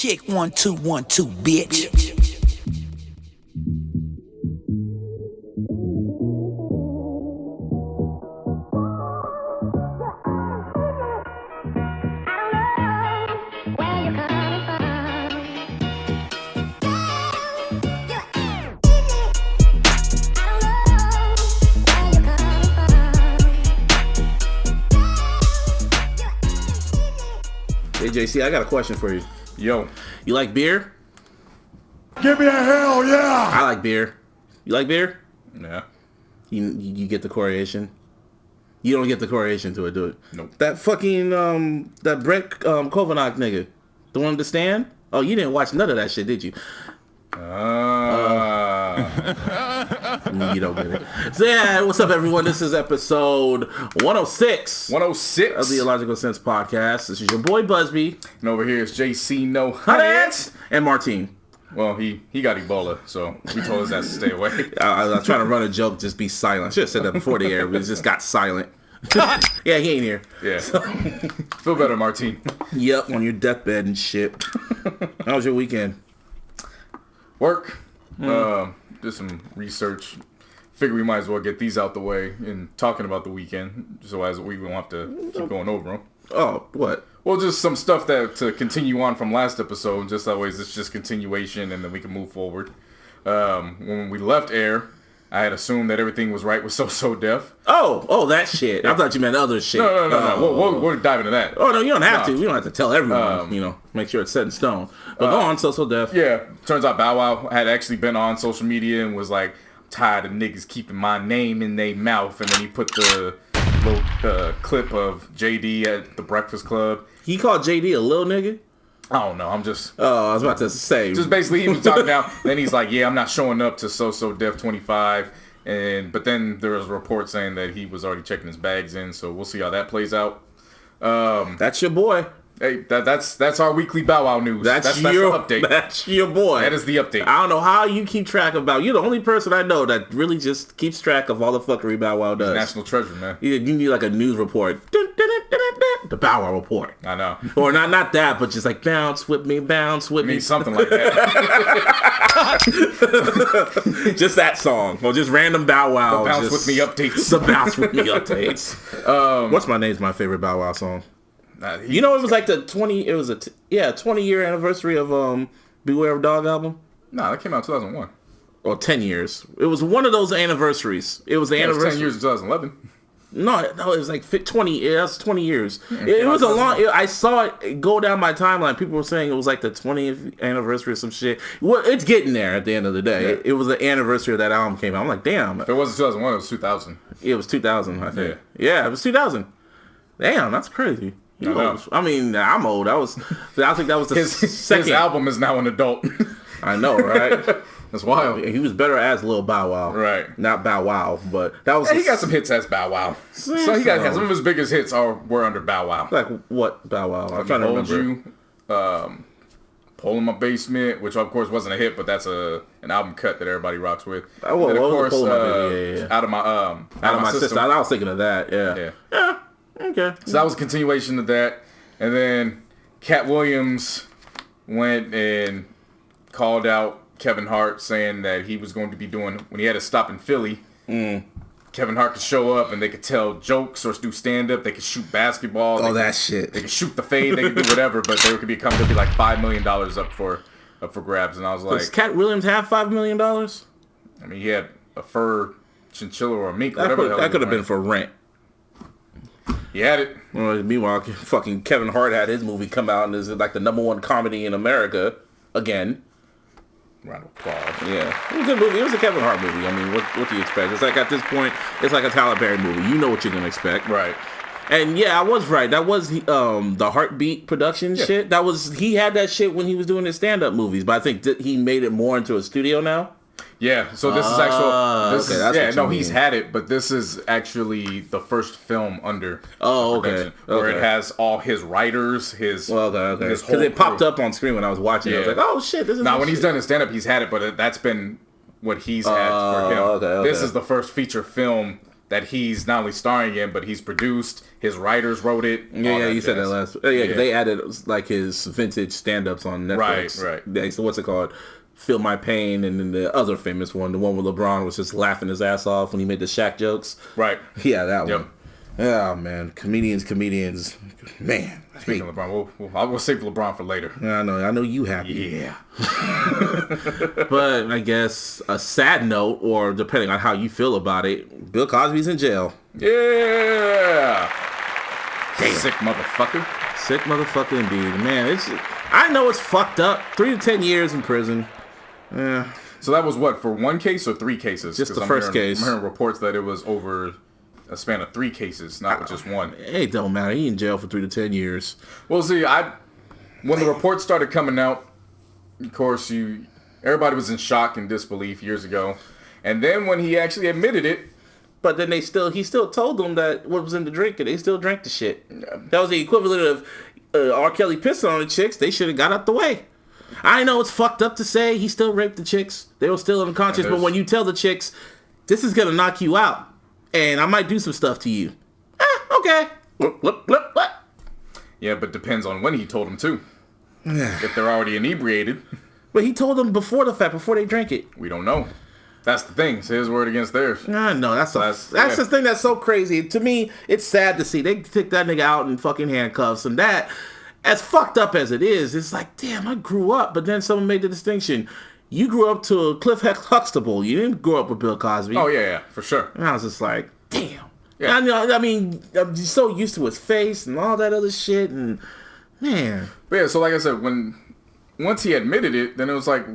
Check 1 2 1 2, bitch. Hey JC, I got a question for you. Yo. You like beer? Give me a hell yeah! I like beer. You like beer? Yeah. You get the correlation? You don't get the correlation to it, do it? Nope. That fucking, that Brett Kavanaugh nigga. The one to stand? Oh, you didn't watch none of that shit, did you? You don't get it. So yeah, what's up everyone? This is episode 106. 106 of the iLLogical Sense podcast. This is your boy Busby. And over here is JC No Hunt and Martine. Well, he got Ebola, so we told his ass to stay away. I was trying to run a joke, just be silent. I should have said that before the air, but it just got silent. Yeah, he ain't here. Yeah. So. Feel better, Martine. Yep, on your deathbed and shit. How was your weekend? Work. Did some research. Figure we might as well get these out the way and talking about the weekend, so as we won't have to keep going over them. Oh, what? Well, just some stuff that to continue on from last episode, just that way it's just continuation, and then we can move forward. When we left air, I had assumed that everything was right with So Def. Oh, that shit. I thought you meant other shit. No. We'll dive into that. Oh, no, you don't have to. You don't have to tell everyone, make sure it's set in stone. But go on, So Def. Yeah, turns out Bow Wow had actually been on social media and was like, tired of niggas keeping my name in their mouth. And then he put the little clip of JD at the Breakfast Club. He called JD a little nigga? I don't know. I'm just... Oh, I was about to say. Just basically, he was talking now. Then he's like, yeah, I'm not showing up to So Def 25. But then there was a report saying that he was already checking his bags in. So we'll see how that plays out. That's your boy. Hey, that's our weekly Bow Wow news. That's your the update. That's your boy. That is the update. I don't know how you keep track of Bow. You're the only person I know that really just keeps track of all the fuckery Bow Wow does. National treasure, man. You need like a news report. The Bow Wow report. I know. Or not that, but just like bounce with me. Something like that. Just that song. Or just random Bow Wow. The bounce with me updates. The bounce with me updates. What's My Name's my favorite Bow Wow song. It was like the 20-year anniversary of Beware of Dog album. Nah, that came out in 2001. Or 10 years. It was one of those anniversaries. It was the anniversary. It was 10 years in 2011. No, it was like 20. Yeah, that's 20 years. It was a long. I saw it go down my timeline. People were saying it was like the 20th anniversary or some shit. Well, it's getting there at the end of the day. Yeah. It was the anniversary of that album came out. I'm like, damn. If it wasn't 2001, it was 2000. It was 2000, I think. Yeah, it was 2000. Damn, that's crazy. I mean, I'm old. I think that was the second. His album is now an adult. I know, right? That's wild. He was better as Lil Bow Wow. Right. Not Bow Wow, but that was... he got some hits as Bow Wow. So he got some of his biggest hits were under Bow Wow. Like what Bow Wow? I'm trying to remember. Pole in My Basement, which of course wasn't a hit, but that's an album cut that everybody rocks with. Oh, and then, of course, Out of My System. I was thinking of that, yeah. Okay. So that was a continuation of that. And then Cat Williams went and called out Kevin Hart, saying that he was going to be doing, when he had to stop in Philly, Kevin Hart could show up and they could tell jokes or do stand-up. They could shoot basketball. Shit. They could shoot the fade. They could do whatever, but there could be like $5 million up for grabs. And I was like... Does Cat Williams have $5 million? I mean, he had a fur chinchilla or a mink, whatever the hell. That could have been for rent. He had it. Well, meanwhile, fucking Kevin Hart had his movie come out and is like the #1 comedy in America again. Round of applause. Yeah, it was a good movie. It was a Kevin Hart movie. I mean, what do you expect? It's like at this point, it's like a Tyler Perry movie. You know what you're gonna expect, right? And yeah, I was right. That was the Heartbeat production shit. He had that shit when he was doing his stand-up movies, but I think that he made it more into a studio now. Yeah, so this is actual. He's had it, but this is actually the first film under. Oh, okay. Where it has all his writers, his. Okay. Because it popped up on screen when I was watching. Yeah. I was like, oh shit, this is. Now, when he's done his stand up, he's had it, but that's been what he's had for him. Okay. This is the first feature film that he's not only starring in, but he's produced. His writers wrote it. Yeah, you said that last. Yeah, they added like his vintage stand-ups on Netflix. Right. So what's it called? Feel My Pain, and then the other famous one, the one where LeBron was just laughing his ass off when he made the Shaq jokes. Right. Yeah, that one. Oh man, comedians, man. Speaking of LeBron, we'll save LeBron for later. I know you happy. Yeah. But I guess a sad note, or depending on how you feel about it, Bill Cosby's in jail. Yeah. Damn. Sick motherfucker. Sick motherfucker indeed. Man, I know it's fucked up. 3 to 10 years in prison. Yeah. So that was what, for one case or 3 cases? Just the first case. I'm hearing reports that it was over a span of 3 cases, not just one. It don't matter. He in jail for 3 to 10 years. Well, see, when the reports started coming out, of course, everybody was in shock and disbelief years ago. And then when he actually admitted it, but then he still told them that what was in the drink, and they still drank the shit. That was the equivalent of R. Kelly pissing on the chicks. They should have got out the way. I know it's fucked up to say he still raped the chicks. They were still unconscious, but when you tell the chicks, this is gonna knock you out, and I might do some stuff to you. Okay. What? Yeah, but depends on when he told them to. If they're already inebriated. But he told them before the fact, before they drank it. We don't know. That's the thing. It's his word against theirs. No, that's the thing that's so crazy. To me, it's sad to see. They took that nigga out in fucking handcuffs, and that, as fucked up as it is, it's like, damn, I grew up. But then someone made the distinction. You grew up to Cliff Huxtable. You didn't grow up with Bill Cosby. Oh, yeah, for sure. And I was just like, damn. Yeah. I mean, I'm just so used to his face and all that other shit, and man. But yeah, so like I said, once he admitted it, then it was like,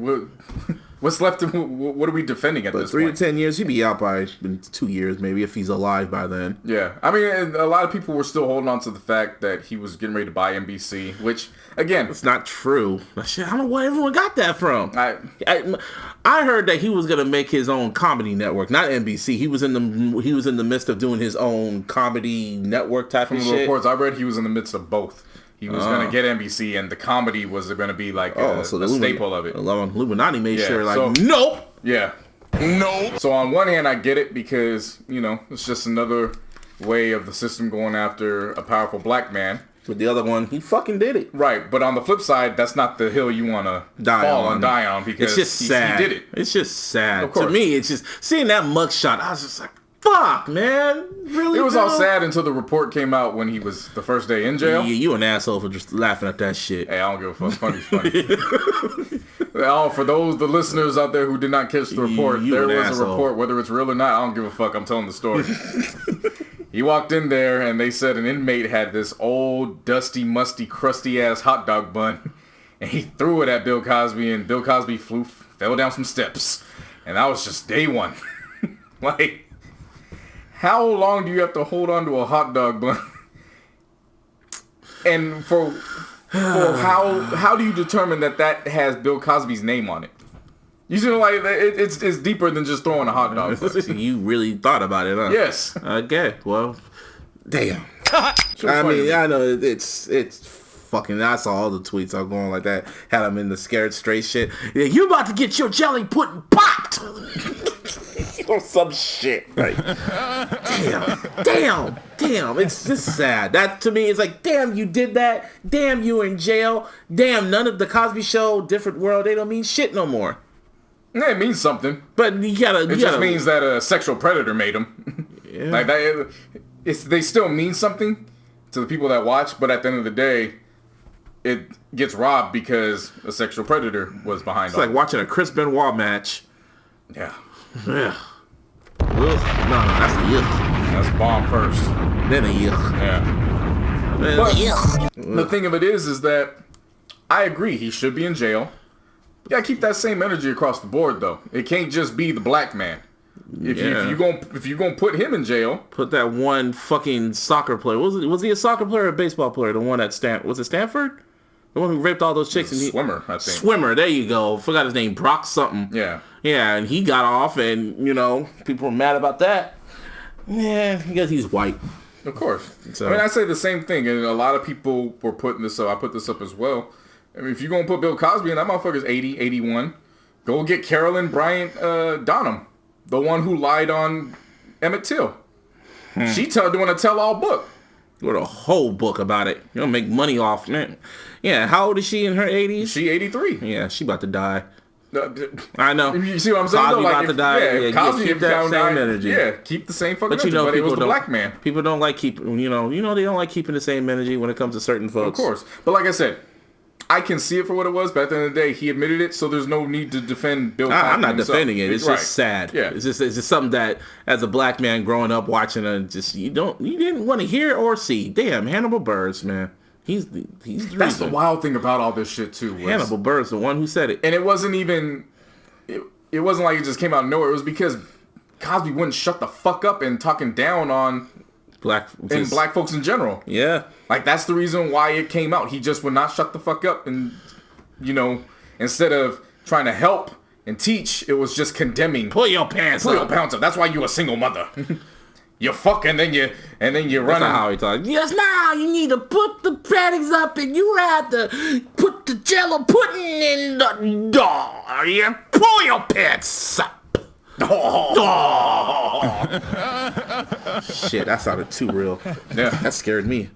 what's left? What are we defending at this point? 3 to 10 years, he'd be out by 2 years, maybe, if he's alive by then. Yeah, I mean, a lot of people were still holding on to the fact that he was getting ready to buy NBC, which, again, it's not true. Shit, I don't know where everyone got that from. I heard that he was gonna make his own comedy network, not NBC. He was in the midst of doing his own comedy network type of shit. From the reports I read, he was in the midst of both. He was going to get NBC, and the comedy was going to be like a staple of it. Illuminati made sure, nope. Yeah. Nope. So on one hand, I get it because, it's just another way of the system going after a powerful black man. With the other one, he fucking did it. Right, but on the flip side, that's not the hill you want to die on because it's just sad. He did it. It's just sad. Of course. To me, it's just seeing that mugshot. I was just like, fuck, man. Really? It was all sad until the report came out when he was the first day in jail. Yeah, you an asshole for just laughing at that shit. Hey, I don't give a fuck. Funny's funny. For the listeners out there who did not catch the report, there was a report, whether it's real or not, I don't give a fuck. I'm telling the story. He walked in there and they said an inmate had this old, dusty, musty, crusty ass hot dog bun, and he threw it at Bill Cosby, and Bill Cosby fell down some steps, and that was just day one. Like, how long do you have to hold on to a hot dog bun? And for how do you determine that has Bill Cosby's name on it? You see, like, it's deeper than just throwing a hot dog bun. You really thought about it, huh? Yes. Okay, well, damn. I mean, I know it's fucking. I saw all the tweets all going like that. Had him in the scared straight shit. Yeah, you about to get your jelly pudding popped. Or some shit. Like, damn. It's just sad. That to me is like, damn, you did that. Damn, you were in jail. Damn, none of the Cosby Show, different world. They don't mean shit no more. Yeah, it means something. But you gotta. It just means that a sexual predator made him. Yeah. Like that. They still mean something to the people that watch, but at the end of the day, it gets robbed because a sexual predator was behind. It's like watching a Chris Benoit match. Yeah. Yeah. No, that's a yuck. That's bomb first. Then a yuck. Yeah. But the thing of it is that I agree he should be in jail. You gotta keep that same energy across the board, though. It can't just be the black man. If you're gonna put him in jail, put that one fucking soccer player. Was he a soccer player or a baseball player? The one at was it Stanford? The one who raped all those chicks. Swimmer, I think. Swimmer. There you go. Forgot his name. Brock something. Yeah. Yeah, and he got off, and people were mad about that. Yeah, because he's white. Of course. So. I mean, I say the same thing, and a lot of people were putting this up. I put this up as well. I mean, if you're going to put Bill Cosby in, that motherfucker's 80, 81. Go get Carolyn Bryant Donham, the one who lied on Emmett Till. She doing a tell-all book. Wrote a whole book about it. You don't make money off, man. Yeah, how old is she in her 80s? She 83. Yeah, she about to die. I know. You see what I'm saying? Cosby about to die. Yeah, Cosby keep that same energy. Yeah, keep the same fucking But energy. But it was the black man. People don't like keeping, they don't like keeping the same energy when it comes to certain folks. Of course. But like I said, I can see it for what it was, but at the end of the day, he admitted it, so there's no need to defend Bill Cosby. I'm not himself. defending it. It's just sad. Yeah. It's just something that, as a black man growing up watching it, you didn't want to hear or see. Damn, Hannibal Buress, man. He's the That's the wild thing about all this shit too. Hannibal Buress, the one who said it. And it wasn't even. It wasn't like it just came out of nowhere. It was because Cosby wouldn't shut the fuck up and talking down on black folks in general. Yeah. Like, that's the reason why it came out. He just would not shut the fuck up. And, instead of trying to help and teach, it was just condemning. Pull your pants up. That's why you a single mother. You fuck and then you run. That's not how he talks. Yes, now you need to put the panties up and you have to put the jello pudding in the door. You pull your pants up. Shit, that sounded too real. Yeah. That scared me.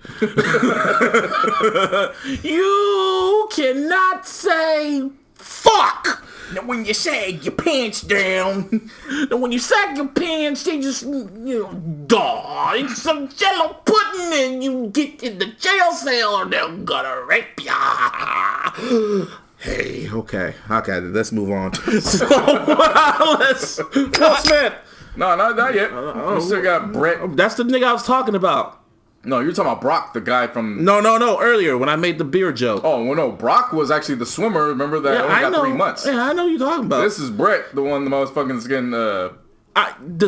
You cannot say fuck. Now when you sag your pants down, when you sag your pants, they just, it's some jello pudding and you get in the jail cell or they're gonna rape ya. Hey, okay, let's move on. So, Will Smith. No, not yet. We still got Brett. That's the nigga I was talking about. No, you're talking about Brock, the guy from... No, earlier when I made the beer joke. Oh, well, no, Brock was actually the swimmer, remember, that only got 3 months. Yeah, I know what you're talking about. This is Brett, the one the most fucking getting... the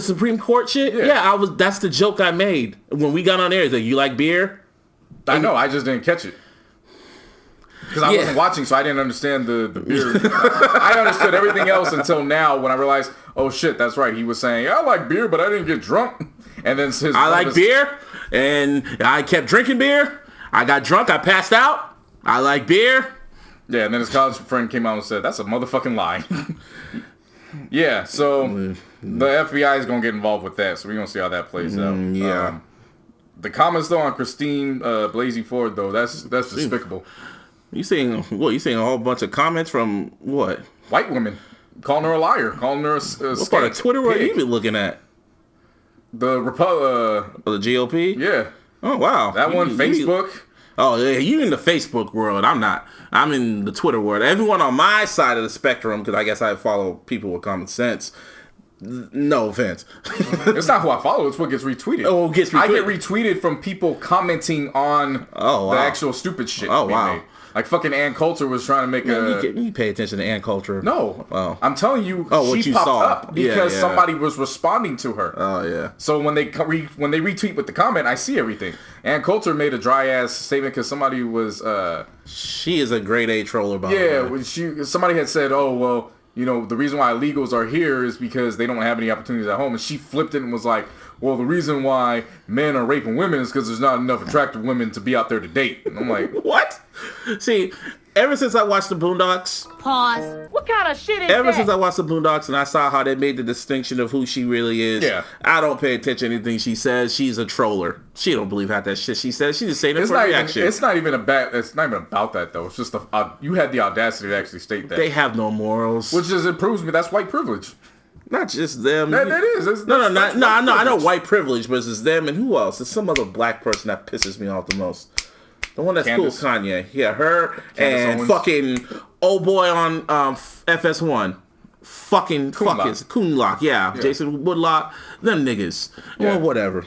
Supreme Court shit? Yeah, that's the joke I made. When we got on air, it's like, you like beer? I know, I just didn't catch it. Because I wasn't watching, so I didn't understand the beer. I understood everything else until now when I realized, oh shit, that's right. He was saying, I like beer, but I didn't get drunk. And then I like beer, and I kept drinking beer. I got drunk, I passed out. I like beer. Yeah, and then his college friend came out and said, that's a motherfucking lie. Yeah, so the FBI is going to get involved with that, so we're going to see how that plays out. Yeah. The comments, though, on Christine Blasey Ford, though, that's despicable. You saying a whole bunch of comments from what? White women. Calling her a liar. Calling her a what part of Twitter were you even looking at? The GOP? Yeah. Oh, wow. That one, Facebook. Oh, yeah, you in the Facebook world. I'm not. I'm in the Twitter world. Everyone on my side of the spectrum, because I guess I follow people with common sense. No offense. It's not who I follow. It's what gets retweeted. Oh, it gets retweeted. I get retweeted from people commenting on the actual stupid shit. Oh, wow. Made. Like fucking Ann Coulter was trying to make You pay attention to Ann Coulter. No. Oh. I'm telling you, what she you popped saw. up because somebody was responding to her. Oh, yeah. So when they retweet with the comment, I see everything. Ann Coulter made a dry-ass statement because somebody was... she is a grade A troller, by the way. Somebody had said, oh, well, the reason why illegals are here is because they don't have any opportunities at home. And she flipped it and was like, well, the reason why men are raping women is because there's not enough attractive women to be out there to date. And I'm like... What? See, ever since I watched the Boondocks... Pause. What kind of shit is Ever since I watched the Boondocks and I saw how they made the distinction of who she really is, I don't pay attention to anything she says. She's a troller. She don't believe half that shit she says. She's just saying it for reaction. It's not even about that, though. It's just you had the audacity to actually state that. They have no morals. Which just proves me that's white privilege. Not just them. That is. No. I know white privilege, but it's them and who else? It's some other black person that pisses me off the most. The one that's Candace. cool, Kanye. Yeah, her Candace and Owens. fucking old boy on FS1. Fucking Coonlock. Yeah, Jason Woodlock. Them niggas. Yeah. Well, whatever.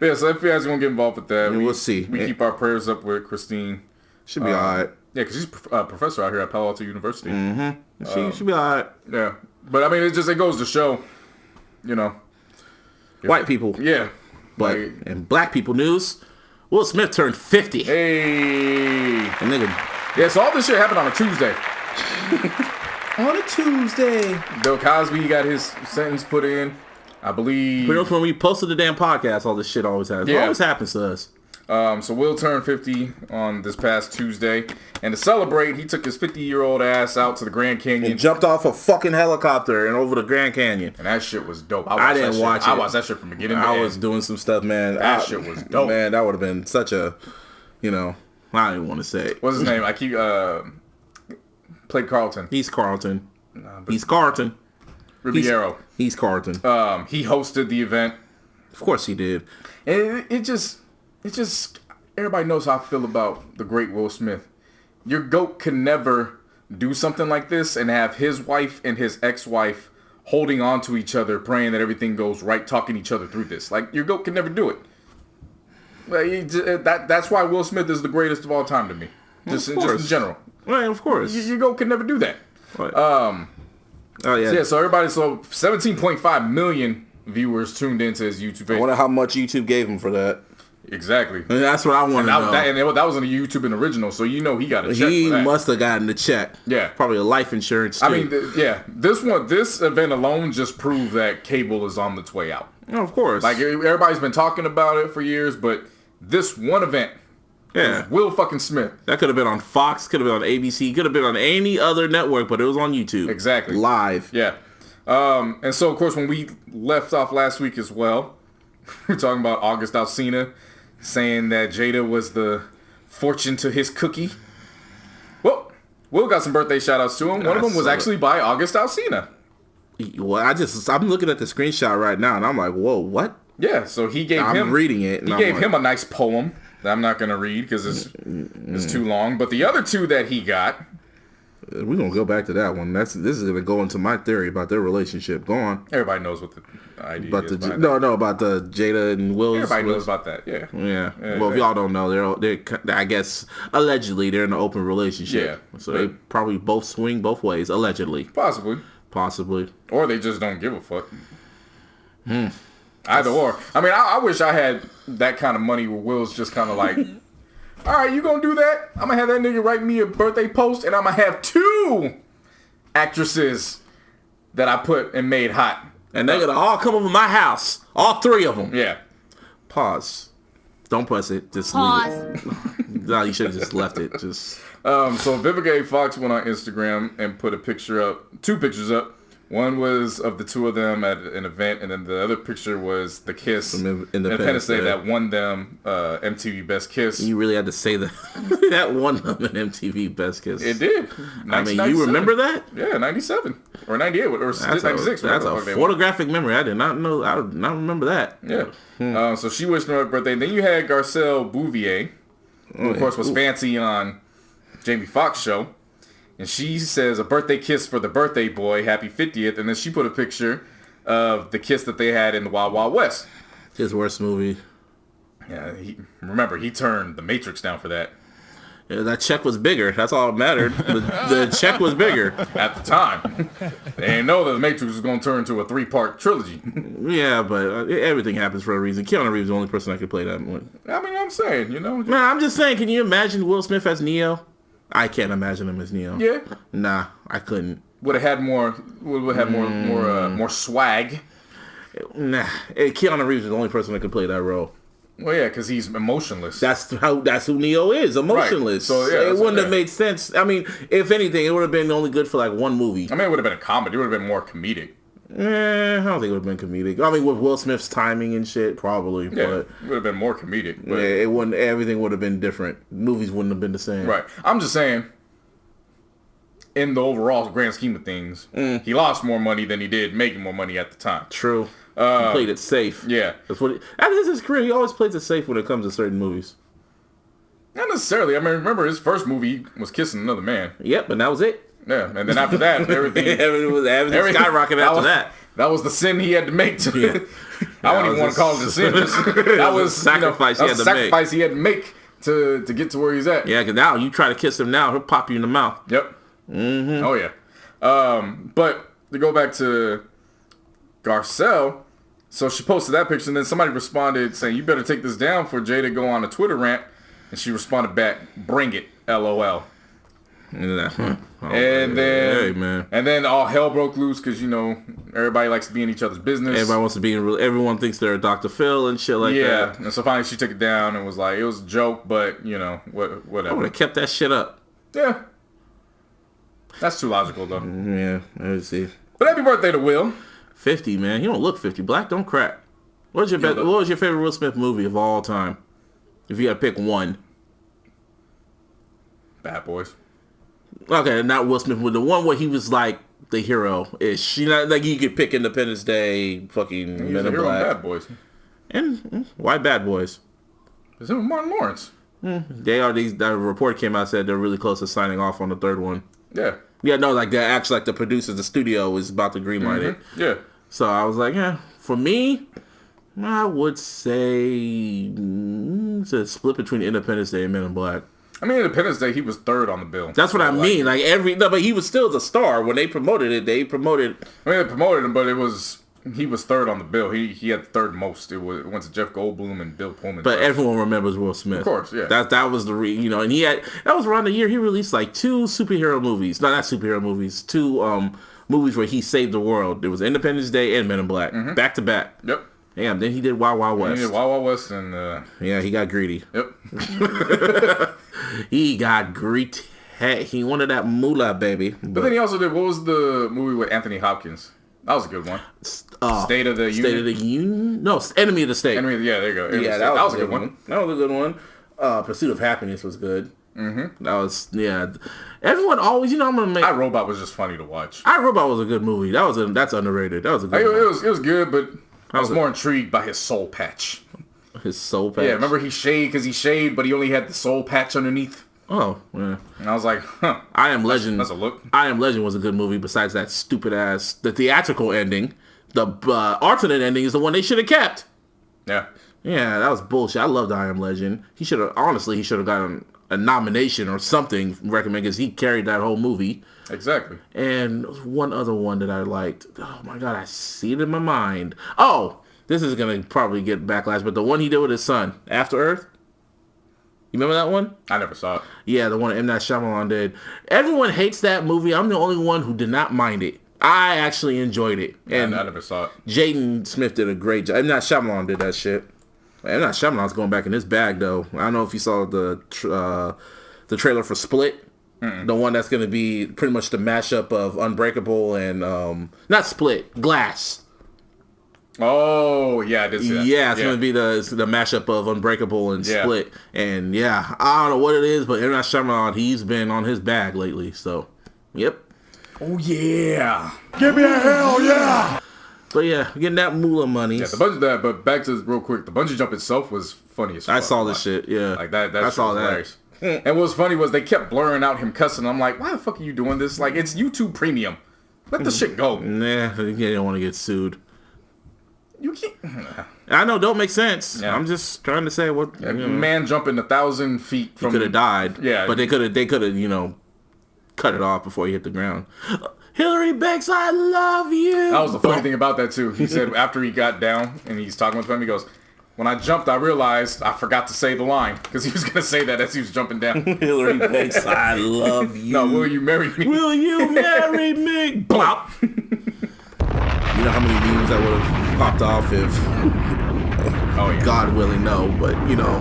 Yeah, so FBI's gonna get involved with that. We'll see. We keep our prayers up with Christine. Should be alright. Yeah, because she's a professor out here at Palo Alto University. Mm-hmm. She should be alright. Yeah, but I mean, it goes to show, white people. Yeah, but in black people news, Will Smith turned 50. Hey, and nigga. Yeah, so all this shit happened on a Tuesday. On a Tuesday. Bill Cosby got his sentence put in, I believe. When we posted the damn podcast, all this shit always happens. It always happens to us. So Will turned 50 on this past Tuesday. And to celebrate, he took his 50-year-old ass out to the Grand Canyon. And jumped off a fucking helicopter and over the Grand Canyon. And that shit was dope. I didn't watch it. I watched that shit from beginning to end. I was doing some stuff, man. That shit was dope. Man, that would have been such a, I don't even want to say it. What's his name? I keep, played Carlton. He's Carlton. He's Carlton. Ribeiro. He's Carlton. He hosted the event. Of course he did. And it just, everybody knows how I feel about the great Will Smith. Your GOAT can never do something like this and have his wife and his ex-wife holding on to each other, praying that everything goes right, talking each other through this. Like, your GOAT can never do it. That's why Will Smith is the greatest of all time to me. Just in general. Right, of course. Your GOAT can never do that. Right. Oh, yeah. So 17.5 million viewers tuned into his YouTube page. I wonder how much YouTube gave him for that. Exactly. And that's what I want to know. That was on the YouTube and original, so he got a check. He must have gotten the check. Yeah, probably a life insurance. Too. I mean, this event alone just proved that cable is on its way out. Oh, of course. Like everybody's been talking about it for years, but this one event, Will fucking Smith. That could have been on Fox, could have been on ABC, could have been on any other network, but it was on YouTube. Exactly. Live. Yeah. And so of course when we left off last week as well, we're talking about August Alsina saying that Jada was the fortune to his cookie. Well, Will got some birthday shout outs to him. One of them was actually by August Alsina. Well, I'm looking at the screenshot right now and I'm like, whoa, what? Yeah, so he gave him... I'm reading it. He gave him a nice poem that I'm not going to read because it's too long. But the other two that he got... We're going to go back to that one. This is going to go into my theory about their relationship. Go on. Everybody knows what the idea is. About the Jada and Will. Everybody knows about that, yeah. Yeah. Well, if y'all don't know, they're I guess, allegedly, they're in an open relationship. Yeah. So they probably both swing both ways, allegedly. Possibly. Or they just don't give a fuck. Either or. I mean, I wish I had that kind of money where Will's just kind of like... All right, you gonna do that? I'm gonna have that nigga write me a birthday post, and I'm gonna have 2 actresses that I put and made hot. And they're gonna all come over my house. All 3 of them. Yeah. Pause. Don't press it. Just Pause. leave it. No, you should have just left it. Just. So Vivica A. Fox went on Instagram and put 2 pictures up. One was of the 2 of them at an event, and then the other picture was the kiss from Independence Day that won them MTV Best Kiss. You really had to say that. That won them an MTV Best Kiss. It did. I mean, you remember that? Yeah, 97 or 98 or 96. That's a photographic memory. I did not know. I did not remember that. Yeah. So she wished him happy birthday. And then you had Garcelle Bouvier, who of course was fancy on Jamie Foxx show. And she says, a birthday kiss for the birthday boy, happy 50th. And then she put a picture of the kiss that they had in the Wild Wild West. His worst movie. Yeah, he turned The Matrix down for that. Yeah, that check was bigger. That's all that mattered. The check was bigger. At the time. They didn't know that The Matrix was going to turn into a 3-part trilogy. Yeah, but everything happens for a reason. Keanu Reeves is the only person that could play that one. I mean, I'm saying, Man, I'm just saying, can you imagine Will Smith as Neo? I can't imagine him as Neo. Yeah. Nah, I couldn't. Would have had more swag. Nah, Keanu Reeves is the only person that could play that role. Well, yeah, because he's emotionless. That's who Neo is, emotionless. Right. So yeah, it wouldn't have made sense. I mean, if anything, it would have been only good for like one movie. I mean, it would have been a comedy. It would have been more comedic. I don't think it would have been comedic. I mean, with Will Smith's timing and shit, probably. Yeah, but it would have been more comedic. But yeah, it wouldn't. Everything would have been different. Movies wouldn't have been the same. Right. I'm just saying, in the overall grand scheme of things, he lost more money than he did making more money at the time. True. He played it safe. Yeah. That's what. After his career, he always plays it safe when it comes to certain movies. Not necessarily. I mean, remember his first movie was Kissing Another Man. Yep, and that was it. Yeah, and then after that, everything skyrocketed after that. That was the sin he had to make. I don't even want to call it a sin. That was sacrifice he had to make to get to where he's at. Yeah, because now you try to kiss him now, he'll pop you in the mouth. Yep. Mm-hmm. Oh yeah. But to go back to Garcelle, so she posted that picture, and then somebody responded saying, "You better take this down for Jay to go on a Twitter rant." And she responded back, "Bring it, LOL." And then all hell broke loose because, everybody likes to be in each other's business. Everybody wants to be everyone thinks they're Dr. Phil and shit like that. Yeah, and so finally she took it down and was like, it was a joke, but, whatever. I would have kept that shit up. Yeah. That's too logical, though. Yeah, let's see. But happy birthday to Will. 50, man. You don't look 50. Black don't crack. What was your favorite Will Smith movie of all time? If you had to pick one. Bad Boys. Okay, not Will Smith, but the one where he was like the hero-ish. Like you could pick Independence Day, fucking Men in Black. Bad Boys. And why Bad Boys? Because it was Martin Lawrence. The report came out said they're really close to signing off on the third one. Yeah. Yeah, no, like the producers, the studio is about to greenlight it. Yeah. So I was like, for me, I would say it's a split between Independence Day and Men in Black. I mean, Independence Day, he was third on the bill. That's what I mean. But he was still the star when they promoted it. They promoted him, but he was third on the bill. He had the third most. It went to Jeff Goldblum and Bill Pullman. But everyone remembers Will Smith. Of course, yeah. That was the and that was around the year he released like 2 superhero movies. No, not superhero movies. 2 movies where he saved the world. There was Independence Day and Men in Black, back to back. Yep. Yeah. Then he did Wild Wild West. He did Wild Wild West and he got greedy. Yep. He got greedy. Hey, he wanted that moolah, baby. But then he also did, what was the movie with Anthony Hopkins? That was a good one. State of the Union? State of the Union? No, Enemy of the State. Yeah, there you go. That was a good one. That was a good one. Pursuit of Happiness was good. Mm-hmm. That was, Everyone always, I'm going to make... iRobot was just funny to watch. iRobot was a good movie. That's underrated. That was a good one. It was good, but I was more intrigued by his soul patch. His soul patch? Yeah, remember he shaved, but he only had the soul patch underneath? Oh, yeah. And I was like, I Am Legend. That's a look. I Am Legend was a good movie besides that stupid ass, the theatrical ending. The alternate ending is the one they should have kept. Yeah. Yeah, that was bullshit. I loved I Am Legend. He should have gotten a nomination or something recommended because he carried that whole movie. Exactly. And one other one that I liked. Oh my God, I see it in my mind. Oh, this is going to probably get backlash, but the one he did with his son, After Earth. You remember that one? I never saw it. Yeah, the one M. Night Shyamalan did. Everyone hates that movie. I'm the only one who did not mind it. I actually enjoyed it. And I never saw it. Jaden Smith did a great job. M. Night Shyamalan did that shit. M. Night Shyamalan's going back in his bag, though. I don't know if you saw the trailer for Split. Mm-mm. The one that's going to be pretty much the mashup of Unbreakable and... not Split, Glass. Oh, yeah, I did see that. Yeah, it's going to be the mashup of Unbreakable and Split. And yeah, I don't know what it is, but M. Night Shyamalan, he's been on his bag lately, so, yep. Oh, yeah. Give me a hell yeah. But yeah, getting that moolah money. Yeah, but back to real quick, the bungee jump itself was funny as fuck. I saw this shit, yeah. Like that I saw that. Hilarious. And what was funny was they kept blurring out him cussing. I'm like, why the fuck are you doing this? Like, it's YouTube Premium. Let the shit go. Nah, you don't want to get sued. You can't. I know, don't make sense. Yeah. I'm just trying to say what. Man jumping 1,000 feet from. He could have died. Yeah, but they could have, cut it off before he hit the ground. Hillary Banks, I love you. That was the funny thing about that too. He said after he got down and he's talking with him, he goes, "When I jumped, I realized I forgot to say the line," because he was gonna say that as he was jumping down. Hillary Banks, I love you. No, will you marry me? Will you marry me? Bop. You know how many memes that would have popped off if, God willing, no. But you know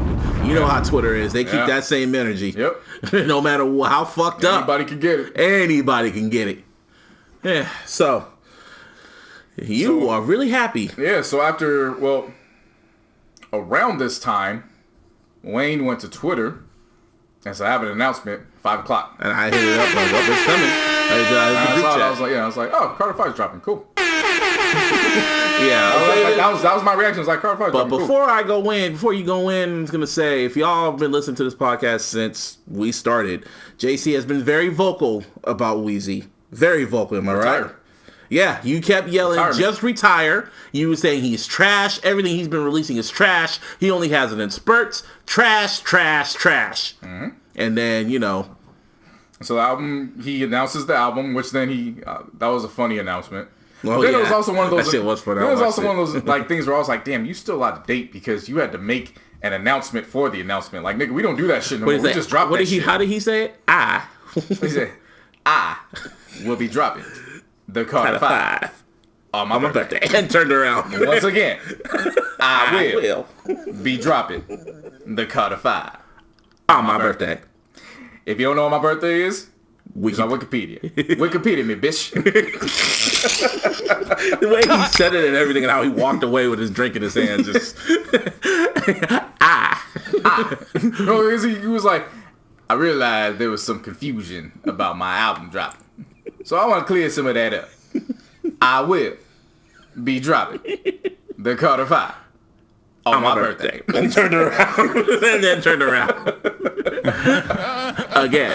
how Twitter is. They keep that same energy. Yep. No matter how fucked up. Anybody can get it. Anybody can get it. Yeah. So you are really happy. Yeah. So around this time, Wayne went to Twitter and said, "I have an announcement, 5 o'clock." And I hit it up like, "Well, it's coming." I was like, "Oh, Carter 5's dropping, cool." Yeah, that was my reaction. I was like, Carter 5's dropping, but before you go in, I was gonna say, if y'all have been listening to this podcast since we started, JC has been very vocal about Weezy. Very vocal, am I right? Yeah, you kept yelling, just retire. You were saying he's trash. Everything he's been releasing is trash. He only has it in spurts. Trash, trash, trash. Mm-hmm. And then, So the album, he announces the album, which then that was a funny announcement. Well, then it was also one of those. That shit was funny. It was also one of those things where I was like, damn, you still out of date because you had to make an announcement for the announcement. Like, nigga, we don't do that shit no more. We just drop that shit. How did he say it? I He said, I will be dropping the Carter 5 on my birthday. And turned around. Once again, I will be dropping the Carter 5 on my birthday. If you don't know what my birthday is, Wiki. it's on Wikipedia. Wikipedia me, bitch. The way he said it and everything, and how he walked away with his drink in his hand, just No, he was like, I realized there was some confusion about my album dropping, so I want to clear some of that up. I will be dropping the Carter 5 on my birthday. And turned around. And then turned around. Again.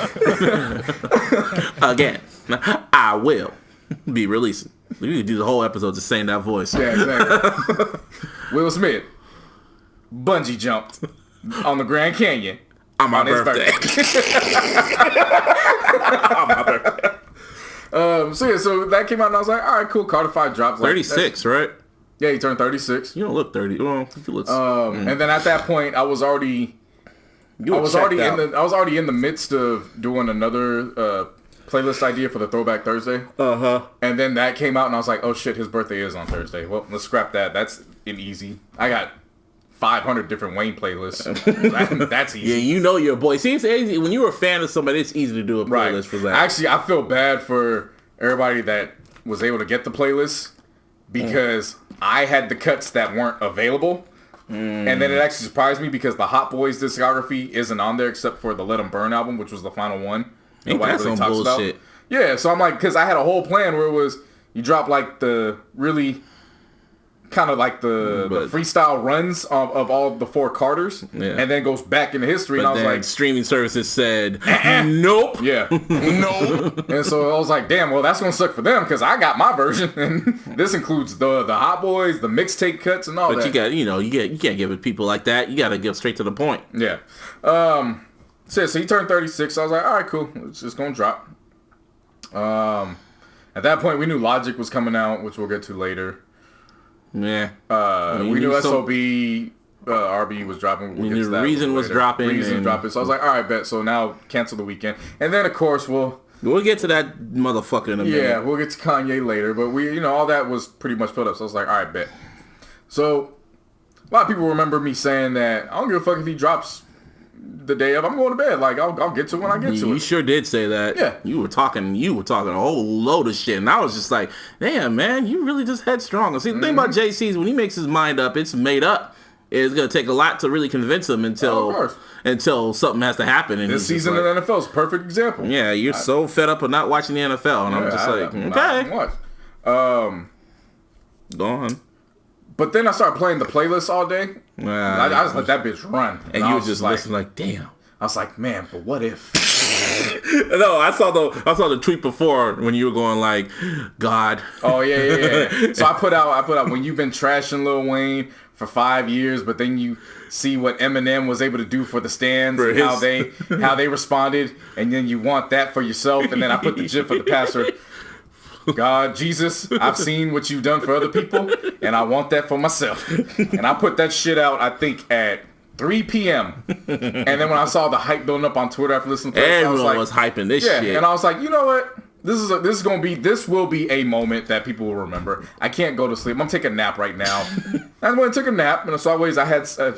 I will be releasing. We could do the whole episode just saying that voice. Yeah, exactly. Will Smith bungee jumped on the Grand Canyon on my birthday. On my birthday. So that came out and I was like, all right, cool. Carter 5 drops. 36, right? Yeah, he turned 36. You don't look 30. Well, you look. And then at that point, I was already in the midst of doing another playlist idea for the Throwback Thursday. And then that came out and I was like, oh shit, his birthday is on Thursday. Well, let's scrap that. That's an easy. I got 500 different Wayne playlists. That's easy. Yeah, you know your boy. See, it's easy. When you're a fan of somebody, it's easy to do a playlist for that. Actually, I feel bad for everybody that was able to get the playlist because I had the cuts that weren't available. And then it actually surprised me because the Hot Boys discography isn't on there except for the Let 'Em Burn album, which was the final one. Nobody really talks about. Yeah, so I'm like, because I had a whole plan where it was, you drop like the really kind of like the freestyle runs of all the 4 Carters, and then it goes back into history. But and I was like, streaming services said, nope. Yeah. Nope. And so I was like, damn, well, that's going to suck for them because I got my version. And this includes the Hot Boys, the mixtape cuts and all that. But you got, you can't give it people like that. You got to get straight to the point. Yeah. So he turned 36. So I was like, all right, cool. It's just going to drop. At that point, we knew Logic was coming out, which we'll get to later. Yeah. We knew SOB, RB was dropping. We knew Reason was dropping. Reason dropping. So I was like, all right, bet. So now cancel the weekend. And then, of course, we'll get to that motherfucker in a minute. Yeah, we'll get to Kanye later. But all that was pretty much filled up. So I was like, all right, bet. So a lot of people remember me saying that I don't give a fuck if he drops the day of. I'm going to bed. Like, I'll get to it when I get to it. You sure did say that. Yeah. You were talking a whole load of shit. And I was just like, damn, man, you really just headstrong. See, the thing about JC's, when he makes his mind up, it's made up. It's going to take a lot to really convince him until something has to happen. And this season of the NFL is a perfect example. Yeah, you're so fed up of not watching the NFL. And I'm just like, okay. Go on. But then I started playing the playlist all day. I just let that bitch run. And you were just listening like, damn. I was like, man, but what if? No, I saw the tweet before when you were going like, God. Oh yeah. So I put out when you've been trashing Lil Wayne for 5 years, but then you see what Eminem was able to do for the stands and how they responded, and then you want that for yourself. And then I put the gif of the pastor. God, Jesus, I've seen what you've done for other people, and I want that for myself. And I put that shit out, I think, at 3 p.m. And then when I saw the hype building up on Twitter after listening to it, everyone was hyping this shit. And I was like, you know what? This will be a moment that people will remember. I can't go to sleep. I'm gonna take a nap right now. I went and took a nap, and so I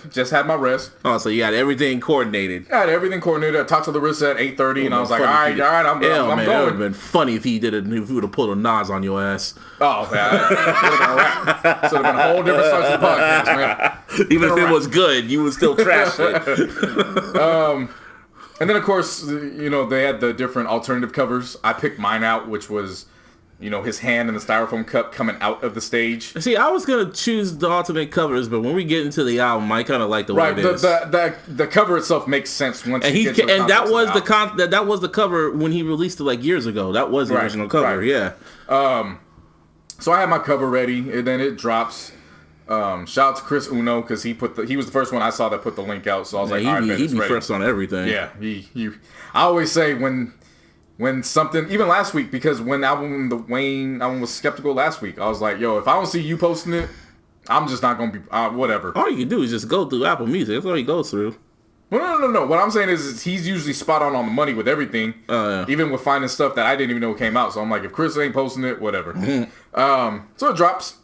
just had my rest. Oh, so you had everything coordinated. I had everything coordinated. I talked to Larissa at 8:30, and I was like, all right, I'm going. It would have been funny if he would have pulled a Nas on your ass. Oh, man. It would have been a wrap. It would have been a whole different start to the podcast, man. Even if it was good, you would still trash it. And then, of course, they had the different alternative covers. I picked mine out, which was, his hand in the styrofoam cup coming out of the stage. See, I was going to choose the alternate covers, but when we get into the album, I kind of like the way it is. The cover itself makes sense once you get to the and that was that was the cover when he released it like years ago. That was the original cover, yeah. So I had my cover ready, and then it drops. Shout out to Chris Uno because he was the first one I saw that put the link out. So I was like, all right, man, he'd be first on everything. Yeah, I always say when something, even last week, because when the Wayne album was skeptical last week, I was like, yo, if I don't see you posting it, I'm just not gonna be whatever. All you can do is just go through Apple Music. That's all he goes through. Well, no. What I'm saying is he's usually spot on the money with everything. Even with finding stuff that I didn't even know came out. So I'm like, if Chris ain't posting it, whatever. So it drops.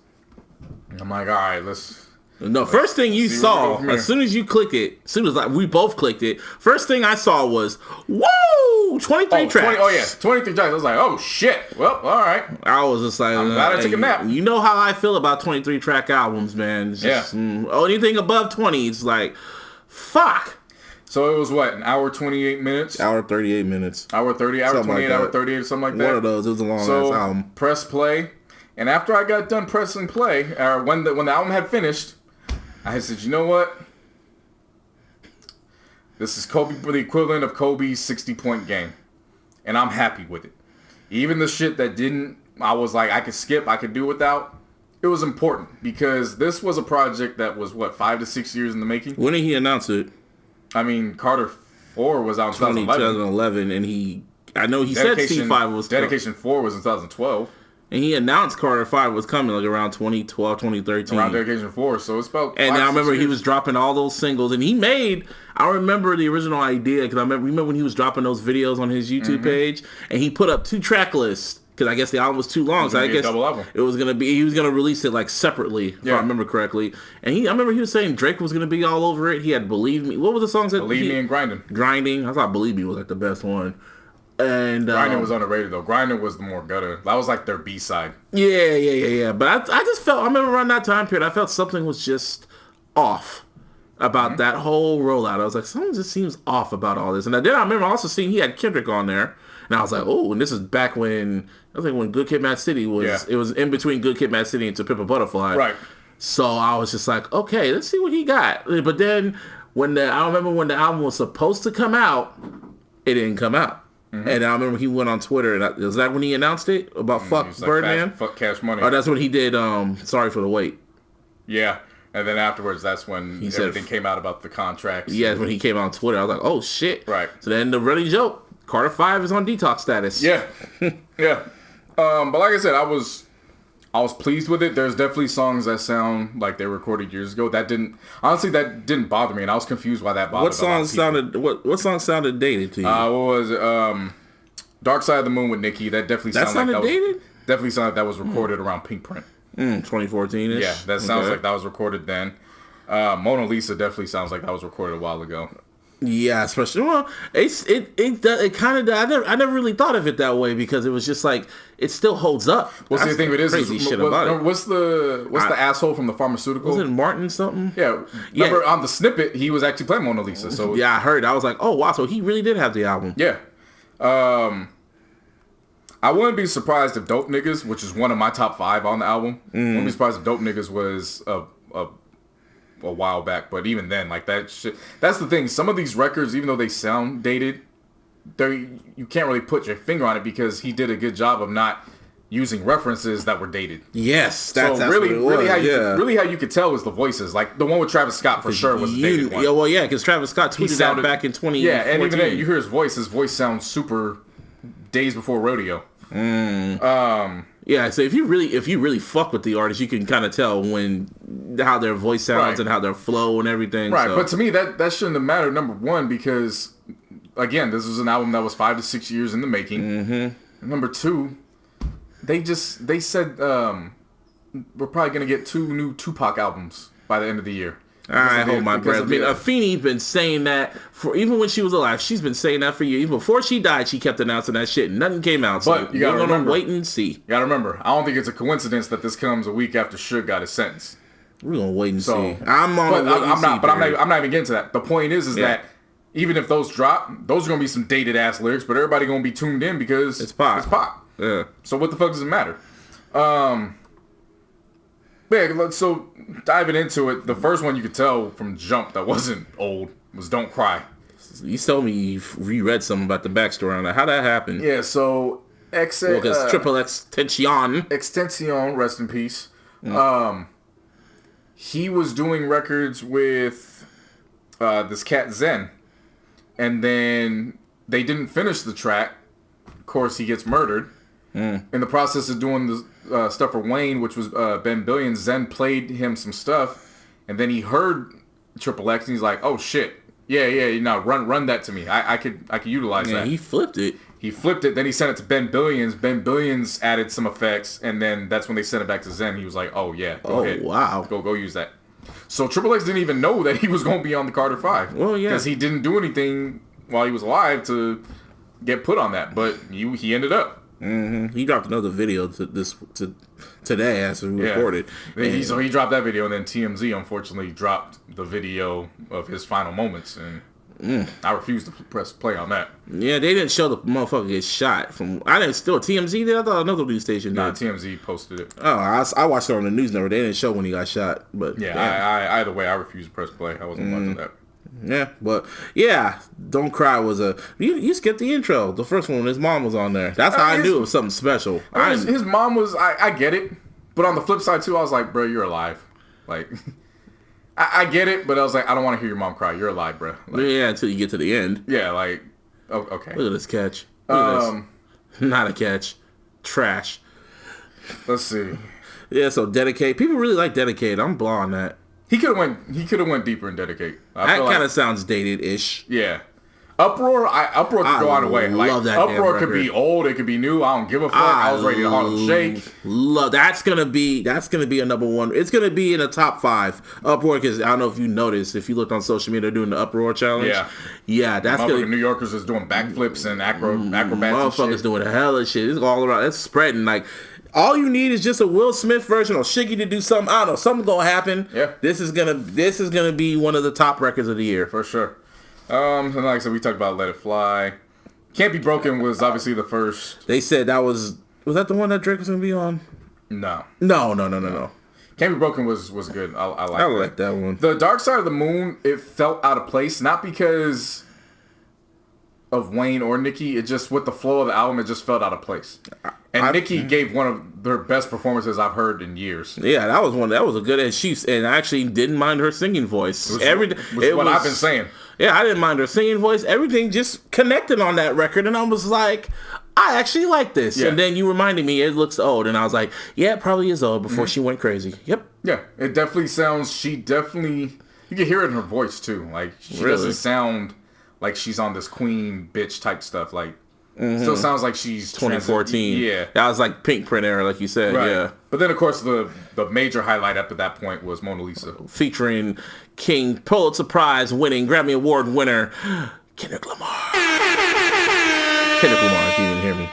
I'm like, all right, let's... No, first thing you saw, as soon as you click it, as soon as we both clicked it, first thing I saw was, whoa, 23 tracks. 23 tracks. I was like, oh, shit. Well, all right. I was just like, I'm glad I took a nap. You know how I feel about 23 track albums, man. It's just, anything above 20, it's like, fuck. So it was what, an hour 28 minutes? Hour 38 minutes. Hour 30, hour 28, hour 38, something like that. One of those. It was a long ass album. Press play. And after I got done pressing play, when the album had finished, I said, you know what? This is the equivalent of Kobe's 60-point game. And I'm happy with it. Even the shit that I was like, I could skip, I could do without. It was important because this was a project that was, 5 to 6 years in the making? When did he announce it? I mean, Carter 4 was out in 2011. And I know he said C5 was... Dedication 4 was in 2012. And he announced Carter 5 was coming like around 2012, 2013. Around Dedication 4, so it's about... And I remember he was dropping all those singles. And he made... I remember the original idea, because I remember when he was dropping those videos on his YouTube page. And he put up 2 track lists, because I guess the album was too long. So I guess double album. It was going to be... He was going to release it like separately, if I remember correctly. And I remember he was saying Drake was going to be all over it. He had Believe Me. What were the songs that... Believe Me and Grinding. Grinding. I thought Believe Me was like the best one. And Grinding was underrated though. Grinding was the more gutter. That was like their B-side. Yeah. But I just felt, I remember around that time period, I felt something was just off about that whole rollout. I was like, something just seems off about all this. And then I remember also seeing he had Kendrick on there. And I was like, oh, and this is back when, I think when Good Kid, Mad City was, it was in between Good Kid, Mad City and To Pimp a Butterfly. Right. So I was just like, okay, let's see what he got. But then I remember when the album was supposed to come out, it didn't come out. And I remember he went on Twitter, and was that when he announced it? About fuck Birdman? Fuck Cash Money. Or that's when he did Sorry for the Wait. Yeah. And then afterwards, that's when everything came out about the contracts. Yeah, when he came out on Twitter. I was like, oh, shit. Right. So then the running joke, Carter 5 is on detox status. Yeah. Yeah. But like I said, I was pleased with it. There's definitely songs that sound like they were recorded years ago. That didn't bother me, and I was confused why that bothered me. What song sounded dated to you? What was it? Dark Side of the Moon with Nicki. That definitely sounded dated? Definitely sounded like that was recorded around Pink Print. 2014-ish? Yeah, that sounds like that was recorded then. Mona Lisa definitely sounds like that was recorded a while ago. Yeah, especially it kind of. I never really thought of it that way because it was just like it still holds up. What's the thing with this? Crazy shit about it. What's the asshole from the pharmaceutical? Was it Martin something? Yeah. Remember on the snippet he was actually playing Mona Lisa. So yeah, I heard. I was like, oh wow, so he really did have the album. Yeah. I wouldn't be surprised if Dope Niggas, which is one of my top 5 on the album, wouldn't be surprised if Dope Niggas was a while back, but even then, like that shit. That's the thing. Some of these records, even though they sound dated, you can't really put your finger on it because he did a good job of not using references that were dated. Yes, that's really how you could tell was the voices. Like the one with Travis Scott for sure was a dated one. Yeah, well, yeah, because Travis Scott tweeted that back in 2014. Yeah, and even then, you hear his voice sounds super days before rodeo. Yeah, so if you really fuck with the artist, you can kind of tell how their voice sounds and how their flow and everything. Right, so. But to me that shouldn't have mattered. Number one, because again, this was an album that was 5 to 6 years in the making. Mm-hmm. Number two, they said we're probably gonna get 2 new Tupac albums by the end of the year. I hold my breath. I mean, Afeni been saying that for even when she was alive. She's been saying that for years. Even before she died, she kept announcing that shit. Nothing came out. So but you gotta remember, wait and see. You gotta remember. I don't think it's a coincidence that this comes a week after Suge got his sentence. We're gonna wait and see. I'm not even getting to that. The point is that even if those drop, those are gonna be some dated ass lyrics, but everybody gonna be tuned in because it's pop. It's pop. Yeah. So what the fuck does it matter? Yeah, so diving into it, the first one you could tell from jump that wasn't old was Don't Cry. You told me you reread something about the backstory on that. How'd that happen? Yeah, so because Triple Extension, rest in peace. He was doing records with this cat Zen, and then they didn't finish the track. Of course, he gets murdered. In the process of doing the stuff for Wayne, which was Ben Billions, Zen played him some stuff, and then he heard Triple X, and he's like, "Oh shit, Yeah, run that to me. I could utilize that. He flipped it. He flipped it, then he sent it to Ben Billions. Ben Billions added some effects, and then that's when they sent it back to Zen. He was like, "Oh yeah, go ahead, wow, go use that." So Triple X didn't even know that he was going to be on the Carter 5. Well, yeah, because he didn't do anything while he was alive to get put on that, but he ended up. Mm-hmm. He dropped another video today as we recorded. So he dropped that video, and then TMZ unfortunately dropped the video of his final moments, and I refuse to press play on that. Yeah, they didn't show the motherfucker get shot. TMZ did? I thought another news station did. Nah, TMZ posted it. Oh, I watched it on the news network. They didn't show when he got shot. But yeah, either way, I refuse to press play. I wasn't watching that. Yeah, but yeah, Don't Cry was you skipped the intro. The first one, his mom was on there. That's how I knew it was something special. His mom was, I get it. But on the flip side too, I was like, bro, you're alive. Like, I get it, but I was like, I don't want to hear your mom cry. You're alive, bro. Like, yeah, until you get to the end. Yeah, like, okay. Look at this catch. Look at this. Not a catch. Trash. Let's see. Yeah, so Dedicate. People really like Dedicate. I'm blowing that. He could have went deeper and Dedicate. That kind of sounds dated-ish. Yeah. Uproar could go either way. Like, Uproar could be old, it could be new. I don't give a fuck. I was ready to Harlem Shake. That's gonna be a number one. It's gonna be in the top 5. Uproar, because I don't know if you noticed, if you looked on social media, they're doing the Uproar challenge. Yeah, that's gonna. New Yorkers is doing backflips and acrobats. Motherfuckers doing hella shit. It's all around. It's spreading like. All you need is just a Will Smith version or Shiggy to do something. I don't know. Something's gonna happen. Yeah. This is gonna be one of the top records of the year for sure. And like I said, we talked about Let It Fly. Can't Be Broken was obviously the first. They said that was that the one that Drake was gonna be on? No. Can't Be Broken was good. I like that one. The Dark Side of the Moon, it felt out of place, not because of Wayne or Nicki. It just, with the flow of the album, it just felt out of place. And Nicki gave one of their best performances I've heard in years. Yeah, that was one. That was a good. And I actually didn't mind her singing voice. Which is what I've been saying. Yeah, I didn't mind her singing voice. Everything just connected on that record, and I was like, I actually like this. Yeah. And then you reminded me it looks old, and I was like, yeah, it probably is old before she went crazy. Yep. Yeah, it definitely sounds. You can hear it in her voice too. Like she doesn't sound like she's on this queen bitch type stuff. Like. Still sounds like she's 2014. Yeah, that was like Pink Print era, like you said. Right. Yeah, but then of course the major highlight up to that point was Mona Lisa, featuring King Pulitzer Prize winning Grammy Award winner Kendrick Lamar. Kendrick Lamar, if you didn't hear me.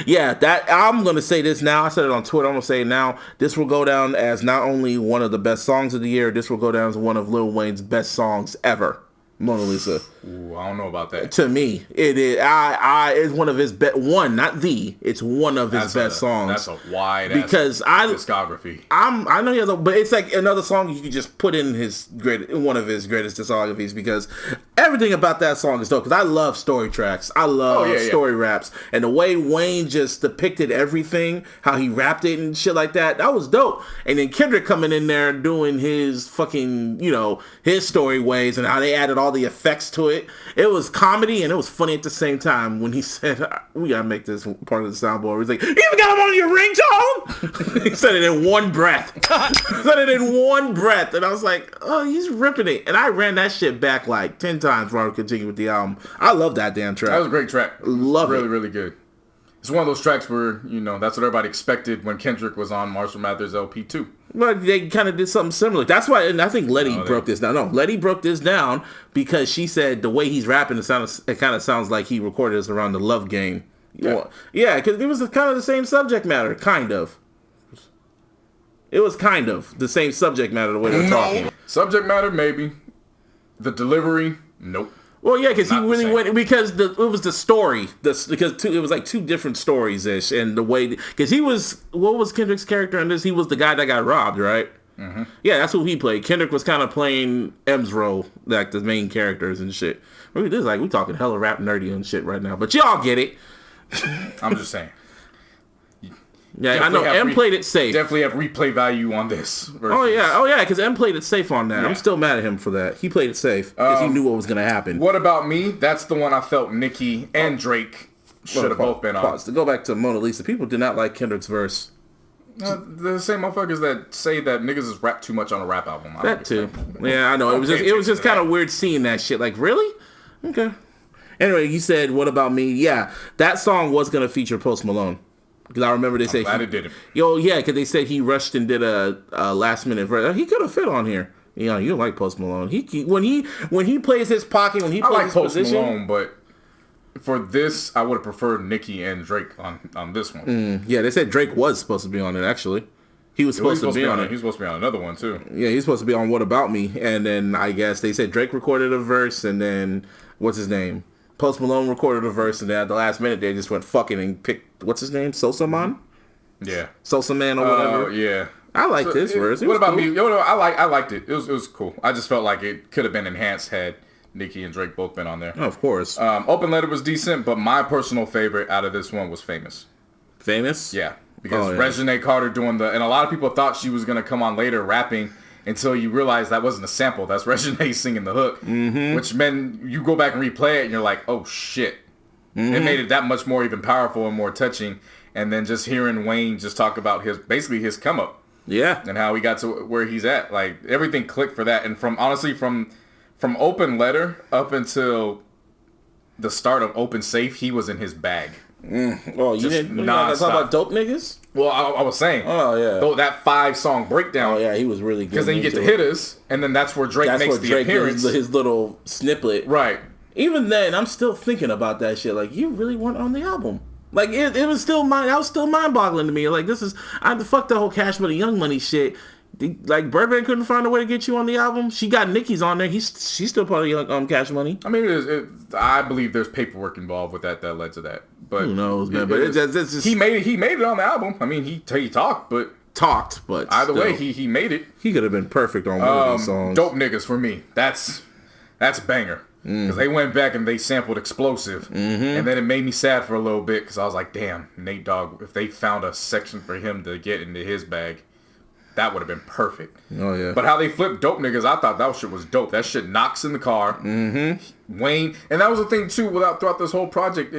Yeah, that I'm gonna say this now. I said it on Twitter. I'm gonna say it now. This will go down as not only one of the best songs of the year. This will go down as one of Lil Wayne's best songs ever. Mona Lisa. Ooh, I don't know about that. To me, it is. It's one of his best. One, not the. It's one of his best songs. That's a wide discography. I know you have, but it's like another song you could just put in one of his greatest discographies because everything about that song is dope. Because I love story tracks. I love story raps, and the way Wayne just depicted everything, how he rapped it and shit like that. That was dope. And then Kendrick coming in there doing his fucking his story ways and how they added all the effects to it. It was comedy and it was funny at the same time when he said, we gotta make this part of the soundboard. He's like, you even got him on your ringtone? He said it in one breath. And I was like, oh, he's ripping it. And I ran that shit back like 10 times before I continued with the album. I love that damn track. That was a great track. Love it. Really, really good. It's one of those tracks where, that's what everybody expected when Kendrick was on Marshall Mathers LP 2. Well, they kind of did something similar. That's why, and I think Letty broke this down. No, Letty broke this down because she said the way he's rapping, it kind of sounds like he recorded this around the Love Game. Yeah, because it was kind of the same subject matter, kind of. It was kind of the same subject matter the way they're talking. Subject matter, maybe. The delivery, nope. Well, yeah, because he really went because it was the story. It was like 2 different stories ish, and the way because what was Kendrick's character in this? He was the guy that got robbed, right? Mm-hmm. Yeah, that's who he played. Kendrick was kind of playing M's role, like the main characters and shit. We talking hella rap nerdy and shit right now, but y'all get it. I'm just saying. Yeah, definitely I know M played it safe. Definitely have replay value on this. Oh yeah, because M played it safe on that. Yeah. I'm still mad at him for that. He played it safe because he knew what was going to happen. What About Me? That's the one I felt Nicki and Drake should have both been on. To go back to Mona Lisa, people did not like Kendrick's verse. The same motherfuckers that say that niggas is rap too much on a rap album. That too. Yeah, I know. It was just kind of weird seeing that shit. Like, really? Okay. Anyway, you said, "What about me?" Yeah, that song was gonna feature Post Malone because I remember they said glad it didn't. Yo, yeah, because they said he rushed and did a last minute version. He could have fit on here. You don't like Post Malone. When he plays his pocket, when he plays his Post position, Malone, but for this, I would have preferred Nicki and Drake on this one. Yeah, they said Drake was supposed to be on it. Actually, he was supposed to be on it. He's supposed to be on another one too. Yeah, he's supposed to be on What About Me, and then I guess they said Drake recorded a verse, and then what's his name? Post Malone recorded a verse, and then at the last minute they just went fucking and picked what's his name, Sosa Man. Yeah, Sosa Man or whatever. Yeah. I like this verse. What about me? Yo, I liked it. It was cool. I just felt like it could have been enhanced had Nicki and Drake both been on there. Oh, of course. Open Letter was decent, but my personal favorite out of this one was Famous. Famous? Yeah, because Regina Carter doing and a lot of people thought she was gonna come on later rapping until you realize that wasn't a sample. That's Regina singing the hook, which meant you go back and replay it and you're like, oh shit. It made it that much more even powerful and more touching. And then just hearing Wayne just talk about his come up. Yeah. And how he got to where he's at. Like, everything clicked for that. And from Open Letter up until the start of Open Safe, he was in his bag. Oh, you didn't talk about Dope Niggas? Well, I was saying. Oh, yeah. Though that 5-song breakdown. Oh, yeah, he was really good. Because then you get to Hitters, and then that's where Drake makes the appearance. His little snippet. Right. Even then, I'm still thinking about that shit. Like, you really weren't on the album. Like, it was still mind-boggling to me. Like, fuck the whole Cash Money, Young Money shit. Like, Birdman couldn't find a way to get you on the album. She got Nicki's on there. She's still part of Cash Money. I mean, I believe there's paperwork involved with that led to that. But who knows, man? But it's just he made it on the album. I mean, he talked, but still, either way, he made it. He could have been perfect on one of these songs. Dope Niggas for me. That's a banger. Because they went back and they sampled Explosive. And then it made me sad for a little bit because I was like, damn, Nate Dogg, if they found a section for him to get into his bag, that would have been perfect. Oh, yeah. But how they flipped Dope Niggas, I thought that shit was dope. That shit knocks in the car. Wayne. And that was the thing, too, throughout this whole project.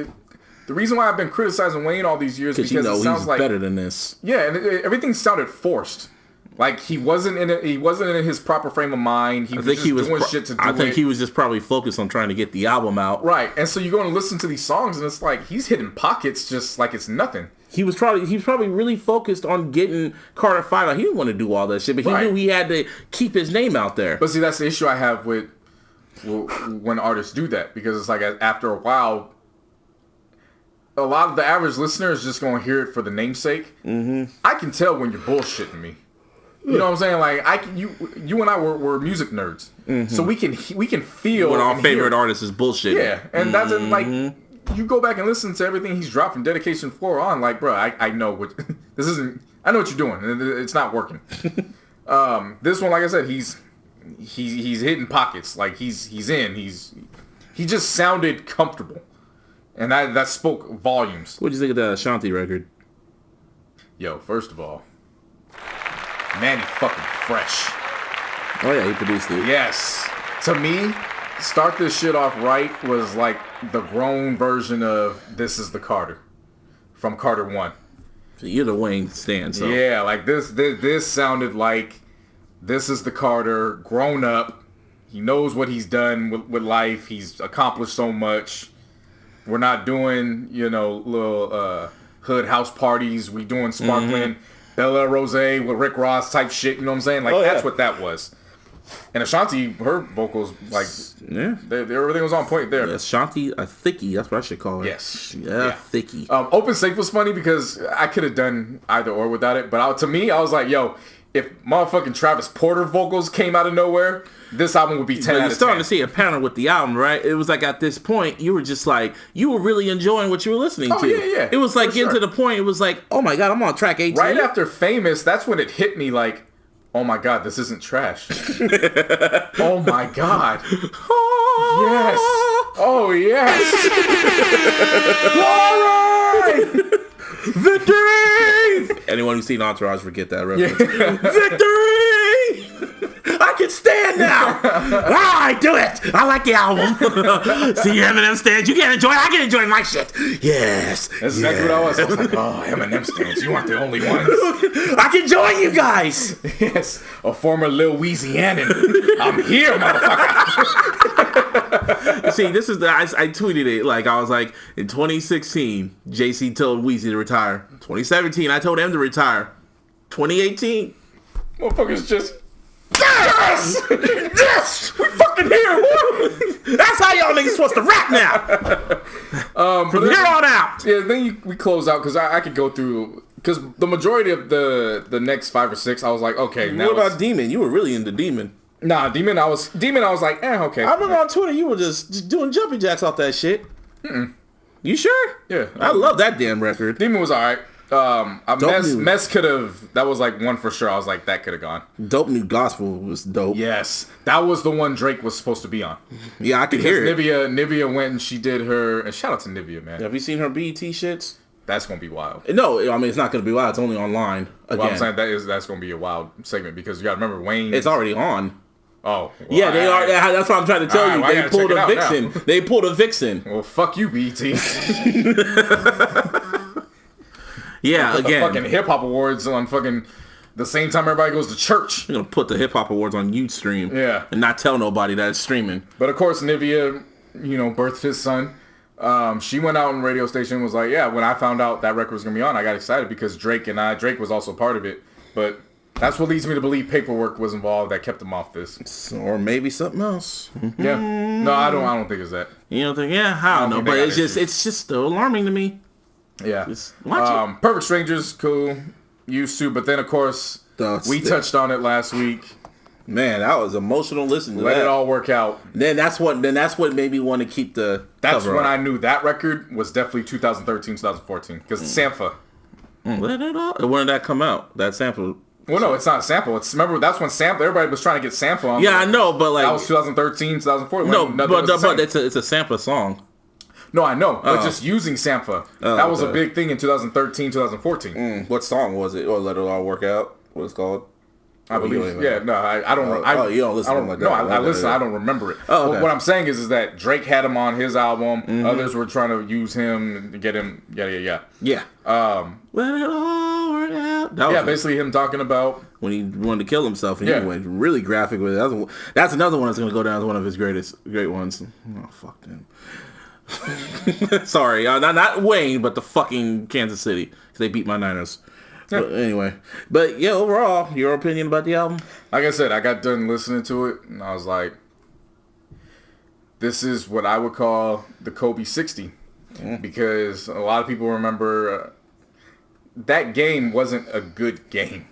The reason why I've been criticizing Wayne all these years is because it sounds like better than this. Yeah, and everything sounded forced. Like, he wasn't in it. He wasn't in his proper frame of mind. He was just doing shit to do it. I think he was just probably focused on trying to get the album out. Right, and so you go and listen to these songs, and it's like he's hitting pockets just like it's nothing. He was probably really focused on getting Carter 5 out. He didn't want to do all that shit, but he knew he had to keep his name out there. But see, that's the issue I have with when artists do that, because it's like after a while, a lot of the average listener is just going to hear it for the namesake. I can tell when you're bullshitting me. You know what I'm saying? Like you and I were music nerds, so we can feel when our favorite artist is bullshit. Yeah, and that's like you go back and listen to everything he's dropped from Dedication 4 on. Like, bro, I know what this isn't. I know what you're doing. It's not working. This one, like I said, he's hitting pockets. Like he's in. He just sounded comfortable, and that spoke volumes. What'd you think of that Ashanti record? Yo, first of all, man, he fucking fresh. Oh yeah, he produced it. Yes. To me, Start This Shit Off Right was like the grown version of This Is the Carter from Carter 1. So you're the Wayne stan, so. Yeah, like this sounded like This Is the Carter, grown up. He knows what he's done with life. He's accomplished so much. We're not doing, little hood house parties. We doing sparkling Bella Rose with Rick Ross type shit. You know what I'm saying? Like, that's what that was. And Ashanti, her vocals, like, everything was on point there. Yeah, Ashanti, a thickie. That's what I should call her. Yes. Yeah. Thickie. Open Safe was funny because I could have done either or without it. But to me, I was like, yo, if motherfucking Travis Porter vocals came out of nowhere, this album would be 10 out of 10. You're starting to see a pattern with the album, right? It was like at this point, you were just like, you were really enjoying what you were listening to. Yeah. It was like getting to the point, it was like, oh my God, I'm on track 18. Right after Famous, that's when it hit me like, oh my God, this isn't trash. Oh my God. Yes. Oh yes. Glory! Victory! Anyone who's seen Entourage forget that reference. Yeah. Victory! I can stand now. I do it. I like the album. See Eminem stands. You can't enjoy it. I can enjoy my shit. Yes. That's exactly what I was. I was like, oh, Eminem stands. You aren't the only ones. I can join you guys. Yes. A former Lil Louisianan. I'm here, motherfucker. See, this is I tweeted it. Like, I was like, in 2016, JC told Weezy to retire. 2017, I told him to retire. 2018. Motherfuckers just... Yes! Yes! We fucking here, boy! That's how y'all niggas supposed to rap now! From here on out! Yeah, then we close out, because I could go through... Because the majority of the next 5 or 6, I was like, okay, now what about Demon? You were really into Demon. Nah, Demon, I was like, okay. I remember on Twitter, you were just doing jumping jacks off that shit. You sure? Yeah. I love that damn record. Demon was alright. Mess could have. That was like one for sure. I was like, that could have gone. Dope New Gospel was dope. Yes, that was the one Drake was supposed to be on. Yeah, I could hear it. Nivea went and she did her. And shout out to Nivea, man. Have you seen her BET shits? That's gonna be wild. No, I mean it's not gonna be wild. It's only online. Again. Well, I'm saying that's gonna be a wild segment because you gotta remember Wayne. It's already on. Oh, well, yeah, they are. That's what I'm trying to tell you. They pulled a vixen. They pulled a vixen. Well, fuck you, BET. Yeah, again. The fucking hip hop awards on fucking the same time everybody goes to church. You're gonna put the hip hop awards on Ustream. Yeah. And not tell nobody that it's streaming. But of course, Nivea, birthed his son. She went out on the radio station and was like, yeah, when I found out that record was gonna be on, I got excited because Drake was also part of it. But that's what leads me to believe paperwork was involved that kept him off this. Or maybe something else. Yeah. No, I don't think it's that. You don't think? Yeah, I don't know. But it's just still alarming to me. Yeah. Just watch it. Perfect Strangers, cool. Used to, but then of course we touched on it last week. Man, that was emotional listening to Let it all work out. Then that's what made me want to keep the That's cover when up. I knew that record was definitely 2013, 2014. Because Sampha. Let it all. When did that come out? That sample. Well, no, it's not a sample. Remember, that's when everybody was trying to get sample on. Yeah, I know, but like that was 2013, 2014. No, but it's a sampler song. No, I know, but just using Sampha. That was a big thing in 2013, 2014. What song was it? Or Let It All Work Out? What it's called? I believe. Yeah, no, I don't. You don't listen to them like that. No, I listen. I don't remember it. Oh, okay. What I'm saying is that Drake had him on his album. Others were trying to use him to get him. Yeah. Yeah. Let it all work out. Basically him talking about when he wanted to kill himself, and he went really graphic with it. That's another one that's going to go down as one of his great ones. Oh, fuck them. Sorry, not Wayne, but the fucking Kansas City, because they beat my Niners. Yeah. But anyway, overall, your opinion about the album? Like I said, I got done listening to it, and I was like, this is what I would call the Kobe 60, because a lot of people remember that game wasn't a good game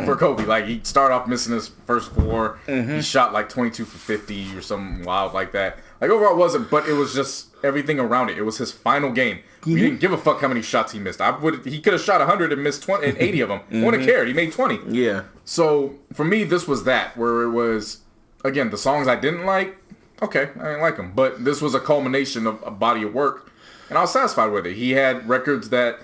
for Kobe. Like, he started off missing his first 4. He shot like 22 for 50 or something wild like that. Like, overall it wasn't, but it was just everything around it. It was his final game. We didn't give a fuck how many shots he missed. He could have shot 100 and missed 20 and 80 of them. Wouldn't have cared. He made 20. Yeah. So, for me, this was that, where it was, again, the songs I didn't like, okay, I didn't like them. But this was a culmination of a body of work, and I was satisfied with it. He had records that,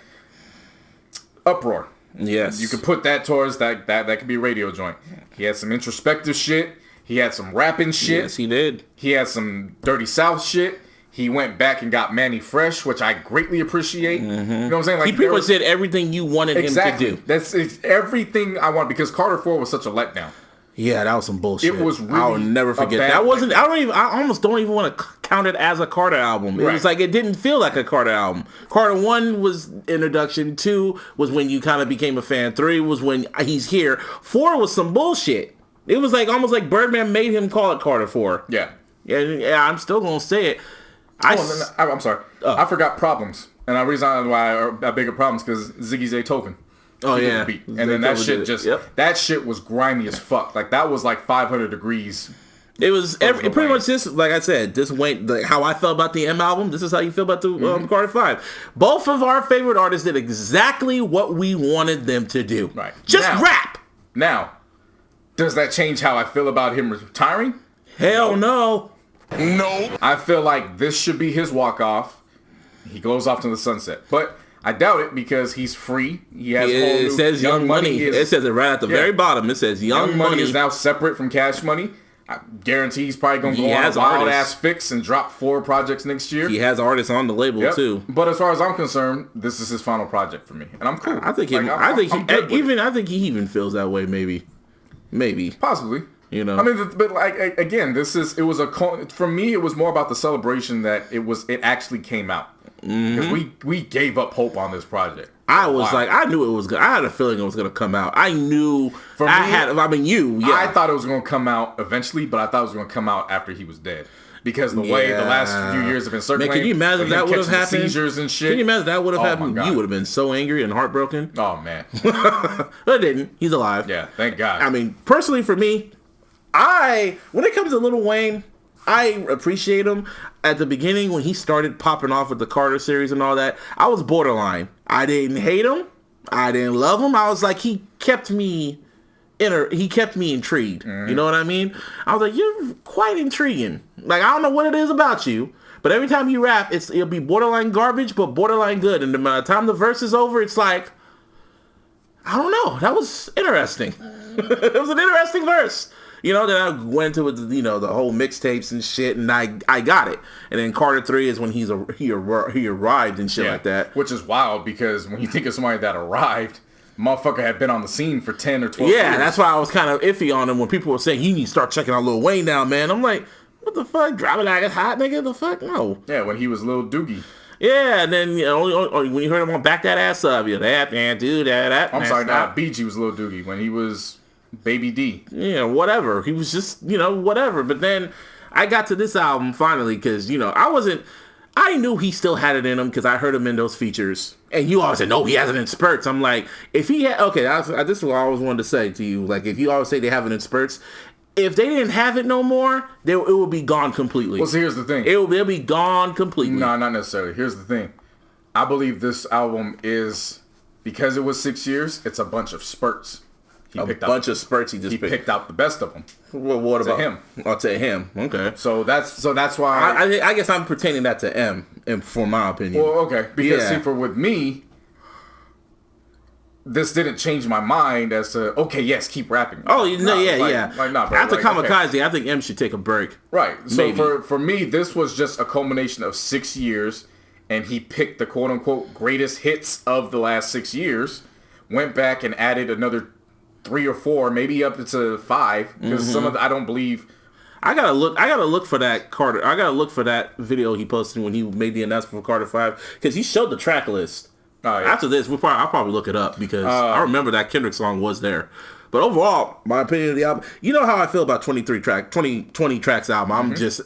Uproar. Yes. You could put that towards that could be a radio joint. He had some introspective shit. He had some rapping shit. Yes, he did. He had some Dirty South shit. He went back and got Manny Fresh, which I greatly appreciate. You know what I'm saying? Like, he pretty much did everything you wanted him to do. It's everything I want, because Carter 4 was such a letdown. Yeah, that was some bullshit. It was really I'll never forget that. Wasn't. I almost don't even want to count it as a Carter album. It was like, it didn't feel like a Carter album. Carter 1 was introduction. 2 was when you kind of became a fan. 3 was when he's here. 4 was some bullshit. It was like almost like Birdman made him call it Carter 4. Yeah. Yeah, I'm still gonna say it. I'm sorry. I forgot Problems, and the reason why I bigger problems because Ziggy's a token. Oh yeah, beat. And then that shit that shit was grimy as fuck. Like, that was like 500 degrees. It was pretty much this. Like I said, this went how I felt about the M album. This is how you feel about the Carter 5. Both of our favorite artists did exactly what we wanted them to do. Right. Just rap. Now, does that change how I feel about him retiring? Hell no. No. I feel like this should be his walk-off. He goes off to the sunset. But I doubt it because he's free. He has It says Young Money. It says it right at the very bottom. It says Young Money is now separate from Cash Money. I guarantee he's probably going to go on a wild-ass fix and drop 4 projects next year. He has artists on the label, too. But as far as I'm concerned, this is his final project for me. And I'm cool. I think he even feels that way, maybe. Possibly. You know, I mean, but like again, for me. It was more about the celebration that it actually came out because we gave up hope on this project. I knew it was good. I had a feeling it was going to come out. I knew. I thought it was going to come out eventually, but I thought it was going to come out after he was dead. Because the way the last few years have been circulating. Man, can you imagine that would have happened? Seizures and shit. Can you imagine that would have happened? You would have been so angry and heartbroken. Oh man, but it didn't. He's alive. Yeah, thank God. I mean, personally for me, when it comes to Lil Wayne, I appreciate him. At the beginning, when he started popping off with the Carter series and all that, I was borderline. I didn't hate him. I didn't love him. I was like, he kept me intrigued. You know what I mean? I was like, you're quite intriguing. Like, I don't know what it is about you, but every time you rap, it'll be borderline garbage, but borderline good. And by the time the verse is over, it's like, I don't know. That was interesting. It was an interesting verse. You know, then I went to the whole mixtapes and shit, and I got it. And then Carter 3 is when he arrived and shit like that. Which is wild because when you think of somebody that arrived, motherfucker had been on the scene for 10 or 12 years. Yeah, that's why I was kind of iffy on him when people were saying, you need to start checking out Lil Wayne now, man. I'm like, what the fuck? Driving like it's hot, nigga? The fuck? No. Yeah, when he was Lil Doogie. Yeah, and then when you heard him on Back That Ass Up, that man, dude, that. I'm sorry, BG was Lil Doogie when he was Baby D. Yeah, whatever. He was just, whatever. But then I got to this album finally because, I knew he still had it in him because I heard him in those features. And you always said, no, he has it in spurts. I'm like, if he had, okay, this is what I always wanted to say to you. Like, if you always say they have it in spurts, if they didn't have it no more, it would be gone completely. Well, so here's the thing. It'll be gone completely. No, not necessarily. Here's the thing. I believe this album is, because it was 6 years, it's a bunch of spurts. He picked out the best of them. Well, what about him? Oh, to him. Okay. So that's why I guess I'm pertaining that to M, for my opinion. Well, okay, because with me, this didn't change my mind as to yes, keep rapping. Oh no, yeah. Like, nah, bro, after Kamikaze, okay. I think M should take a break. Right. So for me, this was just a culmination of 6 years, and he picked the quote unquote greatest hits of the last 6 years, went back and added another 3 or 4, maybe up to 5, because some of I don't believe. I gotta look for that Carter. I gotta look for that video he posted when he made the announcement for Carter 5, because he showed the track list. Oh, yeah. After this, I'll probably look it up because I remember that Kendrick song was there. But overall, my opinion of the album, you know how I feel about 20 tracks album. I'm just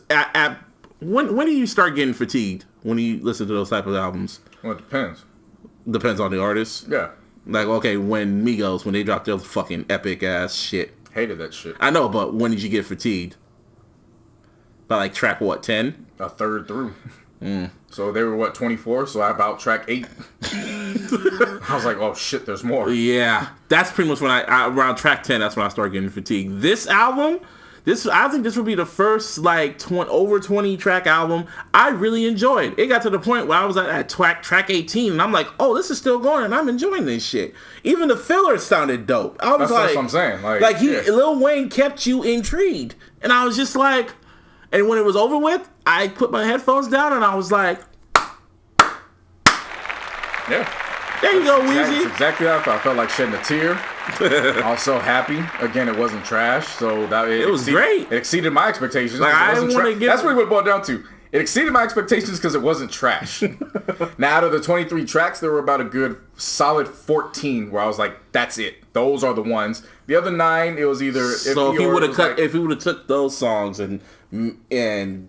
when do you start getting fatigued when you listen to those type of albums? Well, it depends. Depends on the artist. Yeah. Like, okay, when they dropped their fucking epic ass shit. Hated that shit. I know, but when did you get fatigued? By like track what, 10? A third through. So they were 24, so I about track 8. I was like, oh shit, there's more. Yeah. That's pretty much when I around track 10, that's when I started getting fatigued. This album, I think this would be the first over 20 track album I really enjoyed. It got to the point where I was at track 18 and I'm like, oh, this is still going and I'm enjoying this shit. Even the fillers sounded dope. That's what I'm saying. Lil Wayne kept you intrigued. And I was just like, and when it was over with, I put my headphones down and I was like, yeah. There you go, Weezy. That's exactly how I felt. I felt like shedding a tear. Also happy. Again, it wasn't trash, so it was great. It exceeded my expectations. Like, I didn't want to get. That's really what it boiled down to. It exceeded my expectations because it wasn't trash. Now, out of the 23 tracks, there were about a good solid 14 where I was like, "That's it. Those are the ones." The other 9, it was either. If he would have took those songs and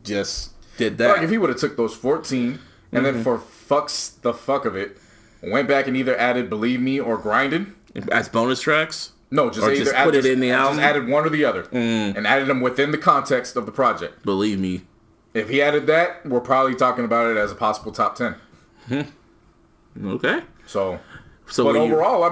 just did that, like if he would have took those 14 and then for the fuck of it, went back and either added "Believe Me" or "Grinded" as bonus tracks. No, just put it in the album. Just added one or the other, and added them within the context of the project. Believe me. If he added that, we're probably talking about it as a possible top 10. Okay. So but overall,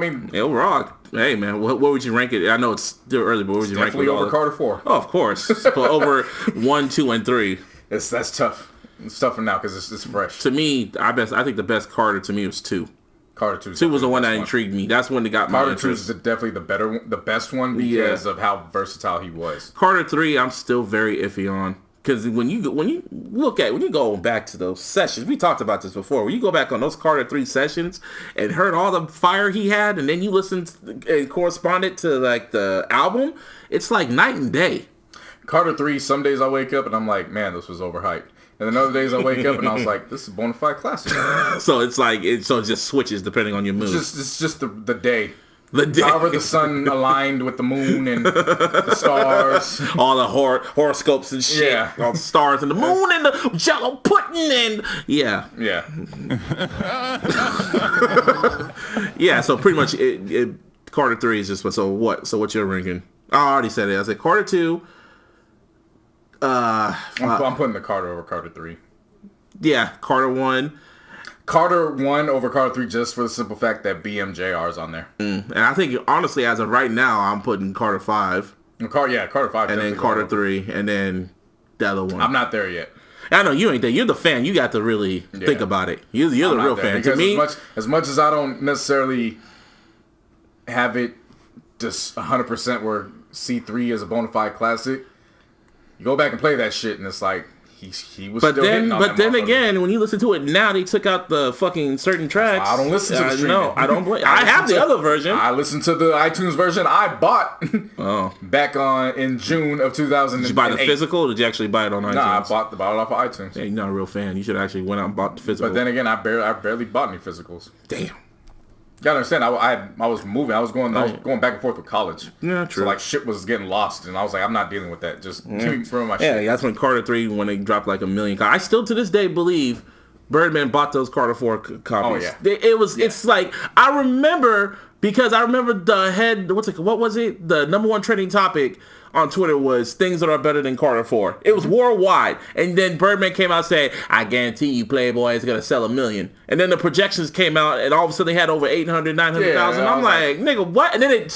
hey man, what would you rank it? I know it's still early, but what would you rank it? Definitely over Carter 4. Oh, of course. But over 1, 2, and 3. That's tough. It's tougher now because it's fresh. To me, I think the best Carter to me was 2. Carter 2. 2 was the one that intrigued me. That's when it got my Carter 2 interest. is definitely the best one because of how versatile he was. Carter 3, I'm still very iffy on. Because when you go back to those sessions, we talked about this before. When you go back on those Carter 3 sessions and heard all the fire he had, and then you listen and correspond it to like the album, it's like night and day. Carter 3, some days I wake up and I'm like, man, this was overhyped. And then other days I wake up and I was like, this is a bona fide classic. So it's like it just switches depending on your mood. It's just the day. The day. However the sun aligned with the moon and the stars. All the horoscopes and shit. Yeah. All the stars and the moon and the jello pudding and... Yeah. Yeah. Yeah, so pretty much Carter 3 is just... So what? So what's your ranking? I already said it. I said Carter 2... I'm putting the Carter over Carter 3. Yeah, Carter 1... Carter 1 over Carter 3 just for the simple fact that BMJR is on there. And I think, honestly, as of right now, I'm putting Carter 5. Carter 5. And then Carter 3. And then the other one. I'm not there yet. I know you ain't there. You're the fan. You got to really think about it. You're the real fan. To me, as much as I don't necessarily have it just 100% where C3 is a bona fide classic, you go back and play that shit and it's like, he was still hitting on that. But then again, when you listen to it now, they took out the fucking certain tracks. I don't listen to the streaming. No, I don't blame. I have the other version. I listened to the iTunes version I bought back in June of 2008. Did you buy the physical or did you actually buy it on iTunes? Nah, I bought it off of iTunes. Yeah, you're not a real fan. You should have actually went out and bought the physical. But then again, I barely bought any physicals. Damn. You gotta understand, I was moving. I was going back and forth with college. Yeah, true. So like shit was getting lost, and I was like, I'm not dealing with that. Just keep me from my shit. Yeah, that's when Carter 3, when they dropped like 1 million. I still to this day believe Birdman bought those Carter 4 copies. Oh yeah. It's like I remember the head. What was it? The number one trending topic on Twitter was things that are better than Carter 4. It was worldwide. And then Birdman came out saying, I guarantee you Playboy is going to sell 1 million. And then the projections came out and all of a sudden they had over 800, 900,000. I'm like, nigga, what? And then it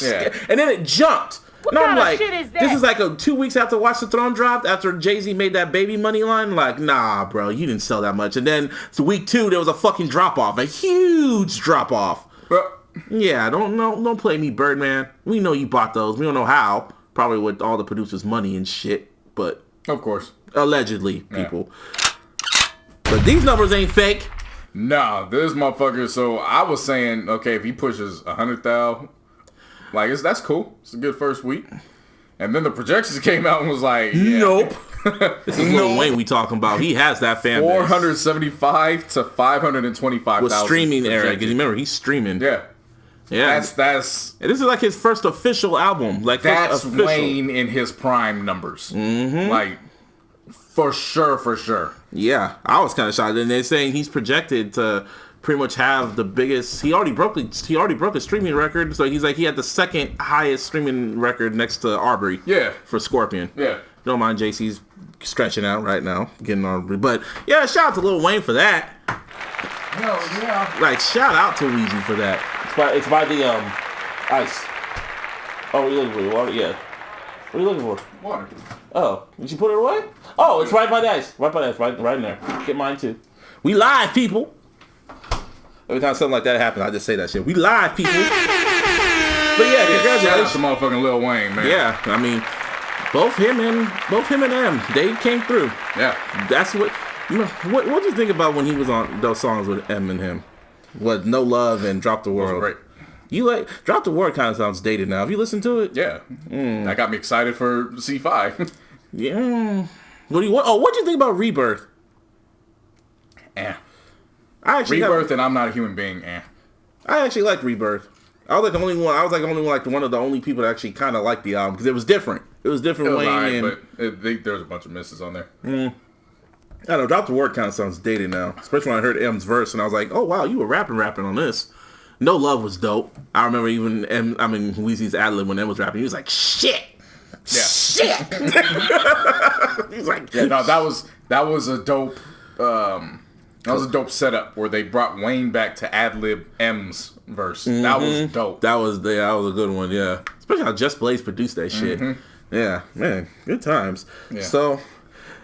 jumped. What and I'm kind of like, shit is that? this is like 2 weeks after Watch the Throne dropped, after Jay-Z made that baby money line. Like, nah, bro, you didn't sell that much. And then week 2, there was a fucking drop-off. A huge drop-off. Bro. Yeah, don't play me, Birdman. We know you bought those. We don't know how. Probably with all the producers' money and shit, but of course, allegedly, people. Yeah. But these numbers ain't fake. Nah, this motherfucker. So I was saying, okay, if he pushes 100,000, like that's cool. It's a good first week. And then the projections came out and was like, nope. This is Lil Wayne we talking about. He has that fan base. 475 to 525,000 with streaming era. Because remember, he's streaming. Yeah. Yeah, that's. And this is like his first official album. Like that's Wayne in his prime numbers. Mm-hmm. Like for sure. Yeah, I was kind of shocked. And they're saying he's projected to pretty much have the biggest. He already broke a streaming record. So he had the second highest streaming record next to Arbery. Yeah, for Scorpion. Yeah, don't mind JC's stretching out right now, getting Arbery. But yeah, shout out to Lil Wayne for that. Hell yeah! Like shout out to Weezy for that. It's by the ice. Oh, what are you looking for? Water? Yeah. What are you looking for? Water. Oh, did you put it away? Oh, it's right by the ice. Right in there. Get mine too. We live, people. Every time something like that happens, I just say that shit. We live, people. But yeah, congratulations. Shout out to motherfucking Lil Wayne, man. Yeah, I mean, both him and M, they came through. Yeah. That's what. You know, what do you think about when he was on those songs with M and him? What, No Love and Drop the World? Great. You like Drop the World? Kind of sounds dated now. Have you listened to it? Yeah. That got me excited for C5. Yeah. What do you think about Rebirth? I actually Rebirth and I'm Not a Human Being. I actually liked Rebirth. I was like the only one. I was like one of the only people that actually kind of liked the album because it was different. It was different. Wayne, but there was a bunch of misses on there. I don't know, Drop the Word kind of sounds dated now. Especially when I heard M's verse and I was like, oh wow, you were rapping on this. No Love was dope. I remember even Weezy's ad-lib when M was rapping, he was like, shit. Yeah. Shit. He's like, yeah, no, that was a dope setup where they brought Wayne back to ad-lib M's verse. Mm-hmm. That was dope. That was a good one, yeah. Especially how Just Blaze produced that shit. Mm-hmm. Yeah, man, good times. Yeah. So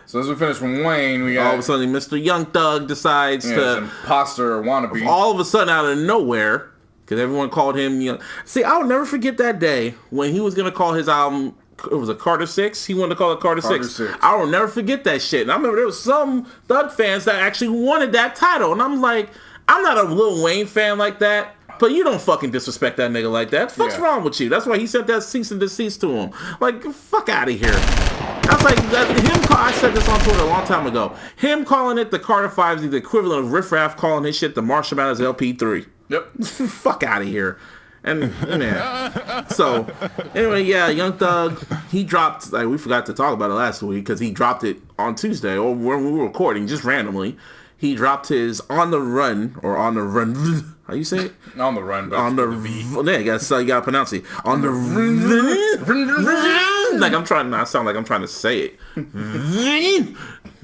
So as we finish from Wayne, we got... All of a sudden, Mr. Young Thug decides to... imposter or wannabe. All of a sudden, out of nowhere, because everyone called him Young... See, I'll never forget that day when he was going to call his album... It was a Carter 6. He wanted to call it Carter 6. I will never forget that shit. And I remember there was some Thug fans that actually wanted that title. And I'm like, I'm not a Lil Wayne fan like that. But you don't fucking disrespect that nigga like that. What's wrong with you? That's why he sent that cease and desist to him. Like, fuck out of here. I was like, I said this on Twitter a long time ago. Him calling it the Carter 5 is the equivalent of Riff Raff calling his shit the Marshall Mathers LP3. Yep. Fuck out of here. And man, so anyway, yeah, Young Thug, he dropped, like, we forgot to talk about it last week because he dropped it on Tuesday or when we were recording, just randomly. He dropped his On the Run, or On the Run, how you say it? On the Run, but on the yeah, you gotta pronounce it. On the Run, like I'm trying, I sound like I'm trying to say it.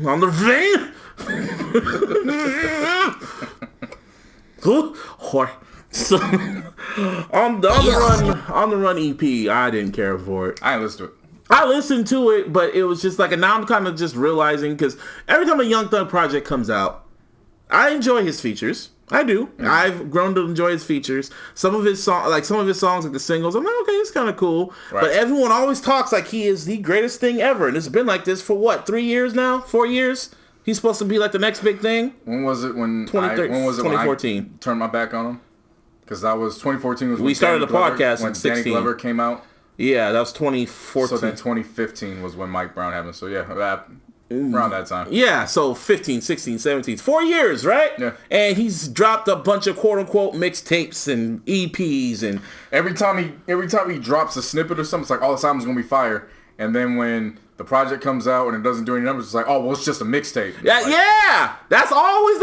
On the Run. So on the run EP, I didn't care for it. I didn't listen to it. I listened to it, but it was just like, and now I'm kind of just realizing, because every time a Young Thug project comes out, I enjoy his features. I do. Mm-hmm. I've grown to enjoy his features. Some of his songs, like the singles, I'm like, okay, it's kind of cool. Right. But everyone always talks like he is the greatest thing ever, and it's been like this for what, 3 years now, 4 years. He's supposed to be like the next big thing. When was it when 2014? When I turned my back on him? Because that was 2014. Was we started the podcast when in 16. Danny Glover came out. Yeah, that was 2014. So then 2015 was when Mike Brown happened. So yeah, around that time. Yeah, so 15, 16, 17. 4 years, right? Yeah. And he's dropped a bunch of quote-unquote mixtapes and EPs. And every time he drops a snippet or something, it's like, oh, this album's going to be fire. And then when the project comes out and it doesn't do any numbers, it's like, oh, well, it's just a mixtape. Yeah, like, yeah, that's always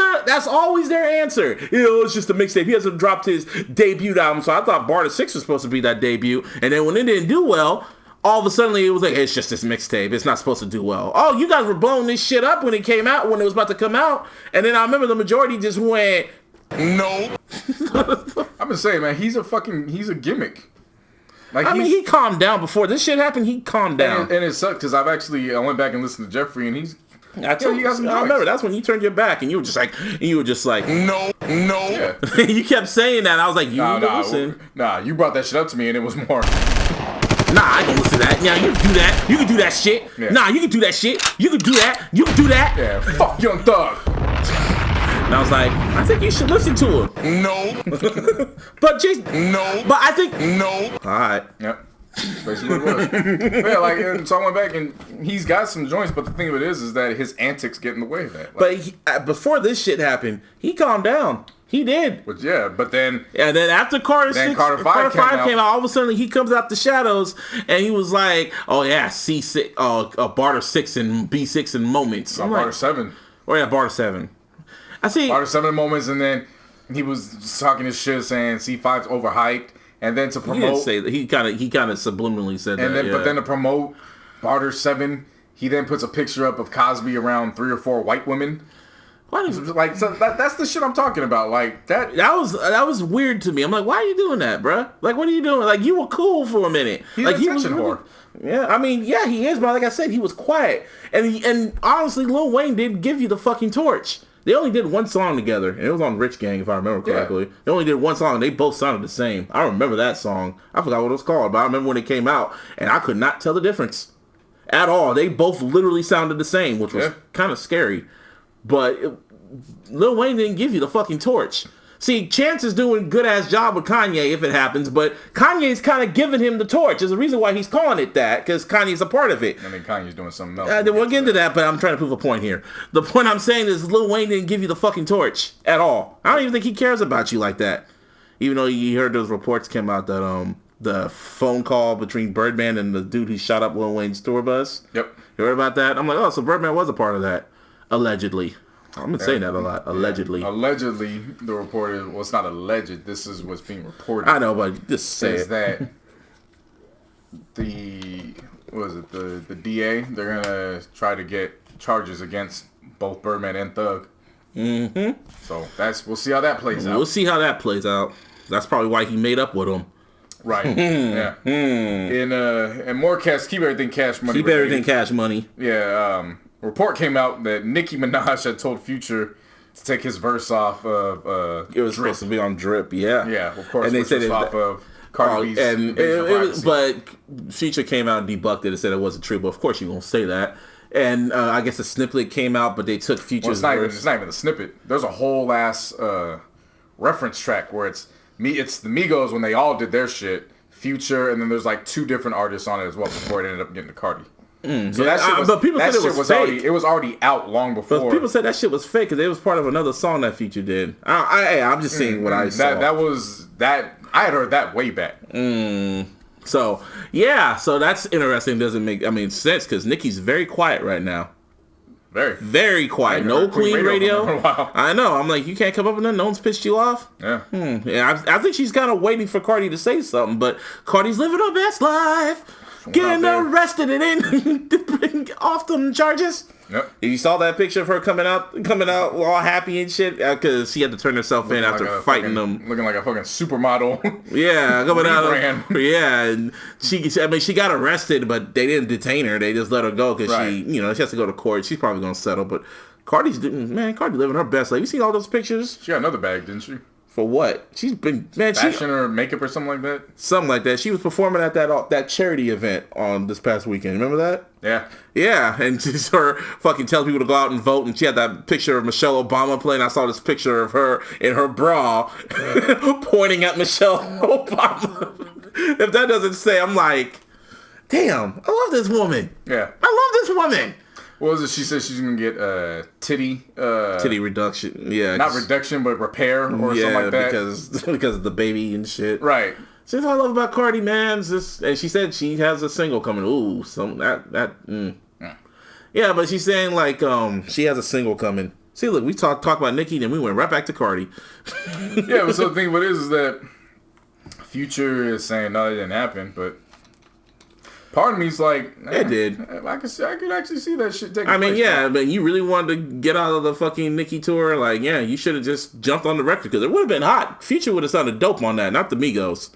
their answer. You know, it's just a mixtape. He hasn't dropped his debut album, so I thought Barter 6 was supposed to be that debut. And then when it didn't do well, all of a sudden it was like, it's just this mixtape. It's not supposed to do well. Oh, you guys were blowing this shit up when it came out, when it was about to come out. And then I remember the majority just went, no. I've been saying, man, he's a gimmick. Like, I mean, he calmed down before this shit happened. He calmed down, and it sucked because I went back and listened to Jeffrey, and I remember that's when you turned your back, and you were just like, no. Yeah. You kept saying that. I was like, listen. Nah, you brought that shit up to me, and it was more. Nah, I don't listen to that. Yeah, you can do that. You can do that shit. Yeah. Nah, you can do that shit. You can do that. You can do that. Yeah, fuck Young Thug. And I was like, I think you should listen to him. No. But I think no. All right. Yep. Basically what it was. Yeah, like, and so I went back and he's got some joints, but the thing of it is that his antics get in the way of that. Like, but before this shit happened, he calmed down. He did. But yeah, but then... And then after Carter 5 came out, all of a sudden he comes out the shadows and he was like, oh yeah, C6, Barter 6 and B6 in moments. Barter 7. Oh yeah, Barter 7. I see. Barter 7 moments, and then he was talking his shit saying C5's overhyped, and then to promote... He didn't say that. He kind of subliminally said and that, then, yeah. But then to promote Barter 7, he then puts a picture up of Cosby around 3 or 4 white women. Like, so that's the shit I'm talking about. Like that was weird to me. I'm like, why are you doing that, bruh? Like, what are you doing? Like, you were cool for a minute. He's like, an attention whore. Yeah, I mean, yeah, he is. But like I said, he was quiet. And honestly, Lil Wayne didn't give you the fucking torch. They only did one song together, and it was on Rich Gang, if I remember correctly. Yeah. They only did one song, and they both sounded the same. I remember that song. I forgot what it was called, but I remember when it came out, and I could not tell the difference at all. They both literally sounded the same, which was kind of scary. But Lil Wayne didn't give you the fucking torch. See, Chance is doing a good-ass job with Kanye if it happens, but Kanye's kind of giving him the torch. There's a reason why he's calling it that, because Kanye's a part of it. I mean, Kanye's doing something else. We'll get into that, but I'm trying to prove a point here. The point I'm saying is Lil Wayne didn't give you the fucking torch at all. I don't even think he cares about you like that. Even though you heard those reports came out that the phone call between Birdman and the dude who shot up Lil Wayne's tour bus. Yep. You heard about that? I'm like, oh, so Birdman was a part of that. Allegedly. I've been saying that a lot. Allegedly. Yeah. Allegedly, the report is, well, it's not alleged. This is what's being reported. I know, but just say is it. That the DA, they're going to try to get charges against both Birdman and Thug. Mm-hmm. So we'll see how that plays out. We'll see how that plays out. That's probably why he made up with him. Right. Yeah. And more cash, keep everything cash money. Keep everything cash money. Yeah, we're report came out that Nicki Minaj had told Future to take his verse off of It was supposed to be on Drip, yeah. Yeah, of course. And they said off of Cardi B's and but Future came out and debunked it and said it wasn't true. But of course you won't say that. And I guess a snippet came out, but they took Future's verse. It's not even a snippet. There's a whole ass reference track where it's the Migos when they all did their shit, Future, and then there's like 2 different artists on it as well before it ended up getting to Cardi. So that shit was, but people said it was fake. It was already out long before. But people said that shit was fake because it was part of another song that Future did. I'm just seeing what I saw. I had heard that way back. So yeah, so that's interesting. Doesn't make sense because Nicki's very quiet right now. Very quiet. No Queen radio. I know. I'm like, you can't come up with nothing. No one's pissed you off. Yeah. Yeah. I think she's kind of waiting for Cardi to say something, but Cardi's living her best life. Getting arrested and then off them charges. Yep. You saw that picture of her coming out all happy and shit because she had to turn herself in after fighting them. Looking like a fucking supermodel. Yeah, coming out. Yeah, and she got arrested, but they didn't detain her. They just let her go because she has to go to court. She's probably gonna settle, but Cardi living her best life. You seen all those pictures? She got another bag, didn't she? For what? She's been fashion or makeup or something like that. Something like that. She was performing at that charity event on this past weekend. Remember that? Yeah. Yeah, and she's her fucking telling people to go out and vote, and she had that picture of Michelle Obama playing. I saw this picture of her in her bra pointing at Michelle Obama. If that doesn't say, I'm like, damn, I love this woman. Yeah. I love this woman. What was it? She said she's gonna get titty reduction. Yeah, not reduction, but repair or something like that. because of the baby and shit. Right. See what I love about Cardi, man. And she said she has a single coming. Ooh, Yeah, but she's saying like she has a single coming. See, look, we talk about Nicki, then we went right back to Cardi. Yeah, but so the thing about it is that Future is saying no, it didn't happen, but. Part of me's like, it did. I could actually see that shit taking place. Yeah, but you really wanted to get out of the fucking Nicki tour. Like, yeah, you should have just jumped on the record because it would have been hot. Future would have sounded dope on that, not the Migos.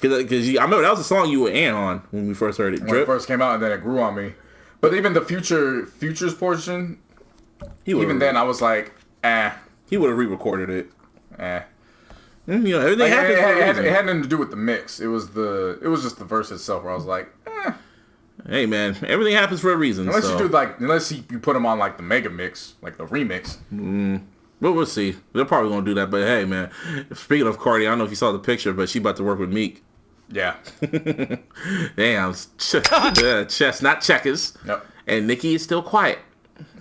Because I remember that was the song you were on when we first heard it. When it first came out, and then it grew on me. But even the Future's portion, even then I was like, He would have re-recorded it. Everything like, happened. It had nothing to do with the mix. It was just the verse itself where I was like, Hey man, everything happens for a reason. Unless you put them on like the mega mix, like the remix. But we'll see. They're probably gonna do that. But hey man, speaking of Cardi, I don't know if you saw the picture, but she about to work with Meek. Yeah. Damn. Chess, not checkers. Yep. And Nicki is still quiet.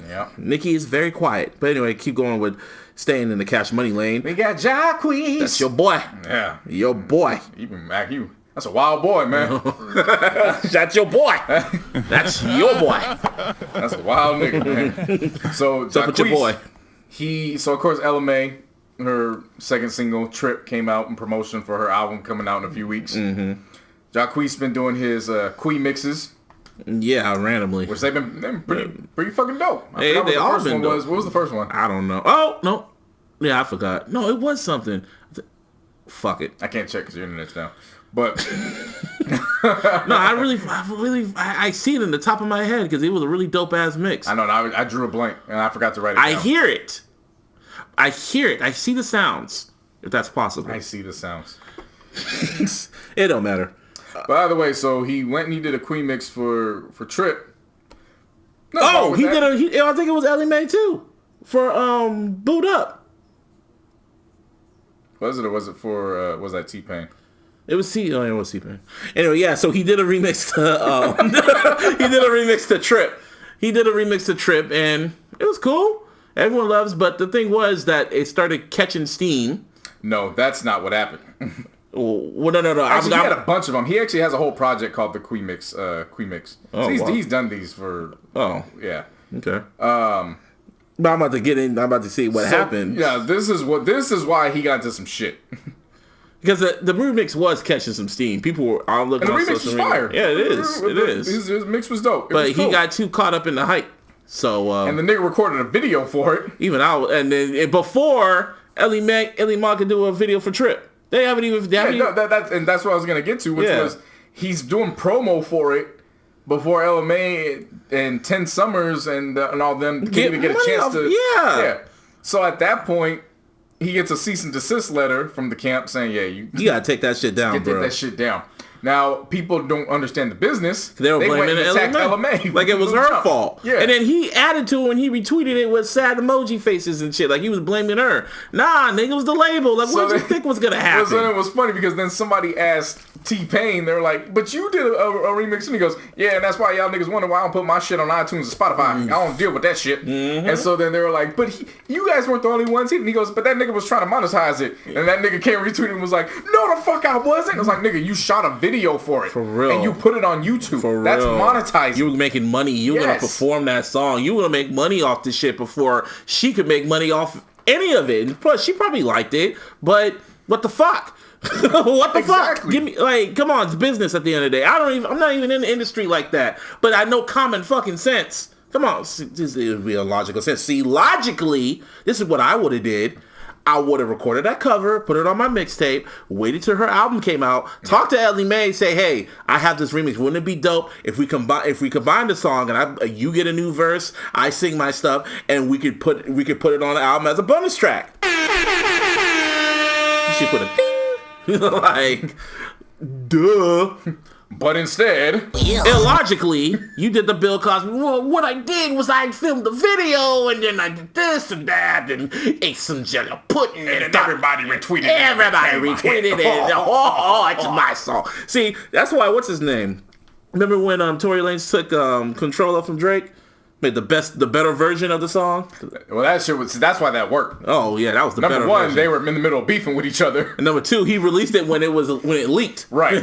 Yeah. Nicki is very quiet. But anyway, keep going with staying in the Cash Money lane. We got Jacquees. That's your boy. Yeah. Your boy. Even Mac, that's a wild boy, man. That's your boy. That's your boy. That's a wild nigga, man. So what's up with your boy? So of course Ella Mai, her second single, Trip, came out in promotion for her album coming out in a few weeks. Mm-hmm. Jacquees been doing his Queen mixes. Yeah, randomly. Which they've been pretty fucking dope. They all been dope. What was the first one? I don't know. Oh, no. Yeah, I forgot. No, it was something. Fuck it. I can't check because your internet's down. But no, I see it in the top of my head because it was a really dope ass mix. I know. I drew a blank and I forgot to write it down. I hear it. I see the sounds. If that's possible. I see the sounds. It don't matter. By the way, so he went and he did a Queen mix for Trip. I think it was Ella Mai too for Boot Up. Was it or was it for was that T-Pain? It was T-Pain. Anyway, yeah. So he did a remix to Trip. He did a remix to Trip, and it was cool. Everyone loves, but the thing was that it started catching steam. No, that's not what happened. Well, no. Actually, he had a bunch of them. He actually has a whole project called the Queen Mix. Oh, so he's done these for. Oh, yeah. Okay. But I'm about to get in. I'm about to see what happened. Yeah, this is why he got into some shit. Because the remix was catching some steam. People were all looking. And the remix was fire. Yeah, it is. It is. His mix was dope. But he got too caught up in the hype. So and the nigga recorded a video for it. And then before Ella Mai could do a video for Trip, they haven't even. And that's what I was gonna get to, which was he's doing promo for it before LMA and 10 Summers and all them can't even get a chance to. Yeah. So at that point, he gets a cease and desist letter from the camp saying, "Yeah, you gotta take that shit down, bro. Take that shit down." Now, people don't understand the business. They were blaming LMA. Like it was her fault. Yeah. And then he added to it when he retweeted it with sad emoji faces and shit. Like he was blaming her. Nah, nigga, it was the label. Like, what did you think was gonna happen? So then it was funny because then somebody asked T-Pain, they're like, "But you did a remix," and he goes, "Yeah, and that's why y'all niggas wonder why I don't put my shit on iTunes and Spotify. I don't deal with that shit." And so then they were like, "But you guys weren't the only ones." And he goes, "But that nigga was trying to monetize it." And that nigga came retweeting and was like, "No, the fuck I wasn't." I was like, "Nigga, you shot a video for it. For real. And you put it on YouTube. For That's real. monetizing. You were making money. You were gonna perform that song. You were gonna make money off this shit before she could make money off any of it. And plus, she probably liked it, but what the fuck? What the fuck? Give me, like, come on, it's business at the end of the day. I'm not even in the industry like that, but I know common fucking sense. Come on, this would be a logical sense. See, logically, this is what I would have did. I would have recorded that cover, put it on my mixtape, waited till her album came out, talked to Ellie Mae, say, "Hey, I have this remix. Wouldn't it be dope if we combine the song and you get a new verse, I sing my stuff, and we could put it on the album as a bonus track." She put a ding, like, duh. But instead, illogically, you did the Bill Cosby. Well, what I did was I filmed the video, and then I did this and that, and ate some jello pudding, and everybody retweeted it. Everybody retweeted it. Oh, it's my song. See, that's why, what's his name? Remember when Tory Lanez took Controller from Drake? Made the better version of the song. Well, that shit was. That's why that worked. Oh yeah, that was the better version. Number one, they were in the middle of beefing with each other. And number two, he released it when it leaked. Right.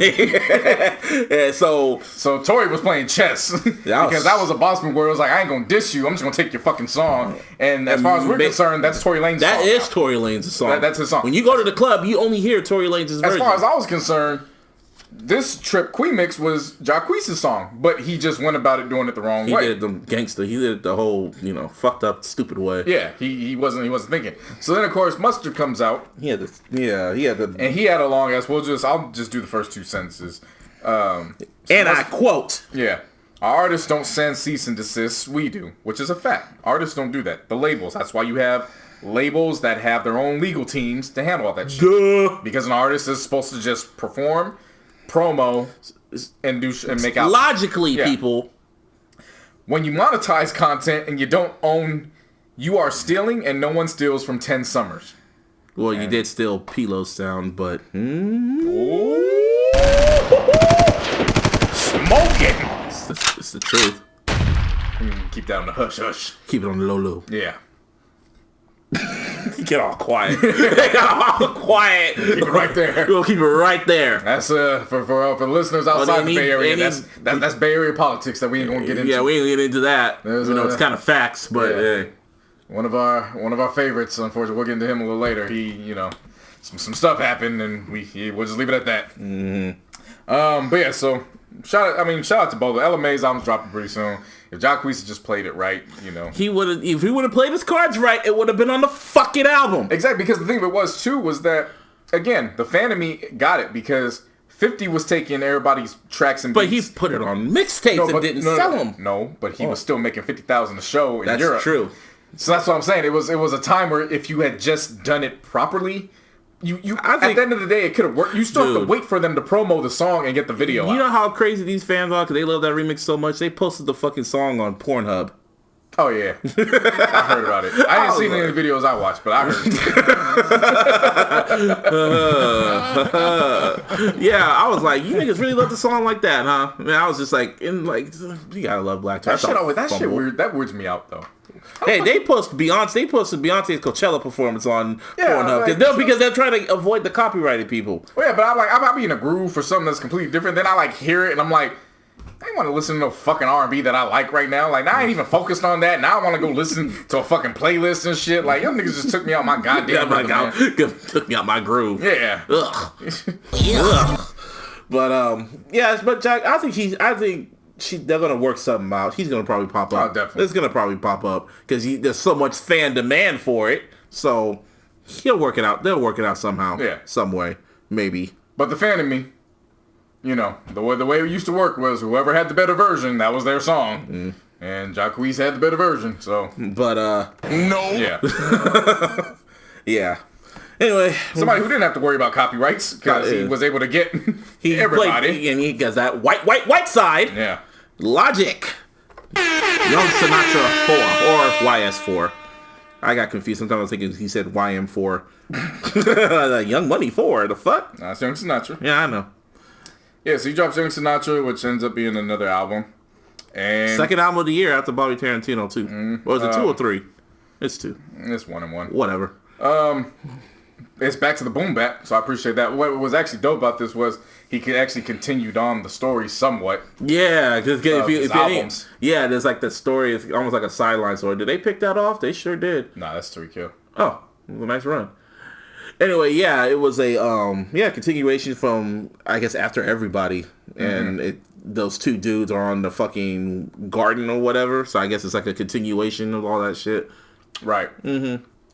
And so Tory was playing chess because that was a boss move where it was like, "I ain't gonna diss you. I'm just gonna take your fucking song." And as far as we're concerned, that's Tory Lanez's song. That is Tory Lanez's song. That's his song. When you go to the club, you only hear Tory Lanez's version. As far as I was concerned, this Trip Queen mix was Jacquees' song, but he just went about it doing it the wrong way. He did it the gangster. He did it the whole, fucked up, stupid way. Yeah, he wasn't thinking. So then of course Mustard comes out. He had the and he had a long ass. I'll just do the first two sentences. I quote. Yeah. Our artists don't send cease and desist. We do, which is a fact. Artists don't do that. The labels. That's why you have labels that have their own legal teams to handle all that shit. Duh. Because an artist is supposed to just perform, promo, and make out. Logically, people. When you monetize content and you don't own, you are stealing, and no one steals from 10 Summers. Well, you did steal Pilo's sound, but smoking. It's the truth. Keep that on the hush hush. Keep it on the low low. Yeah. Get all quiet. Get all quiet. Keep it right there. We'll keep it right there. That's for the listeners outside the Bay Area. That's Bay Area politics that we ain't gonna get into. Yeah, we ain't gonna get into that. It's kind of facts, but hey. One of our favorites. Unfortunately, we'll get into him a little later. He, some stuff happened, and we'll just leave it at that. Mm-hmm. But yeah, so shout out to both. LMA's album's dropping pretty soon. If Jacquees had just played it right, if he would have played his cards right, it would have been on the fucking album. Exactly, because the thing of it was too was that again, the fan of me got it because 50 was taking everybody's tracks and beats. But he put it on mixtapes and didn't sell them. No, but he was still making $50,000 a show in Europe. That's true. So that's what I'm saying. It was a time where if you had just done it properly, I think at the end of the day, it could have worked. You still have to wait for them to promo the song and get the video out. You know how crazy these fans are because they love that remix so much? They posted the fucking song on Pornhub. Oh, yeah. I heard about it. I didn't see any of the videos I watched, but I heard. Yeah, I was like, you niggas really love the song like that, huh? I mean, I was just like, you gotta love Black Twitter. That shit weird. That weirds me out, though. Hey, they posted Beyonce's Coachella performance on Pornhub because they're trying to avoid the copyrighted people. Well, yeah, but I be in a groove for something that's completely different. Then I hear it and I'm like, I ain't want to listen to no fucking R&B that I like right now. Like, now I ain't even focused on that. Now I want to go listen to a fucking playlist and shit. Like, y'all niggas just took me out my goddamn took me out my groove. Yeah. Ugh. Ugh. But but Jack, I think they're gonna work something out. He's gonna probably pop up. Oh, definitely. It's gonna probably pop up because there's so much fan demand for it. So he'll work it out. They'll work it out somehow. Yeah. Some way, maybe. But the fan in me, the way it used to work was whoever had the better version, that was their song. And Jacquees had the better version, so. But, No. Yeah. yeah. Anyway. Somebody who didn't have to worry about copyrights, because he was able to get everybody. And he gets that white side. Yeah. Logic. Young Sinatra 4 or YS4. I got confused. Sometimes I was thinking he said YM4. Young Money 4. The fuck? That's Young Sinatra. Yeah, I know. Yeah, so he drops Young Sinatra, which ends up being another album. And second album of the year after Bobby Tarantino, too. Or is it 2 or 3? It's 2. It's 1 and 1. Whatever. It's back to the boom bap, so I appreciate that. What was actually dope about this was he could actually continued on the story somewhat. Yeah, because if albums. Yeah, there's like the story. It's almost like a sideline story. Did they pick that off? They sure did. Nah, that's 3 kill. Oh, it was a nice run. Anyway, yeah, it was a continuation from, I guess, After Everybody, and those 2 dudes are on the fucking garden or whatever. So I guess it's like a continuation of all that shit. Right.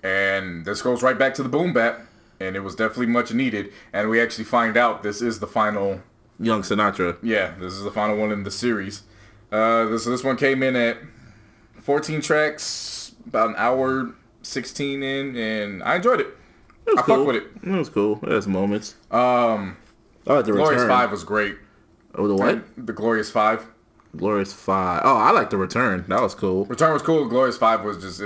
And this goes right back to the boom bap, and it was definitely much needed. And we actually find out this is the final Young Sinatra. Yeah, this is the final one in the series. This one came in at 14 tracks, about an hour 16 in, and I enjoyed it. I fucked with it. It was cool. There's moments. The Glorious 5 was great. Oh, the what? The Glorious 5. Glorious 5. Oh, I like the Return. That was cool. Return was cool. Glorious 5 was just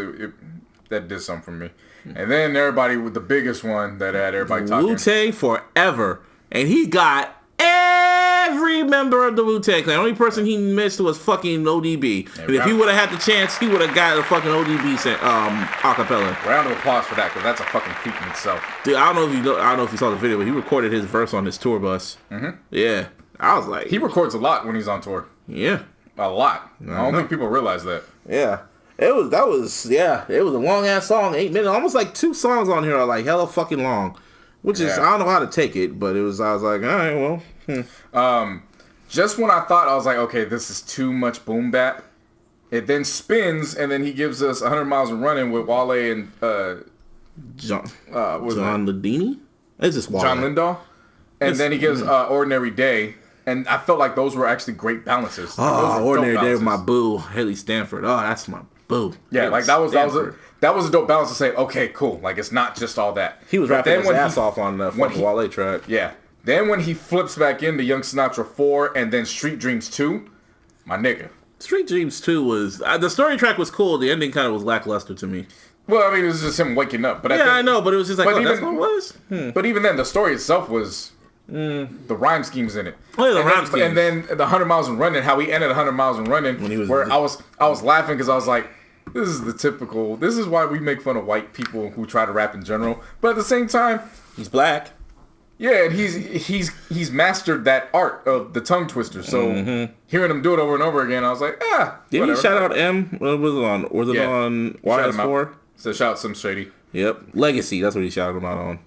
that did something for me. And then everybody with the biggest one that had everybody talking. Wu-Tang Forever. And he got every member of the Wu-Tang Clan. The only person he missed was fucking ODB. And if he would have had the chance, he would have got a fucking ODB acapella. Round of applause for that, because that's a fucking feat in itself. Dude, I don't know if you saw the video, but he recorded his verse on his tour bus. Yeah. I was like... He records a lot when he's on tour. Yeah. A lot. I don't think people realize that. Yeah. It was a long ass song, 8 minutes. Almost like 2 songs on here are like hella fucking long. Which is, I don't know how to take it, but I was like, all right, well. Just when I thought, I was like, okay, this is too much boom bap, it then spins, and then he gives us 100 Miles of Running with Wale and John Ladini? It's just Wale. John Lindahl. And then he gives Ordinary Day. And I felt like those were actually great balances. Oh, Ordinary Day with my boo, Haley Stanford. Oh, that's my boo. Yeah, Haley like that was a dope balance to say, okay, cool. Like, it's not just all that. He was rapping his ass off on the fucking Wale track. Yeah. Then when he flips back into Young Sinatra 4 and then Street Dreams 2, my nigga. Street Dreams 2 was... the story track was cool. The ending kind of was lackluster to me. Well, I mean, it was just him waking up. But I know, but it was just like, that's what it was? But even then, the story itself was... the rhyme schemes in it. Oh, yeah, the rhyme schemes. And then the 100 Miles and Running, how he ended 100 Miles and Running, when he was where I was laughing because I was like, this is why we make fun of white people who try to rap in general. But at the same time, he's black. Yeah, and he's mastered that art of the tongue twister. So hearing him do it over and over again, I was like, Didn't he shout out M? What was it on? Was it on YS4? So shout out some shady. Yep. Legacy, that's what he shouted him out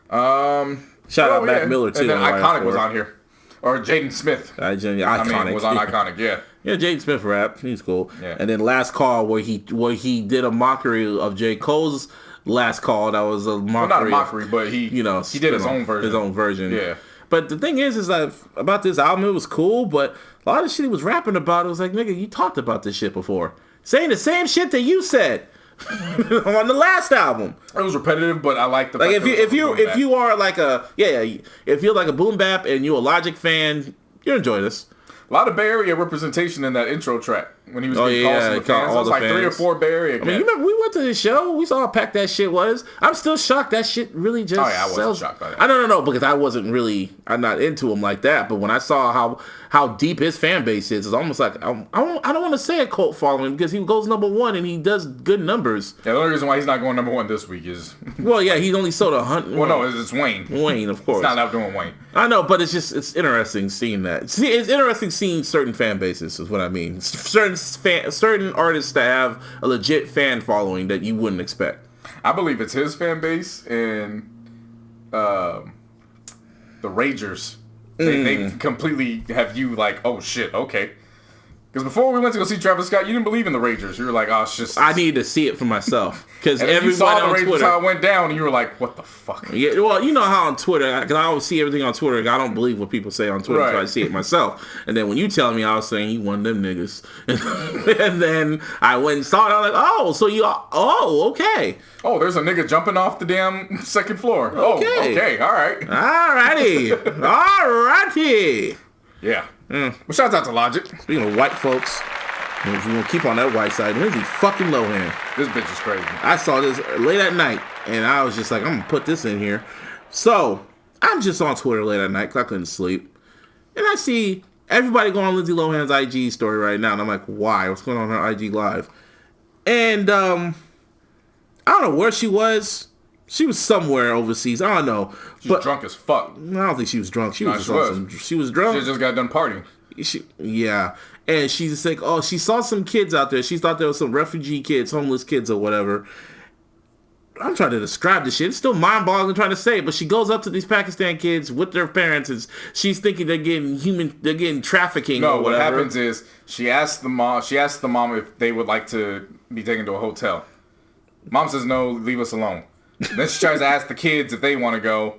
on. Shout out Mac Miller, too. And then Iconic was on here. Or Jaden Smith. Iconic. Was on Iconic, yeah. Yeah, Jaden Smith rap. He's cool. Yeah. And then Last Call, where he did a mockery of J. Cole's Last Call. That was a mockery. Well, not a mockery, but he did his own version. His own version. Yeah. But the thing is that about this album, it was cool, but a lot of shit he was rapping about, it was like, nigga, you talked about this shit before. Saying the same shit that you said. On the last album, it was repetitive, but I like the like if you are like if you're like a boom bap and you're a Logic fan, you enjoy this. A lot of Bay Area representation in that intro track when he was getting calls from the fans. It was like 3 or 4 Bay Area guys. I mean, you remember we went to the show, we saw how packed that shit was. I'm still shocked that shit really just I wasn't shocked by that. I don't know because I'm not into him like that. But when I saw how deep his fan base is, it's almost like I don't want to say a cult following because he goes number 1 and he does good numbers. Yeah, the only reason why he's not going number 1 this week is he only sold 100. Well, no, it's Wayne. Wayne, of course. He's not out doing Wayne. I know, but it's interesting seeing that. It's interesting seeing certain fan bases is what I mean. Certain artists that have a legit fan following that you wouldn't expect. I believe it's his fan base and the Ragers. They completely have you like, oh shit, okay. Because before we went to go see Travis Scott, you didn't believe in the Ragers. You were like, oh, it's just... I needed to see it for myself. Because everybody saw the Ragers Twitter, how it went down, and you were like, what the fuck? Yeah, well, you know how on Twitter, because I always see everything on Twitter. I don't believe what people say on Twitter, so I see it myself. And then when you tell me, I was saying, he one of them niggas. And then I went and saw it. I was like, oh, so you... Oh, okay. Oh, there's a nigga jumping off the damn second floor. Okay. Oh, okay, all right. Alrighty. Yeah. Well, shout out to Logic. Speaking of white folks, if you want to keep on that white side, Lindsay fucking Lohan. This bitch is crazy. I saw this late at night, and I was just like, I'm going to put this in here. So, I'm just on Twitter late at night because I couldn't sleep. And I see everybody going on Lindsay Lohan's IG story right now, and I'm like, why? What's going on her IG Live? And, I don't know where she was. She was somewhere overseas. I don't know. She was drunk as fuck. I don't think she was drunk. She was drunk. She just got done partying. Yeah. And she's like, oh, she saw some kids out there. She thought there was some refugee kids, homeless kids or whatever. I'm trying to describe this shit. It's still mind-boggling trying to say it, but she goes up to these Pakistan kids with their parents and she's thinking they're getting trafficking or whatever. What happens is she asked the mom if they would like to be taken to a hotel. Mom says no, leave us alone. Then she tries to ask the kids if they want to go.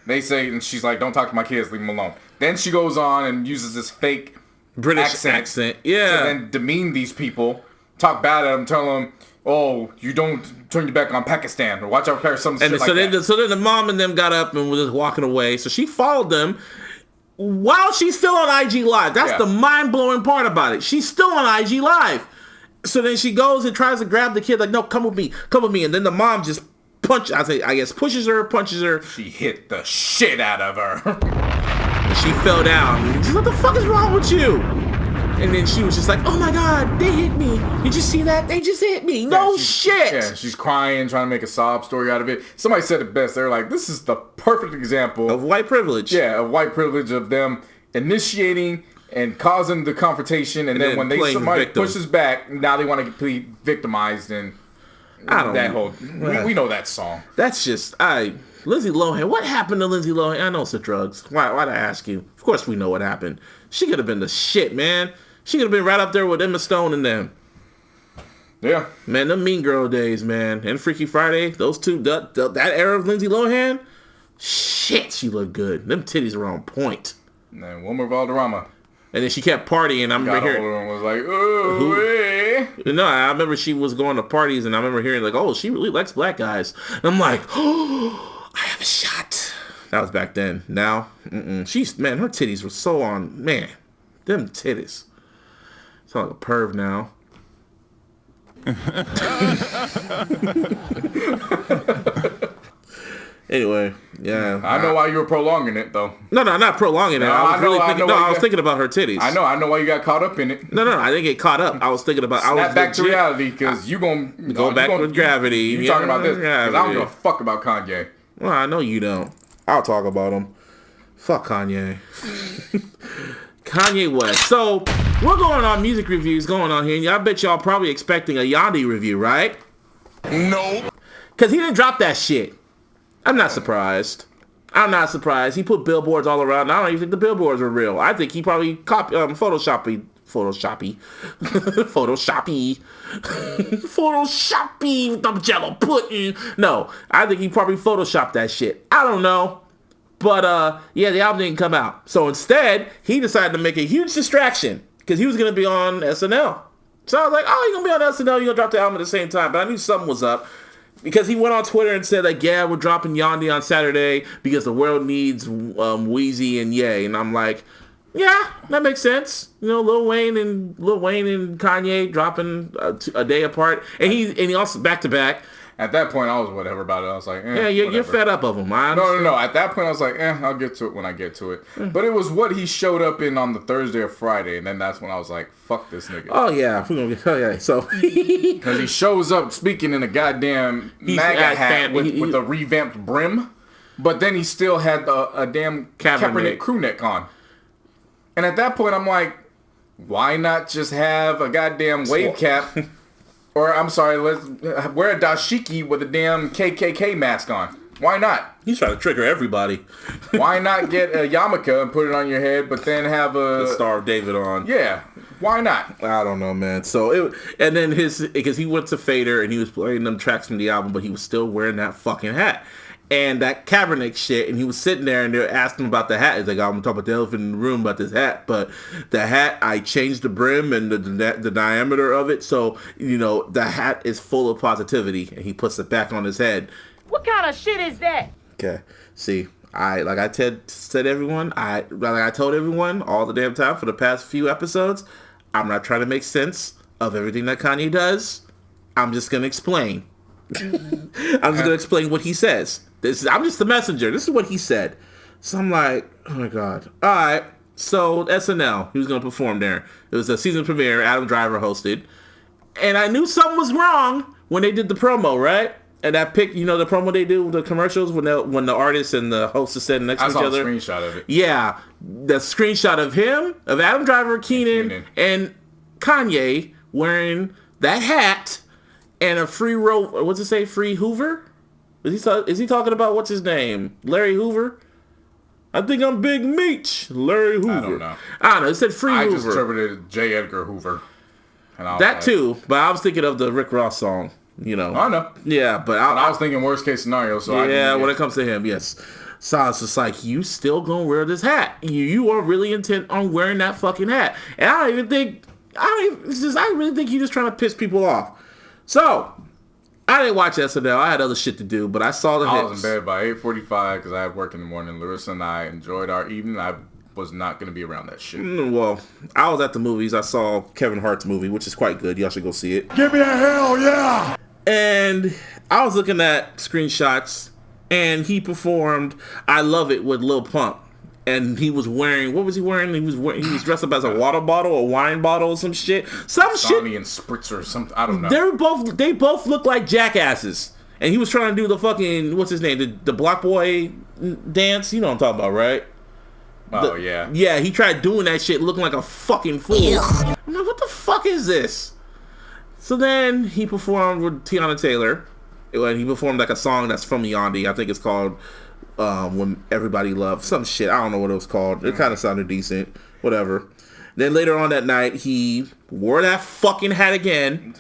They say, and she's like, don't talk to my kids, leave them alone. Then she goes on and uses this fake British accent. Yeah. To then demean these people, talk bad at them, tell them, oh, you don't turn your back on Pakistan, or watch out for some shit like that. So then the mom and them got up and was just walking away. So she followed them while she's still on IG Live. That's the mind-blowing part about it. She's still on IG Live. So then she goes and tries to grab the kid, like, no, come with me. And then the mom just pushes her, punches her. She hit the shit out of her. And she fell down. And she's like, what the fuck is wrong with you? And then she was just like, oh my God, they hit me. Did you see that? They just hit me. No shit. Yeah, she's crying, trying to make a sob story out of it. Somebody said it best. They're like, this is the perfect example of white privilege. Yeah, of white privilege, of them initiating and causing the confrontation. And then when somebody pushes back, now they want to be victimized. And we know that song. That's just, Lindsay Lohan. What happened to Lindsay Lohan? I know it's the drugs. Why'd I ask you? Of course we know what happened. She could have been the shit, man. She could have been right up there with Emma Stone and them. Yeah. Man, them Mean Girl days, man. And Freaky Friday, those two, that era of Lindsay Lohan, shit, she looked good. Them titties were on point. And then Wilmer Valderrama. And then she kept partying. I remember hearing, was like, oh, hey. No, I remember she was going to parties, and I remember hearing like, oh, she really likes black guys. And I'm like, oh, I have a shot. That was back then. Now, her titties were so on, man, them titties. Sound like a perv now. Anyway, yeah. I know why you were prolonging it, though. No, not prolonging it. I was thinking about her titties. I know why you got caught up in it. No, I didn't get caught up. I was thinking about... Snap back to reality, because you going to... Go back with gravity. You talking about this, because I don't give a fuck about Kanye. Well, I know you don't. I'll talk about him. Fuck Kanye. Kanye West. So, we're going on music reviews going on here, and I bet y'all probably expecting a Yachty review, right? No. Because he didn't drop that shit. I'm not surprised. He put billboards all around. I don't even think the billboards were real. I think he probably photoshoppy with the jello pudding. No, I think he probably photoshopped that shit. I don't know. But, the album didn't come out. So instead, he decided to make a huge distraction because he was going to be on SNL. So I was like, oh, you're going to be on SNL, you're going to drop the album at the same time. But I knew something was up. Because he went on Twitter and said, like, yeah, we're dropping Yachty on Saturday because the world needs Wheezy and Ye. And I'm like, yeah, that makes sense. You know, Lil Wayne and Kanye dropping a day apart. And he also back-to-back. At that point, I was whatever about it. I was like, yeah, you're fed up of him. No. At that point, I was like, I'll get to it when I get to it. But it was what he showed up in on the Thursday or Friday, and then that's when I was like, fuck this nigga. Oh yeah, So because he shows up speaking in a goddamn MAGA hat with a revamped brim, but then he still had a damn Kaepernick crew neck on. And at that point, I'm like, why not just have a goddamn wave cap? Or, I'm sorry, let's wear a dashiki with a damn KKK mask on. Why not? He's trying to trigger everybody. Why not get a yarmulke and put it on your head, but then have the Star of David on? Yeah. Why not? I don't know, man. So and then because he went to Fader and he was playing them tracks from the album, but he was still wearing that fucking hat. And that Kaepernick shit, and he was sitting there, and they're asking him about the hat. He's like, I'm talking about the elephant in the room about this hat, but the hat, I changed the brim and the diameter of it, so, the hat is full of positivity, and he puts it back on his head. What kind of shit is that? Okay, see, I told everyone all the damn time for the past few episodes, I'm not trying to make sense of everything that Kanye does. I'm just going to explain. I'm just going to explain what he says. I'm just the messenger. This is what he said. So I'm like, oh my God. All right. So SNL, he was going to perform there. It was a season premiere. Adam Driver hosted. And I knew something was wrong when they did the promo, right? And that pic, the promo they do with the commercials when the artist and the host are sitting next to each other. I saw a screenshot of it. Yeah. The screenshot of him, of Adam Driver, Keenan, and Kanye wearing that hat and a free what's it say? Free Hoover? Is he talking about what's his name? Larry Hoover? I think I'm Big Meech. Larry Hoover. I don't know. It said Free Hoover. I just interpreted J. Edgar Hoover. That too, but I was thinking of the Rick Ross song. I know. Yeah, but I was thinking worst case scenario. So when it comes to him, yes. So I was just like, you still gonna wear this hat? You are really intent on wearing that fucking hat, and I really think you're just trying to piss people off. So I didn't watch SNL. I had other shit to do, but I saw the hits. I was in bed by 8:45 because I had work in the morning. Larissa and I enjoyed our evening. I was not going to be around that shit. Well, I was at the movies. I saw Kevin Hart's movie, which is quite good. Y'all should go see it. Give me a hell yeah! And I was looking at screenshots, and he performed I Love It with Lil Pump. And he was wearing, what was he wearing? He was dressed up as a water bottle, a wine bottle, or some shit. Sonny and Spritzer or something. I don't know. They both look like jackasses. And he was trying to do the fucking, what's his name? The Block Boy dance. You know what I'm talking about, right? Yeah. Yeah, he tried doing that shit looking like a fucking fool. I'm like, what the fuck is this? So then he performed with Tiana Taylor. And he performed like a song that's from Yandhi. I think it's called When Everybody Loves some shit. I don't know what it was called. It kind of sounded decent. Whatever. Then later on that night, he wore that fucking hat again.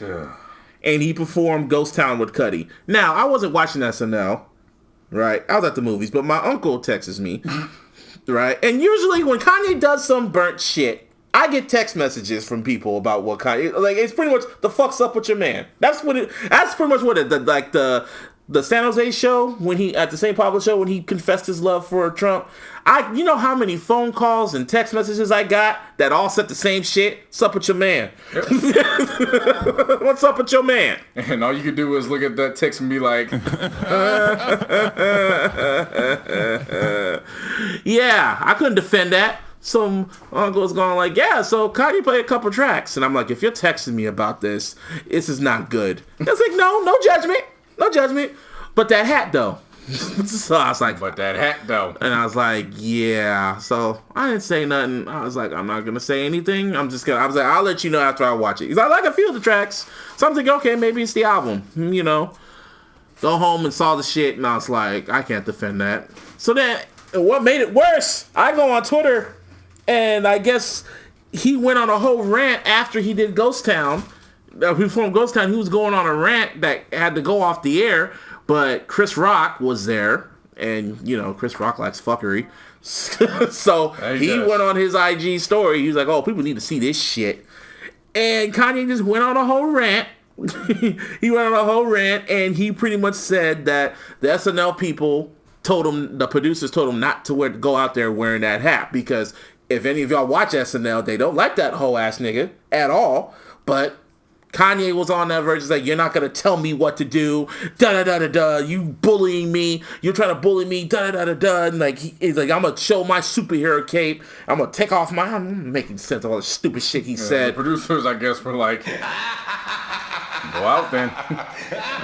And he performed Ghost Town with Cudi. Now, I wasn't watching SNL, right? I was at the movies, but my uncle texts me, right? And usually when Kanye does some burnt shit, I get text messages from people about what Kanye, like, it's pretty much the fuck's up with your man. That's pretty much what the San Jose show, when he, at the St. Pablo show, when he confessed his love for Trump, you know how many phone calls and text messages I got that all said the same shit? What's up with your man? Yep. What's up with your man? And all you could do is look at that text and be like, yeah, I couldn't defend that. Some uncle's going like, yeah, so Kanye played a couple tracks. And I'm like, if you're texting me about this is not good. It's like, no judgment. No judgment. But that hat, though. So I was like, but that hat, though. And I was like, yeah. So I didn't say nothing. I was like, I'm not going to say anything. I was like, I'll let you know after I watch it. He's like a few of the tracks. So I'm thinking, okay, maybe it's the album. Go home and saw the shit. And I was like, I can't defend that. So then, what made it worse, I go on Twitter, and I guess he went on a whole rant after he did Ghost Town. From Ghost Town, he was going on a rant that had to go off the air, but Chris Rock was there, and Chris Rock likes fuckery, so he went on his IG story. He was like, "Oh, people need to see this shit," and Kanye just went on a whole rant. He went on a whole rant, and he pretty much said that the SNL people the producers told him not to go out there wearing that hat, because if any of y'all watch SNL, they don't like that whole ass nigga at all, but Kanye was on that version, like, you're not going to tell me what to do, da-da-da-da-da, you bullying me, you're trying to bully me, da-da-da-da-da, and like, he's like, I'm going to show my superhero cape, I'm going to take off I'm making sense of all the stupid shit he said. The producers, I guess, were like, go out then.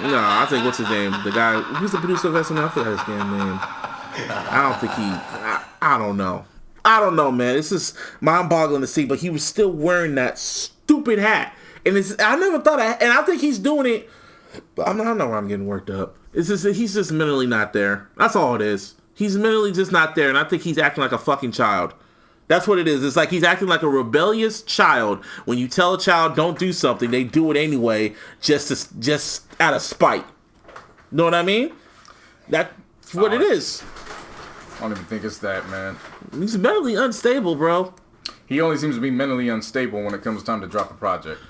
No, I think, what's his name? The guy, who's the producer of SNL? I forgot his damn name. I don't think I don't know. I don't know, man. It's just mind-boggling to see, but he was still wearing that stupid hat. And I never thought and I think he's doing it, but I don't know where I'm getting worked up. It's just, he's just mentally not there. That's all it is. He's mentally just not there, and I think he's acting like a fucking child. That's what it is. It's like he's acting like a rebellious child. When you tell a child don't do something, they do it anyway, just out of spite. Know what I mean? That's what it is. I don't even think it's that, man. He's mentally unstable, bro. He only seems to be mentally unstable when it comes time to drop a project.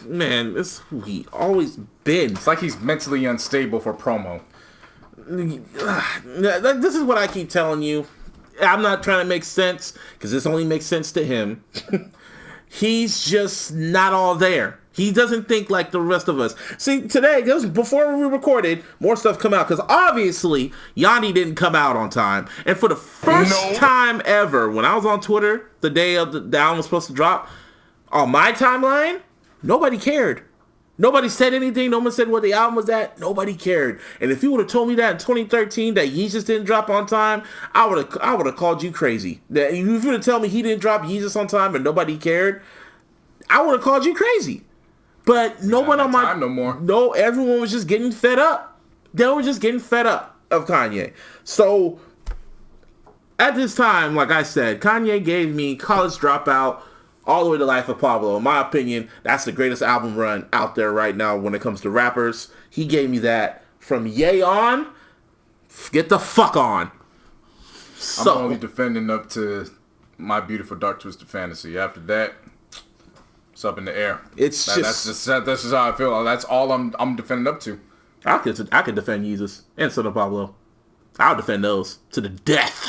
Man, this is who he always been. It's like he's mentally unstable for promo. This is what I keep telling you. I'm not trying to make sense, because this only makes sense to him. He's just not all there. He doesn't think like the rest of us. See, today, before we recorded, more stuff come out, because obviously, Yanni didn't come out on time. And for the first time ever, when I was on Twitter, the day of the album was supposed to drop, on my timeline, nobody cared. Nobody said anything. No one said what the album was at. Nobody cared. And if you would have told me that in 2013 that Yeezus didn't drop on time, I would have called you crazy. That if you would have told me he didn't drop Yeezus on time and nobody cared, I would have called you crazy. But no one on my time no more. No, everyone was just getting fed up. They were just getting fed up of Kanye. So at this time, like I said, Kanye gave me College Dropout all the way to Life of Pablo. In my opinion, that's the greatest album run out there right now when it comes to rappers. He gave me that. From Ye on, get the fuck on. So, I'm only defending up to My Beautiful Dark Twisted Fantasy. After that, it's up in the air. That's just how I feel. That's all I'm defending up to. I could defend Yeezus and Son of Pablo. I'll defend those to the death.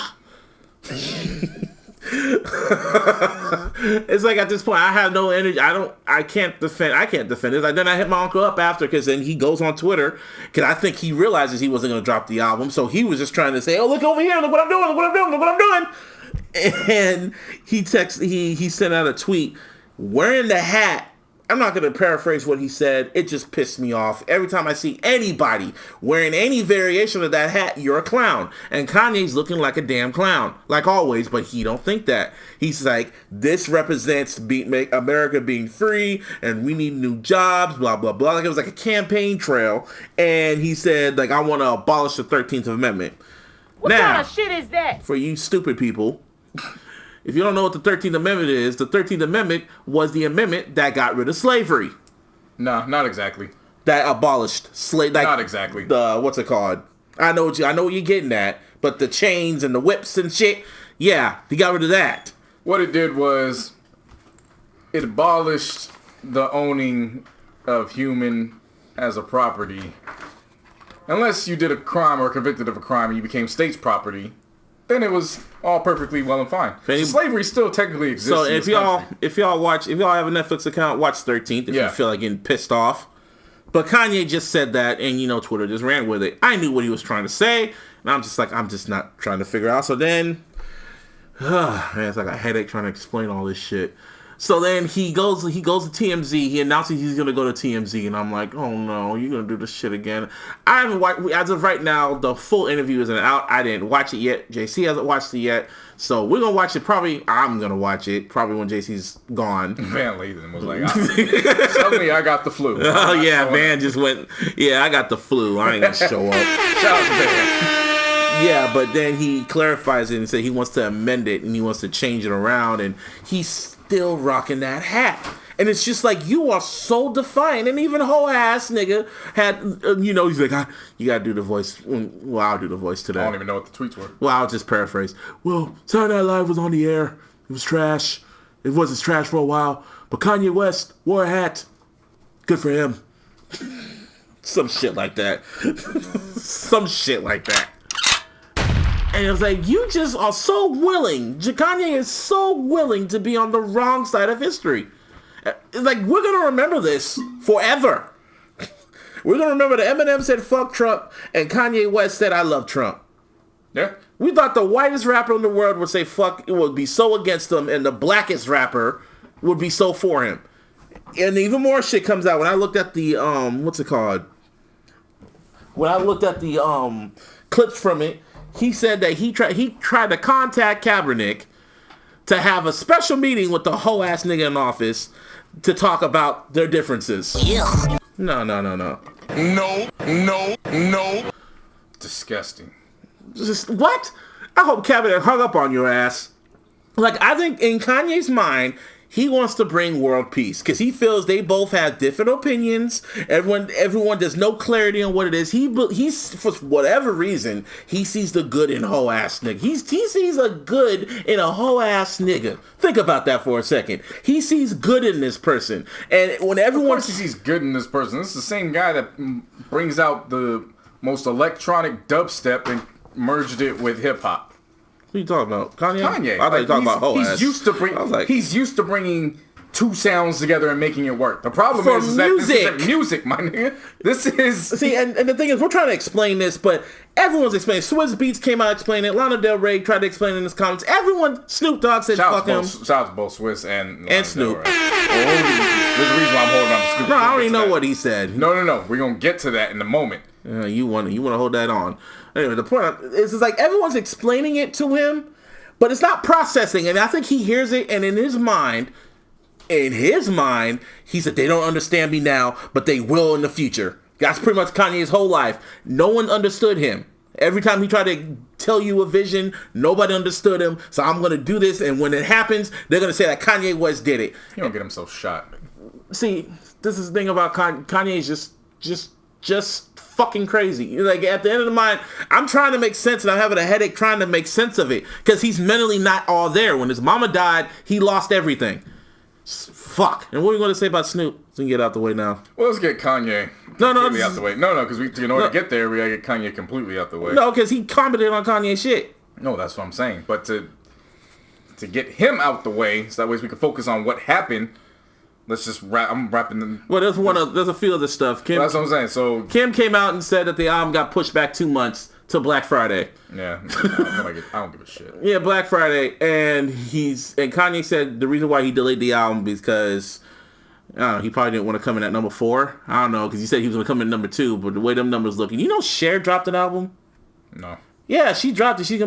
It's like at this point I have no energy. I can't defend it. Like then I hit my uncle up after, because then he goes on Twitter, because I think he realizes he wasn't going to drop the album, so he was just trying to say, oh, look over here, look what I'm doing, look what I'm doing, look what I'm doing. And he sent out a tweet wearing the hat. I'm not going to paraphrase what he said. It just pissed me off. Every time I see anybody wearing any variation of that hat, you're a clown. And Kanye's looking like a damn clown, like always, but he don't think that. He's like, this represents America being free, and we need new jobs, blah, blah, blah. Like it was like a campaign trail. And he said, like, I want to abolish the 13th Amendment. What kind of shit is that? For you stupid people... If you don't know what the 13th Amendment is, the 13th Amendment was the amendment that got rid of slavery. No, not exactly. That abolished slavery. Like, not exactly. What's it called? I know what you're getting at, but the chains and the whips and shit, yeah, they got rid of that. What it did was it abolished the owning of human as a property. Unless you did a crime or convicted of a crime and you became state's property, then it was all perfectly well and fine. So slavery still technically exists. So if y'all have a Netflix account, watch 13th if you feel like getting pissed off. But Kanye just said that, and Twitter just ran with it. I knew what he was trying to say, and I'm just not trying to figure out. So then, man, it's like a headache trying to explain all this shit. So then he goes to TMZ. He announces he's gonna go to TMZ, and I'm like, oh no, you're gonna do this shit again. I haven't watched. As of right now, the full interview isn't out. I didn't watch it yet. JC hasn't watched it yet, so we're gonna watch it. Probably I'm gonna watch it. Probably when JC's gone. Van Lathan was like, suddenly I got the flu. Oh yeah, Van just went. Yeah, I got the flu. I ain't gonna show up. Shout out to Van. Yeah, but then he clarifies it and said he wants to amend it and he wants to change it around, and he's still rocking that hat. And it's just like, you are so defiant. And even whole ass nigga had, he's like, you gotta do the voice. Well, I'll do the voice today. I don't even know what the tweets were. Well, I'll just paraphrase. Well, Saturday Night Live was on the air. It was trash. It wasn't trash for a while. But Kanye West wore a hat. Good for him. Some shit like that. Some shit like that. And it was like, you just are so willing. Kanye is so willing to be on the wrong side of history. It's like, we're going to remember this forever. We're going to remember that Eminem said, fuck Trump, and Kanye West said, I love Trump. Yeah. We thought the whitest rapper in the world would say fuck, it would be so against him, and the blackest rapper would be so for him. And even more shit comes out. When I looked at the, what's it called? When I looked at the clips from it, he said that he tried to contact Kaepernick to have a special meeting with the whole ass nigga in office to talk about their differences. Yeah. No. No. Disgusting. Just what? I hope Kaepernick hung up on your ass. Like, I think in Kanye's mind, he wants to bring world peace because he feels they both have different opinions. Everyone, there's no clarity on what it is. He's for whatever reason, he sees the good in hoe ass nigga. He sees a good in a hoe ass nigga. Think about that for a second. He sees good in this person, and when everyone he sees good in this person, this is the same guy that brings out the most electronic dubstep and merged it with hip hop. What are you talking about? Kanye? Kanye. I thought you were talking about hoe ass. He's used to bringing two sounds together and making it work. The problem is that this isn't music, my nigga. This is... See, and the thing is, we're trying to explain this, but everyone's explaining. Swizz Beatz came out explaining it. Lana Del Rey tried to explain it in his comments. Everyone, Snoop Dogg said fuck him. Shout out to both Swizz and Snoop. There's a reason why I'm holding on to Snoop. No, I already know what he said. No. We're going to get to that in a moment. You want to hold that on. Anyway, the point is like everyone's explaining it to him, but it's not processing. And I think he hears it, and in his mind, he said, they don't understand me now, but they will in the future. That's pretty much Kanye's whole life. No one understood him. Every time he tried to tell you a vision, nobody understood him. So I'm going to do this, and when it happens, they're going to say that Kanye West did it. He don't get himself shot. See, this is the thing about Kanye's just fucking crazy. Like, at the end of the mind, I'm trying to make sense, and I'm having a headache trying to make sense of it, because he's mentally not all there. When his mama died, he lost everything. Fuck. And what are we going to say about Snoop? So we can get out the way now. Well, let's get Kanye completely out the way. No, because in order to get there, we got to get Kanye completely out the way. No, because he commented on Kanye shit. No, that's what I'm saying. But to get him out the way, so that way we can focus on what happened. Let's just I'm wrapping them. Well, there's a few other stuff. Well, that's what I'm saying. So Kim came out and said that the album got pushed back 2 months to Black Friday. Yeah, I don't give a shit. Yeah, Black Friday, and Kanye said the reason why he delayed the album because I don't know, he probably didn't want to come in at number 4. I don't know, because he said he was going to come in number 2, but the way them numbers looking, Cher dropped an album. No. Yeah, she dropped it. She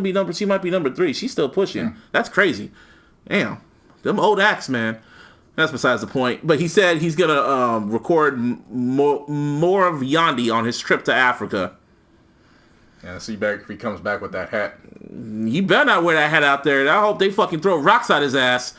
might be number 3. She's still pushing. Yeah. That's crazy. Damn, them old acts, man. That's besides the point. But he said he's going to record more of Yandhi on his trip to Africa. Yeah, see back if he comes back with that hat. You better not wear that hat out there. I hope they fucking throw rocks at his ass.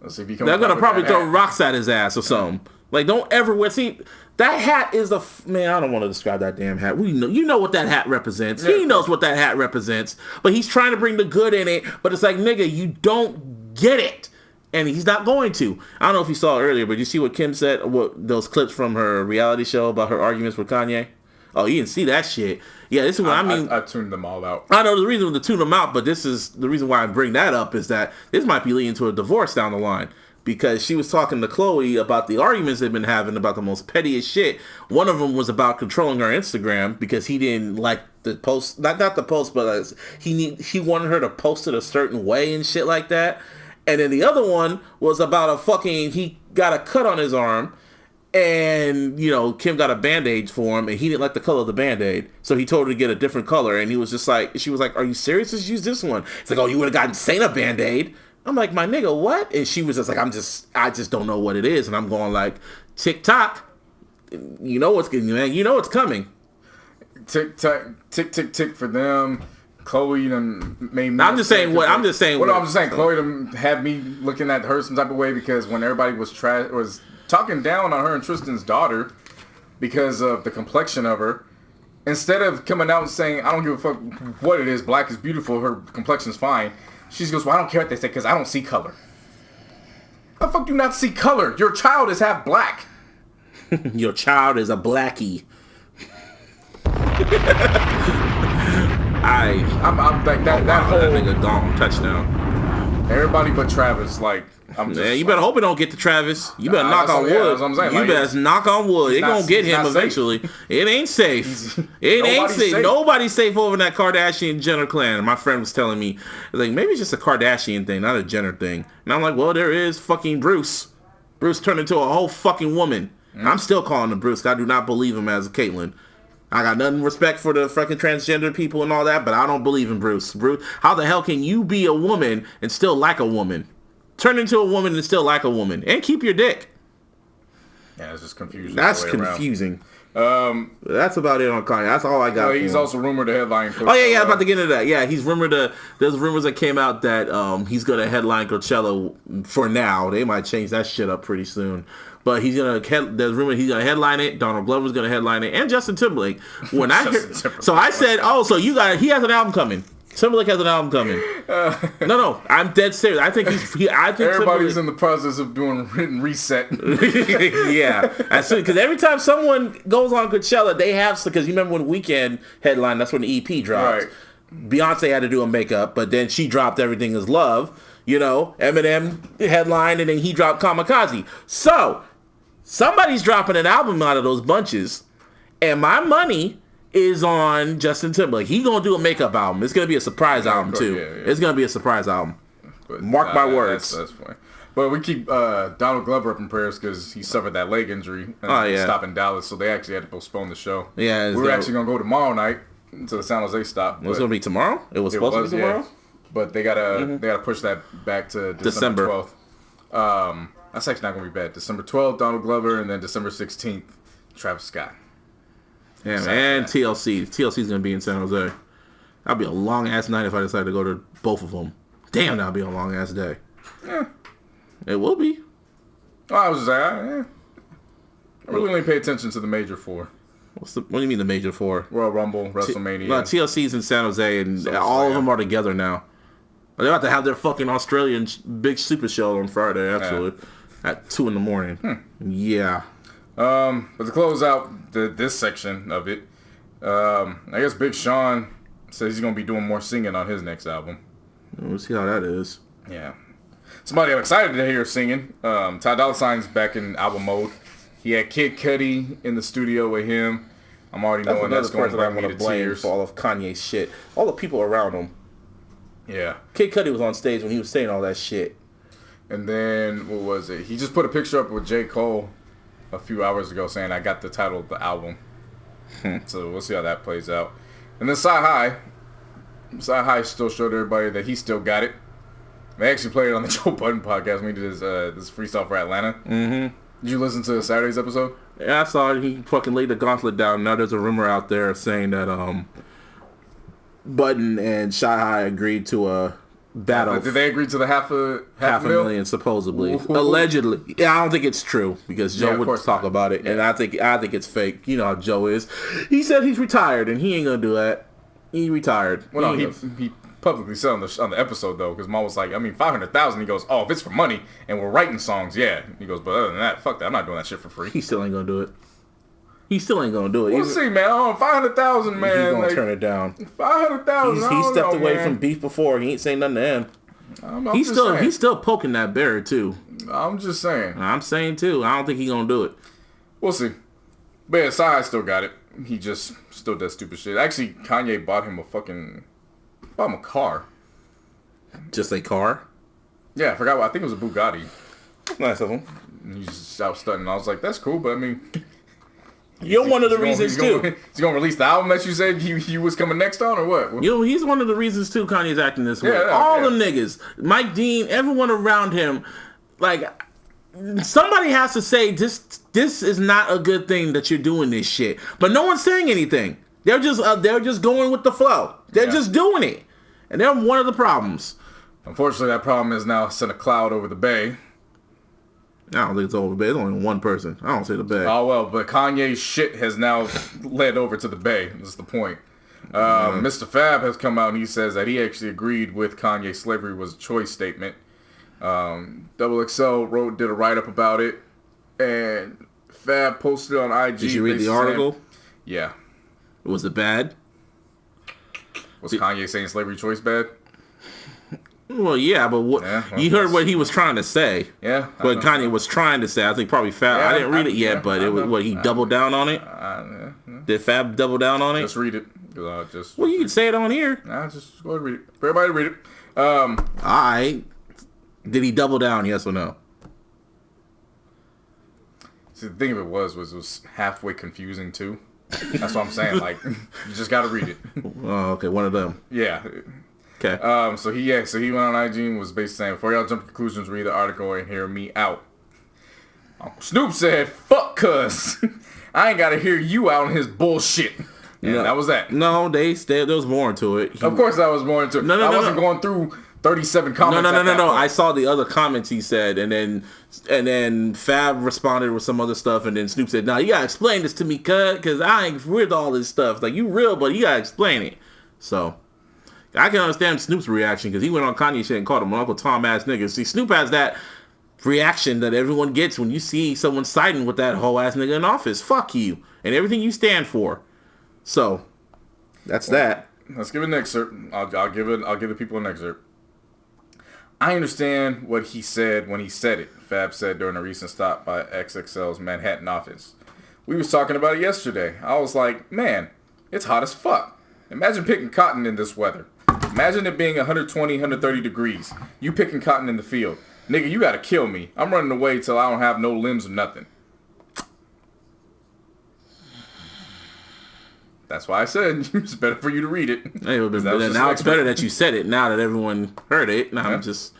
Let's see if he comes They're going to probably throw rocks at his ass or something. Like, don't ever wear... See, that hat is man, I don't want to describe that damn hat. You know what that hat represents. Yeah. He knows what that hat represents. But he's trying to bring the good in it. But it's like, nigga, you don't get it. And he's not going to. I don't know if you saw it earlier, but you see what Kim said? Those clips from her reality show about her arguments with Kanye? Oh, you didn't see that shit. Yeah, this is what I mean. I tuned them all out. I know the reason to tune them out, but this is the reason why I bring that up is that this might be leading to a divorce down the line. Because she was talking to Chloe about the arguments they've been having about the most pettiest shit. One of them was about controlling her Instagram because he didn't like the post. Not the post, but he wanted her to post it a certain way and shit like that. And then the other one was about he got a cut on his arm. And, Kim got a Band-Aid for him, and he didn't like the color of the Band-Aid. So he told her to get a different color, and he was just like, she was like, are you serious? Just use this one. It's like, oh, you would have gotten Saint Band-Aid. I'm like, my nigga, what? And she was just like, I just don't know what it is. And I'm going like, TikTok, you know what's getting, man. You know it's coming. Tick, tick for them. Chloe made me. I'm just saying. Chloe had me looking at her some type of way because when everybody was talking down on her and Tristan's daughter because of the complexion of her, instead of coming out and saying, I don't give a fuck what it is, black is beautiful, her complexion's fine, she just goes, well, I don't care what they say because I don't see color. How the fuck do you not see color? Your child is half black. Your child is a blackie. I'm like that whole nigga gone touchdown. Everybody but Travis, like you better hope it don't get to Travis. You better knock on wood. That's what I'm saying. You better knock on wood. It gonna get him eventually. It ain't safe. It ain't safe. Nobody's safe over in that Kardashian Jenner clan. My friend was telling me, like, maybe it's just a Kardashian thing, not a Jenner thing. And I'm like, well, there is fucking Bruce. Bruce turned into a whole fucking woman. I'm still calling him Bruce. I do not believe him as a Caitlyn. I got nothing respect for the fucking transgender people and all that, but I don't believe in Bruce. Bruce, how the hell can you be a woman and still like a woman? Turn into a woman and still like a woman. And keep your dick. Yeah, it's just confusing. That's confusing. That's about it on Kanye. That's all I got. He's also rumored to headline Coachella. Oh yeah, I'm about to get into that. Yeah, he's rumored to. There's rumors that came out that he's gonna headline Coachella for now. They might change that shit up pretty soon. But he's gonna. There's rumor he's gonna headline it. Donald Glover's gonna headline it, and Justin Timberlake. When I heard, so I said, oh, so you got. He has an album coming. Timberlake has an album coming. No, I'm dead serious. I think I think everybody's Timberlake, in the process of doing written reset. yeah, because every time someone goes on Coachella, they have because you remember when Weeknd headline, that's when the EP dropped. Right. Beyonce had to do a makeup, but then she dropped Everything Is Love. You know, Eminem headline, and then he dropped Kamikaze. So somebody's dropping an album out of those bunches, and my money is on Justin Timberlake. He's gonna do a makeup album. It's gonna be a surprise album too. Yeah. It's gonna be a surprise album. But, mark my words. That's funny. But we keep Donald Glover up in prayers because he suffered that leg injury and stop in Dallas, so they actually had to postpone the show. Yeah, we were actually gonna go tomorrow night to the San Jose stop. It was gonna be tomorrow. It was supposed to be tomorrow. Yeah. But they gotta push that back to December 12th. That's actually not gonna be bad. December 12th, Donald Glover, and then December 16th, Travis Scott. Yeah, and TLC. TLC's gonna be in San Jose. That'll be a long ass night if I decide to go to both of them. Damn, that'll be a long ass day. Yeah, it will be. Oh, I was just like, I really only pay attention to the major four. What do you mean the major four? Royal Rumble, WrestleMania. No, TLC's in San Jose, and so all of them are together now. They're about to have their fucking Australian big super show on Friday, actually, at 2 a.m. Yeah. But to close out this section of it, I guess Big Sean says he's gonna be doing more singing on his next album. We'll see how that is. Yeah. Somebody I'm excited to hear singing. Ty Dolla $ign's back in album mode. He had Kid Cudi in the studio with him. I'm already knowing that's going to bring me to tears. For all of Kanye's shit. All the people around him. Yeah. Kid Cudi was on stage when he was saying all that shit. And then, what was it? He just put a picture up with J. Cole a few hours ago saying, I got the title of the album. So we'll see how that plays out. And then Sci High still showed everybody that he still got it. They actually played it on the Joe Budden podcast when he did this freestyle for Atlanta. Mm-hmm. Did you listen to Saturday's episode? Yeah, I saw it. He fucking laid the gauntlet down. Now there's a rumor out there saying that Budden and Shy High agreed to a battle. Did they agree to the half a million supposedly? Ooh. Allegedly. Yeah, I don't think it's true because Joe would talk about it, and I think it's fake. You know how Joe is. He said he's retired, and he ain't gonna do that. He retired. Well, no, he publicly said on the episode though, because Mom was like, I mean, 500,000. He goes, oh, if it's for money and we're writing songs, yeah. He goes, but other than that, fuck that. I'm not doing that shit for free. He still ain't gonna do it. We'll see, man. Oh, 500,000, man. He's gonna turn it down. 500,000. He stepped away from beef before. He ain't saying nothing to him. He's still poking that bear too. I'm just saying. I'm saying too. I don't think he's gonna do it. We'll see. But yeah, Sai still got it. He just still does stupid shit. Actually, Kanye bought him a car. Just a car? Yeah, I forgot. I think it was a Bugatti. Nice of him. He's just out stunting. I was like, that's cool, but I mean, you're one of the reasons too. He's gonna release the album that you said he was coming next on, or what? You know, he's one of the reasons too. Kanye's acting this way. All the niggas, Mike Dean, everyone around him, like somebody has to say this is not a good thing that you're doing this shit. But no one's saying anything. They're just going with the flow. They're just doing it, and they're one of the problems. Unfortunately, that problem is now sent a cloud over the bay. I don't think it's over the bay. It's only one person. I don't say the bay. Oh, well, but Kanye's shit has now led over to the bay. That's the point. Mr. Fab has come out and he says that he actually agreed with Kanye's slavery was a choice statement. Double XL did a write-up about it. And Fab posted on IG. Did you read the article? Yeah. Was it bad? Was Kanye saying slavery choice bad? Well, yeah, but you heard what he was trying to say. Yeah. What Kanye was trying to say. I think probably Fab. I didn't read it yet, but it was he doubled down on it. Did Fab double down on it? Just read it. Well, you can say it on here. Nah, just go ahead and read it. For everybody to read it. All right. Did he double down? Yes or no? See, the thing of it was halfway confusing too. That's what I'm saying. Like, you just got to read it. Oh, okay. One of them. Yeah. Okay. So he went on IG and was basically saying, before y'all jump to conclusions, read the article and hear me out. Snoop said, fuck cuz. I ain't gotta hear you out on his bullshit. And that was that. No, there was more to it. Of course, I was more into it. I wasn't going through 37 comments. No. I saw the other comments he said, and then Fab responded with some other stuff, and then Snoop said, "Nah, you gotta explain this to me, cause I ain't with all this stuff. Like, you real, but you gotta explain it." So I can understand Snoop's reaction, because he went on Kanye shit and called him an Uncle Tom ass nigga. See, Snoop has that reaction that everyone gets when you see someone siding with that whole ass nigga in office. Fuck you and everything you stand for. So that's that. Let's give an excerpt. I'll give the people an excerpt. I understand what he said when he said it, Fab said during a recent stop by XXL's Manhattan office. We was talking about it yesterday. I was like, man, it's hot as fuck. Imagine picking cotton in this weather. Imagine it being 120, 130 degrees. You picking cotton in the field. Nigga, you gotta kill me. I'm running away till I don't have no limbs or nothing. That's why I said it's better for you to read it. Hey, now it's better that you said it. Now that everyone heard it, now I'm just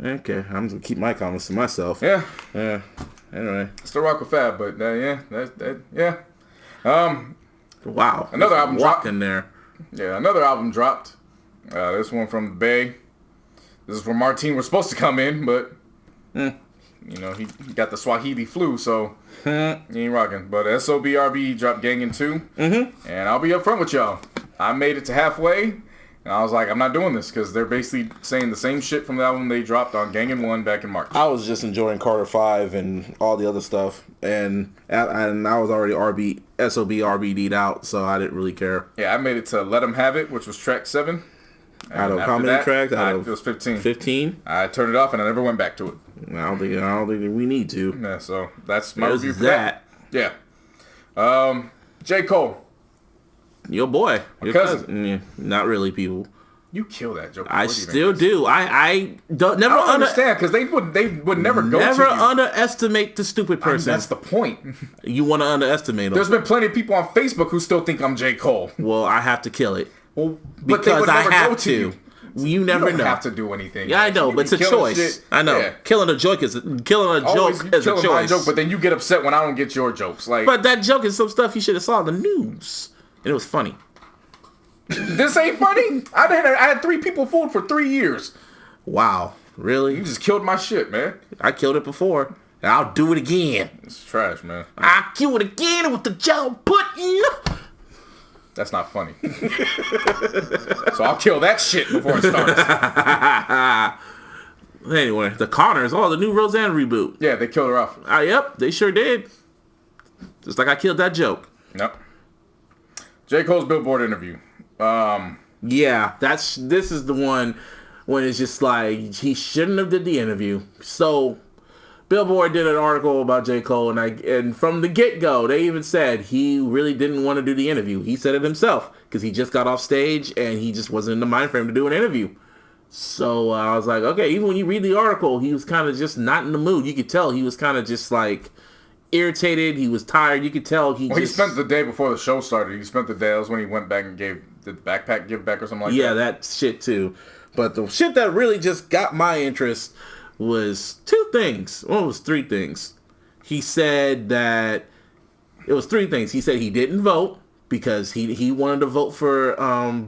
okay. I'm gonna keep my comments to myself. Yeah. Anyway, still rock with Fab, but yeah. Wow. Another album dropped in there. Yeah, another album dropped. This one from the Bay. This is where Martin was supposed to come in, but you know he got the Swahili flu, so he ain't rocking. But SOBRB dropped Gangin' 2, and I'll be upfront with y'all. I made it to halfway, and I was like, I'm not doing this, because they're basically saying the same shit from the album they dropped on Gangin' 1 back in March. I was just enjoying Carter 5 and all the other stuff, and I was already SOBRB'd out, so I didn't really care. Yeah, I made it to Let 'Em Have It, which was track 7. Out of how many tracks? It was 15. 15? I turned it off and I never went back to it. I don't think we need to. Yeah, so that's my review for that. Yeah. J. Cole. Your boy. Your cousin. Yeah, not really, people. You kill that joke. I still do. I don't understand, because they would never go to you. Never underestimate the stupid person. That's the point. You want to underestimate them. There's been plenty of people on Facebook who still think I'm J. Cole. Well, I have to kill it. Well, because I have to. You never know. You don't know. have to do anything. Yeah, I know, but it's a choice. Shit. I know. Yeah. Killing a joke is a choice. My joke, but then you get upset when I don't get your jokes. Like, but that joke is some stuff you should have saw on the news, and it was funny. This ain't funny. I had 3 people fooled for 3 years. Wow, really? You just killed my shit, man. I killed it before. And I'll do it again. It's trash, man. I'll kill it again with the gel pudding. That's not funny. So I'll kill that shit before it starts. Anyway, the Connors, the new Roseanne reboot. Yeah, they killed her off. Yep, they sure did. Just like I killed that joke. Yep. J. Cole's Billboard interview. Yeah, this is the one when it's just like he shouldn't have did the interview. So Billboard did an article about J. Cole, and from the get-go, they even said he really didn't want to do the interview. He said it himself, because he just got off stage, and he just wasn't in the mind frame to do an interview. So I was like, okay, even when you read the article, he was kind of just not in the mood. You could tell he was kind of just like irritated. He was tired. You could tell he spent the day before the show started. He spent the day, that was when he went back and gave the backpack give back or something like that. Yeah, that shit too. But the shit that really just got my interest was 2 things. Well, it was 3 things. He said that it was 3 things. He said he didn't vote because he wanted to vote for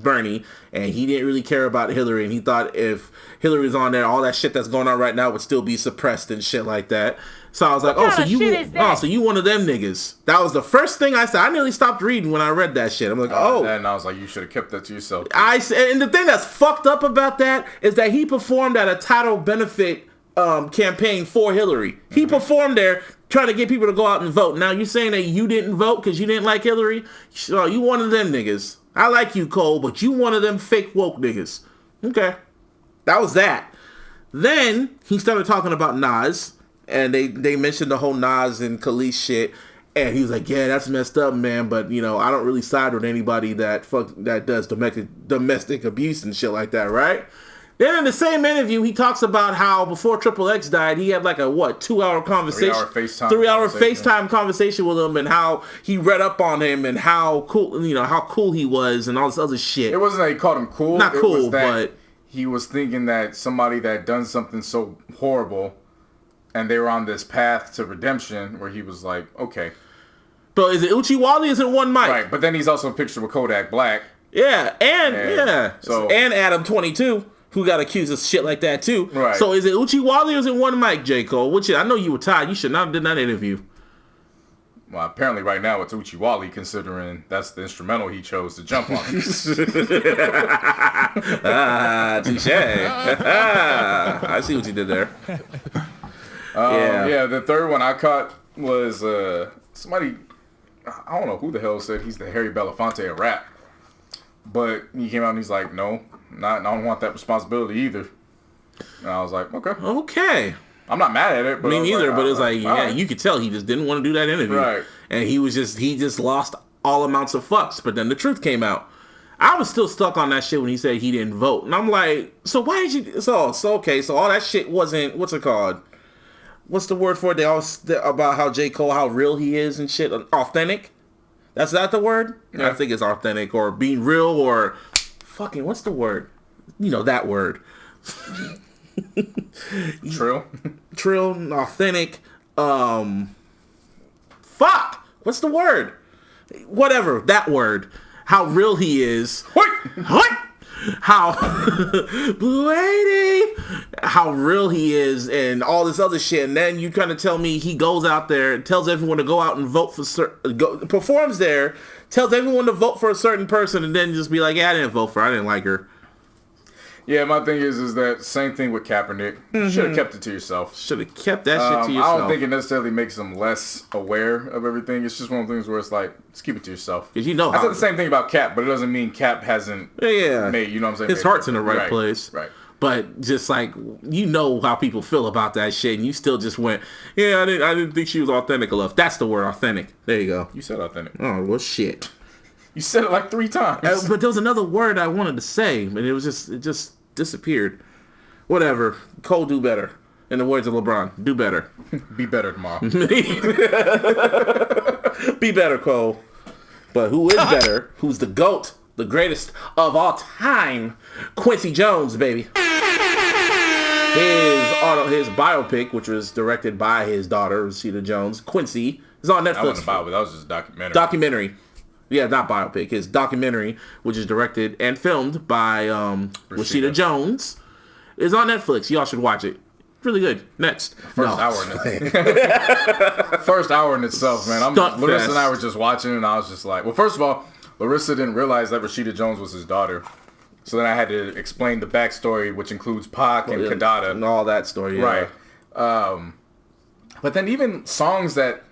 Bernie, and he didn't really care about Hillary, and he thought if Hillary was on there, all that shit that's going on right now would still be suppressed and shit like that. So I was like, so you one of them niggas. That was the first thing I said. I nearly stopped reading when I read that shit. I'm like, and I was like, you should have kept that to yourself. And the thing that's fucked up about that is that he performed at a title benefit campaign for Hillary. He performed there trying to get people to go out and vote. Now you're saying that you didn't vote because you didn't like Hillary? So you one of them niggas. I like you, Cole, but you one of them fake woke niggas. Okay. That was that. Then he started talking about Nas, and they mentioned the whole Nas and Khalees shit, and he was like, yeah, that's messed up, man, but I don't really side with anybody that does domestic abuse and shit like that, right? Then in the same interview, he talks about how before Triple X died, he had like a 2-hour conversation, 3-hour FaceTime conversation with him, and how he read up on him and how cool he was and all this other shit. It wasn't that he called him cool. Not cool, but he was thinking that somebody that had done something so horrible, and they were on this path to redemption, where he was like, okay. But is it Uchi Wally? Is it one mic? Right, but then he's also pictured with Kodak Black. Yeah, and So Adam 22, who got accused of shit like that too. Right. So is it Uchi Wally or is it one mic, J. Cole? Which I know you were tired. You should not have done that interview. Well, apparently right now it's Uchi Wally, considering that's the instrumental he chose to jump on. Touche. I see what you did there. Yeah, the third one I caught was somebody, I don't know who the hell said he's the Harry Belafonte of rap. But he came out and he's like, no, I don't want that responsibility either. And I was like, okay. I'm not mad at it. But Me neither, but it's like, yeah, right. you could tell he just didn't want to do that interview. Right. And he just lost all amounts of fucks. But then the truth came out. I was still stuck on that shit when he said he didn't vote. And I'm like, so why did you... So okay, so all that shit wasn't... What's it called? What's the word for it? They always about how J. Cole, how real he is and shit. Authentic? That's that the word? Yeah. I think it's authentic or being real or... Fucking, what's the word? You know, that word. Trill, authentic, fuck, what's the word? Whatever, that word. How real he is. What? How how real he is and all this other shit. And then you kind of tell me he goes out there and tells everyone to go out and vote for performs there, tells everyone to vote for a certain person, and then just be like, yeah, I didn't vote for her. I didn't like her. Yeah, my thing is that same thing with Kaepernick. Mm-hmm. Should have kept it to yourself. Should have kept that shit to yourself. I don't think it necessarily makes them less aware of everything. It's just one of those things where it's like, just keep it to yourself. Because you know I said the same thing about Cap, but it doesn't mean Cap hasn't made, you know what I'm saying? His heart's in the right place. Right. But just like, you know how people feel about that shit, and you still just went, yeah, I didn't think she was authentic enough. That's the word, authentic. There you go. You said authentic. Oh, well, shit. You said it like 3 times. But there was another word I wanted to say, but it just disappeared. Whatever. Cole, do better. In the words of LeBron, do better. Be better tomorrow. Be better, Cole. But who is better? Who's the GOAT? The greatest of all time? Quincy Jones, baby. His biopic, which was directed by his daughter, Rashida Jones, Quincy, is on Netflix. That wasn't a biopic, that was just a documentary. Yeah, not biopic. His documentary, which is directed and filmed by Rashida Jones, is on Netflix. Y'all should watch it. Really good. Next. First hour in itself, man. Larissa and I were just watching, and I was just like, well, first of all, Larissa didn't realize that Rashida Jones was his daughter. So then I had to explain the backstory, which includes Pac and Kadada. And all that story, yeah. Right. But then even songs that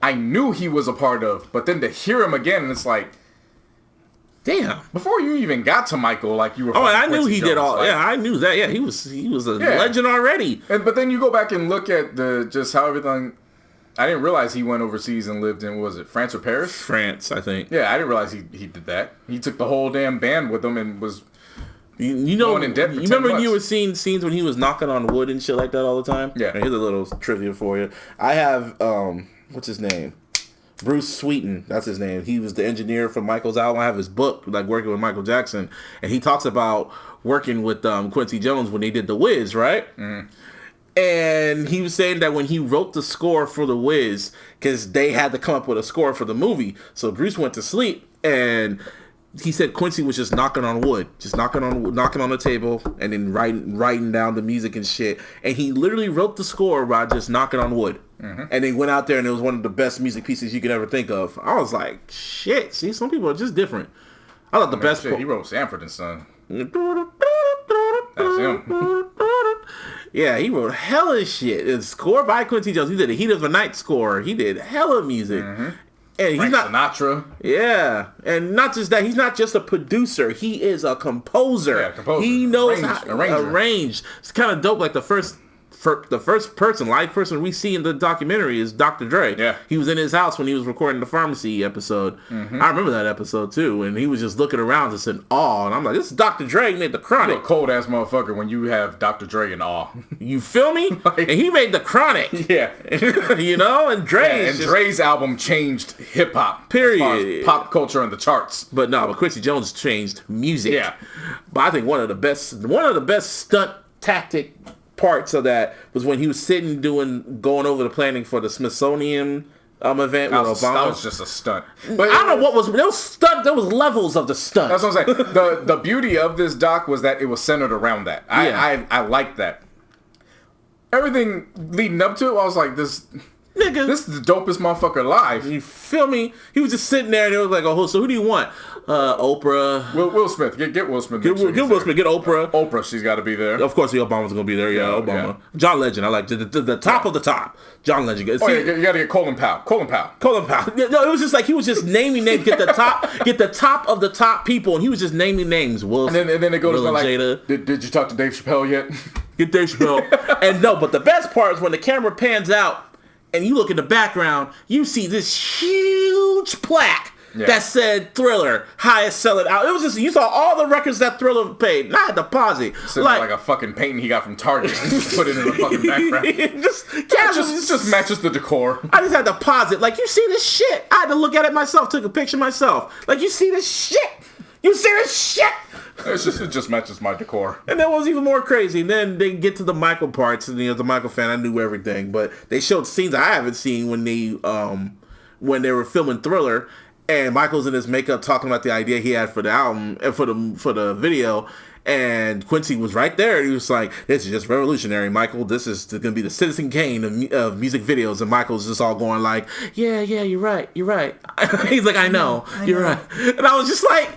I knew he was a part of, but then to hear him again, it's like, damn. Before you even got to Michael, like you were. Oh, I knew he did all. Like, yeah, I knew that. Yeah, he was a legend already. But then you go back and look at just how everything. I didn't realize he went overseas and lived in, was it France or Paris? France, I think. Yeah, I didn't realize he did that. He took the whole damn band with him and was. You know, you remember you were seeing scenes when he was knocking on wood and shit like that all the time? Yeah. And here's a little trivia for you. I have, what's his name? Bruce Sweeten, that's his name. He was the engineer for Michael's album. I have his book, like working with Michael Jackson, and he talks about working with Quincy Jones when they did The Wiz, right? Mm-hmm. And he was saying that when he wrote the score for The Wiz, because they had to come up with a score for the movie, so Bruce went to sleep, and he said Quincy was just knocking on wood, just knocking on the table, and then writing down the music and shit. And he literally wrote the score by just knocking on wood. Mm-hmm. And they went out there, and it was one of the best music pieces you could ever think of. I was like, shit. See, some people are just different. I thought the best. Shit, he wrote Sanford and Son. That's him. Yeah, he wrote hella shit. It's score by Quincy Jones. He did a Heat of the Night score. He did hella music. Mm-hmm. And he's not Sinatra. Yeah, and not just that. He's not just a producer. He is a composer. Yeah, composer. He knows how to arrange. It's kind of dope. Like the first live person we see in the documentary is Dr. Dre. Yeah, he was in his house when he was recording the Pharmacy episode. Mm-hmm. I remember that episode too, and he was just looking around just in awe. And I'm like, this is Dr. Dre. He made the Chronic. You're a cold ass motherfucker when you have Dr. Dre in awe. You feel me? And he made the Chronic. Yeah, you know, and Dre's album changed hip hop. Period. Pop culture on the charts. But Quincy Jones changed music. Yeah, but I think one of the best stunt tactic parts of that was when he was going over the planning for the Smithsonian event with Obama. That was just a stunt. But I don't know what was there was stunt. There was levels of the stunt. That's what I'm saying. The beauty of this doc was that it was centered around that. I like that. Everything leading up to it, I was like, this is the dopest motherfucker alive. You feel me? He was just sitting there and it was like, oh, so who do you want? Oprah. Will Smith. Get Will Smith. Get Will Smith. Get Oprah. Oprah, she's got to be there. Of course, Obama's going to be there. Yeah, Obama. Yeah. John Legend. I like the top of the top. John Legend. You got to get Colin Powell. No, it was just like he was just naming names. Get the top of the top people, and he was just naming names. Will. And then it goes to like, did you talk to Dave Chappelle yet? Get Dave Chappelle. And no, but the best part is when the camera pans out and you look in the background, you see this huge plaque that said Thriller, highest selling out. It was just, you saw all the records that Thriller paid, not a deposit. Like a fucking painting he got from Target. Just put it in the fucking background. It just matches the decor. I just had to pause it. Like, you see this shit? I had to look at it myself, took a picture myself. Like, you see this shit? You see this shit? It just matches my decor. And that was even more crazy. And then they get to the Michael parts, and as a Michael fan, I knew everything. But they showed scenes I haven't seen when they were filming Thriller, and Michael's in his makeup talking about the idea he had for the album and for the video. And Quincy was right there. He was like, "This is just revolutionary, Michael. This is going to be the Citizen Kane of music videos." And Michael's just all going like, "Yeah, you're right. He's like, I know, you're right." And I was just like.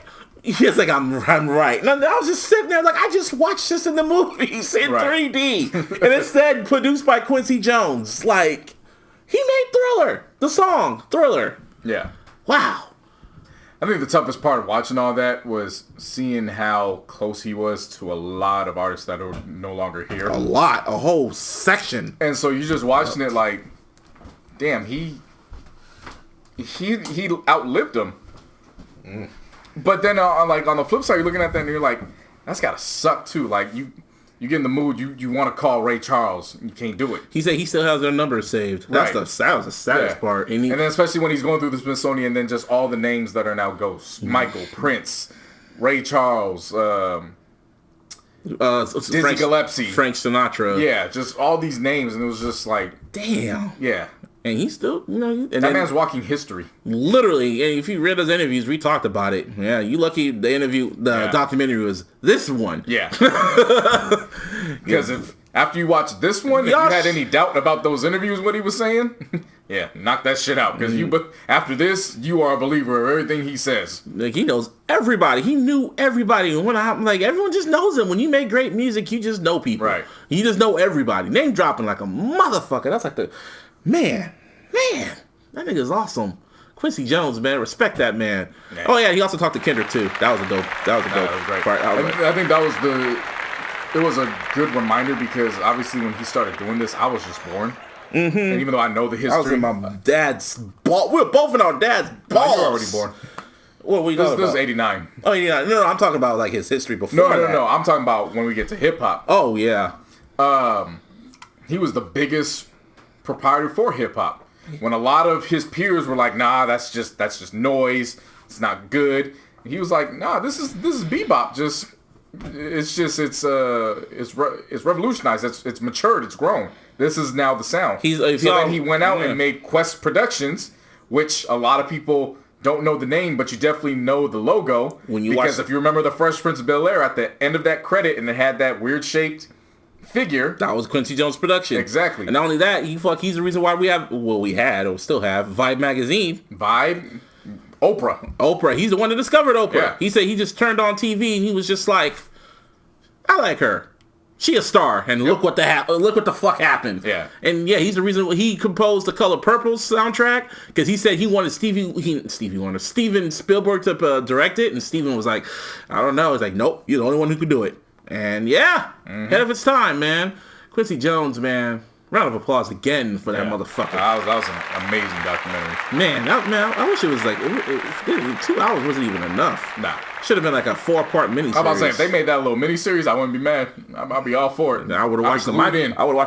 He's like, I'm right. And I was just sitting there like, I just watched this in the movies in 3D. And it said produced by Quincy Jones. Like, he made Thriller. The song, Thriller. Yeah. Wow. I think the toughest part of watching all that was seeing how close he was to a lot of artists that are no longer here. A whole section. And so you're just watching it like, damn, he outlived them. Mm. But then, like on the flip side, you're looking at that and you're like, that's gotta suck too. Like you get in the mood, you want to call Ray Charles, you can't do it. He said he still has their numbers saved. That was the saddest part. And then especially when he's going through the Smithsonian, and then just all the names that are now ghosts: Michael, Prince, Ray Charles, Dizzy Gillespie, Frank Sinatra. Yeah, just all these names, and it was just like, damn. Yeah. And he's still, that man's walking history. Literally, and if you read his interviews, we talked about it. Yeah, you lucky the documentary was this one. Yeah. Because if after you watch this one, if you had any doubt about those interviews, what he was saying, yeah, knock that shit out. Because after this, you are a believer of everything he says. Like, he knows everybody. He knew everybody. And when everyone just knows him. When you make great music, you just know people. Right. You just know everybody. Name dropping like a motherfucker. That's like the... Man, that nigga's awesome. Quincy Jones, man, respect that man. Yeah. Oh yeah, he also talked to Kendrick too. That was a dope great part. I think it was a good reminder because obviously when he started doing this, I was just born. Mm-hmm. And even though I know the history, I was in my dad's ball. We were both in our dad's balls. You were already born. What were you talking about? This is 89. Oh yeah, no, I'm talking about like his history before. No. I'm talking about when we get to hip hop. Oh yeah. He was the biggest proprietor for hip hop. When a lot of his peers were like, "Nah, that's just noise. It's not good." And he was like, "Nah, this is bebop. It's revolutionized. It's matured. It's grown. This is now the sound." Then he went out and made Quest Productions, which a lot of people don't know the name, but you definitely know the logo. Because if you remember the Fresh Prince of Bel-Air at the end of that credit, and it had that weird shaped figure. That was Quincy Jones' production. Exactly. And not only that, he's the reason why we had or still have Vibe magazine. Vibe. Oprah. He's the one that discovered Oprah. Yeah. He said he just turned on TV and he was just like, I like her. She a star. And look what the fuck happened. Yeah. And yeah, he's the reason he composed the Color Purple soundtrack because he said he wanted Steven Spielberg to direct it, and Steven was like, I don't know. He's like, nope, you're the only one who could do it. And ahead of its time, man. Quincy Jones, man. Round of applause again for that motherfucker. That was an amazing documentary. Man, I wish it was like 2 hours wasn't even enough. Nah, should have been like a 4-part miniseries. I'm about to say if they made that little miniseries, I wouldn't be mad. I'd be all for it. I would have watched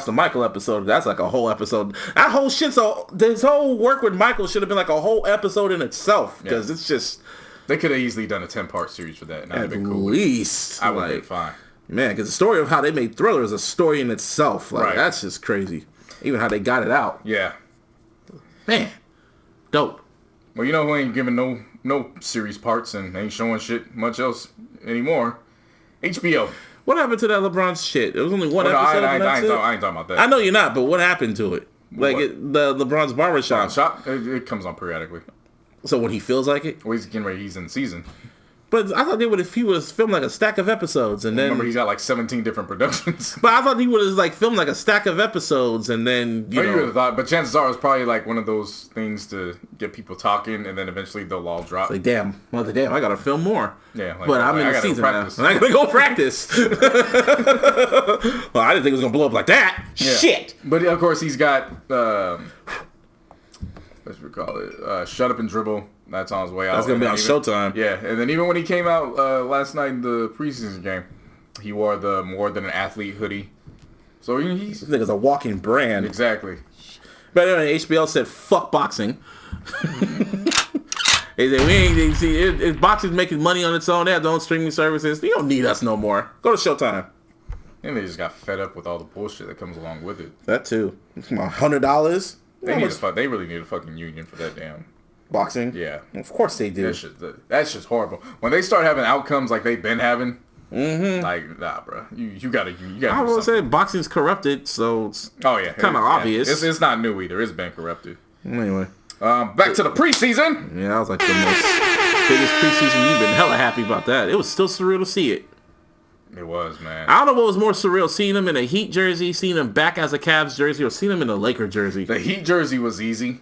the Michael episode. That's like a whole episode. That whole shit. So this whole work with Michael should have been like a whole episode in itself because it's just. They could have easily done a 10-part series for that. And at least I would have been fine. Man, because the story of how they made Thriller is a story in itself. Like, that's just crazy. Even how they got it out. Yeah. Man. Dope. Well, you know who ain't giving no series parts and ain't showing shit much else anymore? HBO. What happened to that LeBron shit? It was only one episode. I ain't talking about that. I know you're not, but what happened to it? Like the LeBron's barbershop. It comes on periodically. So when he feels like it? Well, he's getting ready. He's in season. But I thought they would, if he was filmed like a stack of episodes and then... Remember, he's got like 17 different productions. But I thought he would have like filmed like a stack of episodes and then, you know... You would have thought, but chances are it's probably like one of those things to get people talking and then eventually they'll all drop. Like, damn, I gotta film more. Yeah. Like, but I'm in the season now. And I gotta go practice. Well, I didn't think it was gonna blow up like that. Yeah. Shit! But of course, he's got... what should we call it? Shut Up and Dribble. That's on his way out. That's going to be on Showtime. Yeah, and then even when he came out last night in the preseason game, he wore the More Than an Athlete hoodie. So he's... This nigga's a walking brand. Exactly. But anyway, HBO said, fuck boxing. They said, if boxing's making money on its own, they have their own streaming services, you don't need us no more. Go to Showtime. And they just got fed up with all the bullshit that comes along with it. That too. $100? They really need a fucking union for that damn... Boxing? Yeah. Of course they do. That's just horrible. When they start having outcomes like they've been having, like, nah, bro. You gotta I will say boxing's corrupted, so it's kind of obvious. It's not new either. It's been corrupted. Anyway. Back to the preseason. Yeah, that was like the biggest preseason. You've been hella happy about that. It was still surreal to see it. It was, man. I don't know what was more surreal, seeing him in a Heat jersey, seeing him back as a Cavs jersey, or seeing him in a Laker jersey. The Heat jersey was easy.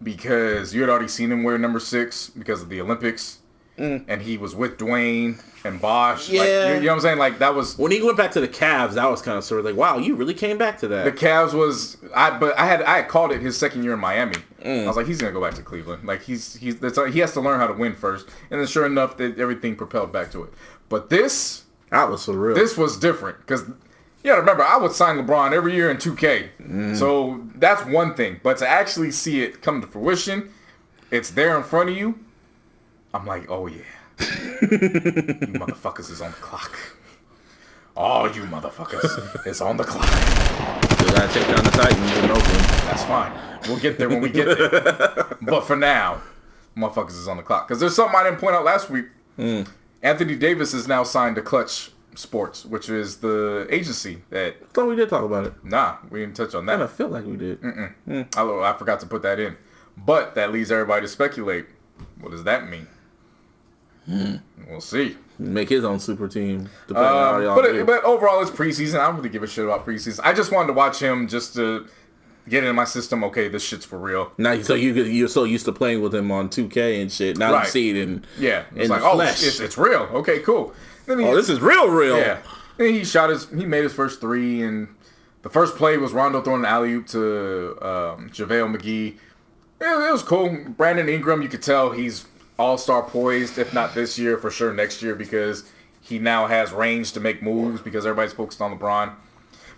Because you had already seen him wear number 6 because of the Olympics. And he was with Dwayne and Bosh. Yeah. Like, you know what I'm saying? Like, that was... When he went back to the Cavs, that was kind of sort of like, wow, you really came back to that. The Cavs was... I had called it his second year in Miami. I was like, he's going to go back to Cleveland. Like, he has to learn how to win first. And then sure enough, everything propelled back to it. But this... That was surreal. This was different. Because... You gotta remember, I would sign LeBron every year in 2K. So that's one thing. But to actually see it come to fruition, it's there in front of you. I'm like, oh yeah. You motherfuckers is on the clock. Oh, you motherfuckers is on the clock. Still gotta take down the Titans in Oakland. That's fine. We'll get there when we get there. But for now, motherfuckers is on the clock. Because there's something I didn't point out last week. Anthony Davis is now signed to Clutch Sports, which is the agency that... I thought we did talk about it. Nah, we didn't touch on that. I feel like we did. I forgot to put that in. But that leads everybody to speculate. What does that mean? We'll see. Make his own super team. But overall, it's preseason. I don't really give a shit about preseason. I just wanted to watch him just to get it in my system. Okay, this shit's for real. Now, so you're so used to playing with him on 2K and shit. Now you see it in it's like, flesh. It's real. Okay, cool. This is real. Yeah. And he made his first 3, and the first play was Rondo throwing an alley-oop to JaVale McGee. It was cool. Brandon Ingram, you could tell he's all-star poised, if not this year, for sure next year, because he now has range to make moves because everybody's focused on LeBron.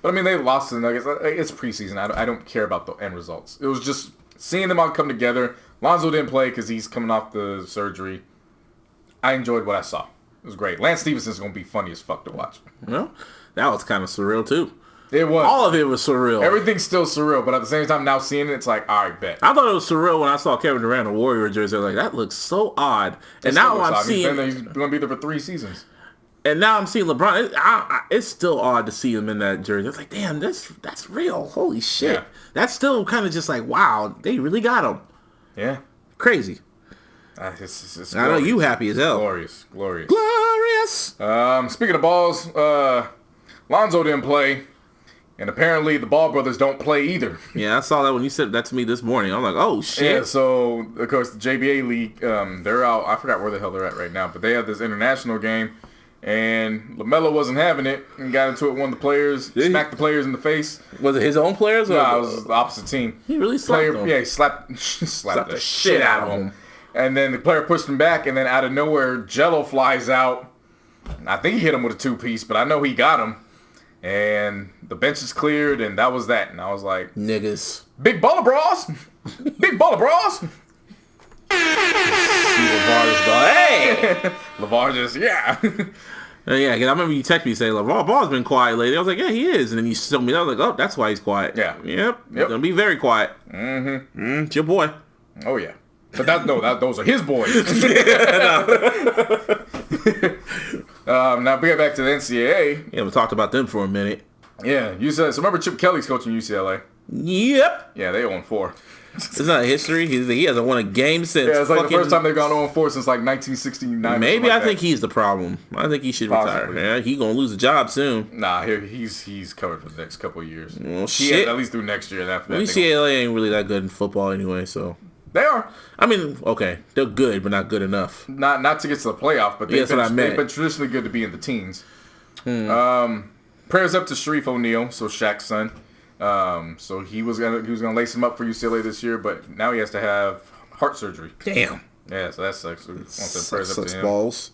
But, I mean, they lost to the Nuggets. It's preseason. I don't care about the end results. It was just seeing them all come together. Lonzo didn't play because he's coming off the surgery. I enjoyed what I saw. It was great. Lance Stevenson's going to be funny as fuck to watch. Well, that was kind of surreal, too. It was. All of it was surreal. Everything's still surreal, but at the same time, now seeing it, it's like, all right, bet. I thought it was surreal when I saw Kevin Durant in a Warrior jersey. I was like, that looks so odd. And now I'm seeing... He's going to be there for 3 seasons. And now I'm seeing LeBron. It's still odd to see him in that jersey. It's like, damn, that's real. Holy shit. Yeah. That's still kind of just like, wow, they really got him. Yeah. Crazy. It's I know you happy as hell. Glorious. Speaking of balls, Lonzo didn't play. And apparently the Ball brothers don't play either. Yeah, I saw that when you said that to me this morning. I'm like, oh, shit. Yeah, so, of course, the JBA League, they're out. I forgot where the hell they're at right now. But they have this international game. And LaMelo wasn't having it and got into it with one of the players, smacked the players in the face. Was it his own players? No, it was the opposite team. He really slapped them. Yeah, he slapped the shit out of him. And then the player pushed him back, and then out of nowhere, Jello flies out. I think he hit him with a 2-piece, but I know he got him. And the bench is cleared, and that was that. And I was like... Niggas. Big baller bras! Big baller bras! LeVar just go, hey! LeVar just, yeah. Yeah, because I remember you texted me saying, LeVar Ball's been quiet lately. I was like, yeah, he is. And then you told me that. I was like, oh, that's why he's quiet. Yeah. Yep. He's going to be very quiet. It's your boy. Oh yeah, but those are his boys. Now we get back to the NCAA. Yeah, we talked about them for a minute. Yeah, UCLA. So remember Chip Kelly's coaching UCLA? Yep. Yeah, they 0-4. It's not history. He hasn't won a game since. Yeah, it's like the first time they've gone 0-4 since like 1969. Maybe I think he's the problem. I think he should retire. Yeah, he gonna lose a job soon. Nah, he's covered for the next couple of years. Well, shit. At least through next year. And after that, UCLA ain't really that good in football anyway. So they are. I mean, okay, they're good, but not good enough. Not to get to the playoff, but they've been traditionally good to be in the teens. Prayers up to Sharif O'Neal, so Shaq's son. So he was gonna lace him up for UCLA this year, but now he has to have heart surgery. Damn. Yeah, so that sucks. So we want to send prayers up to him. Balls.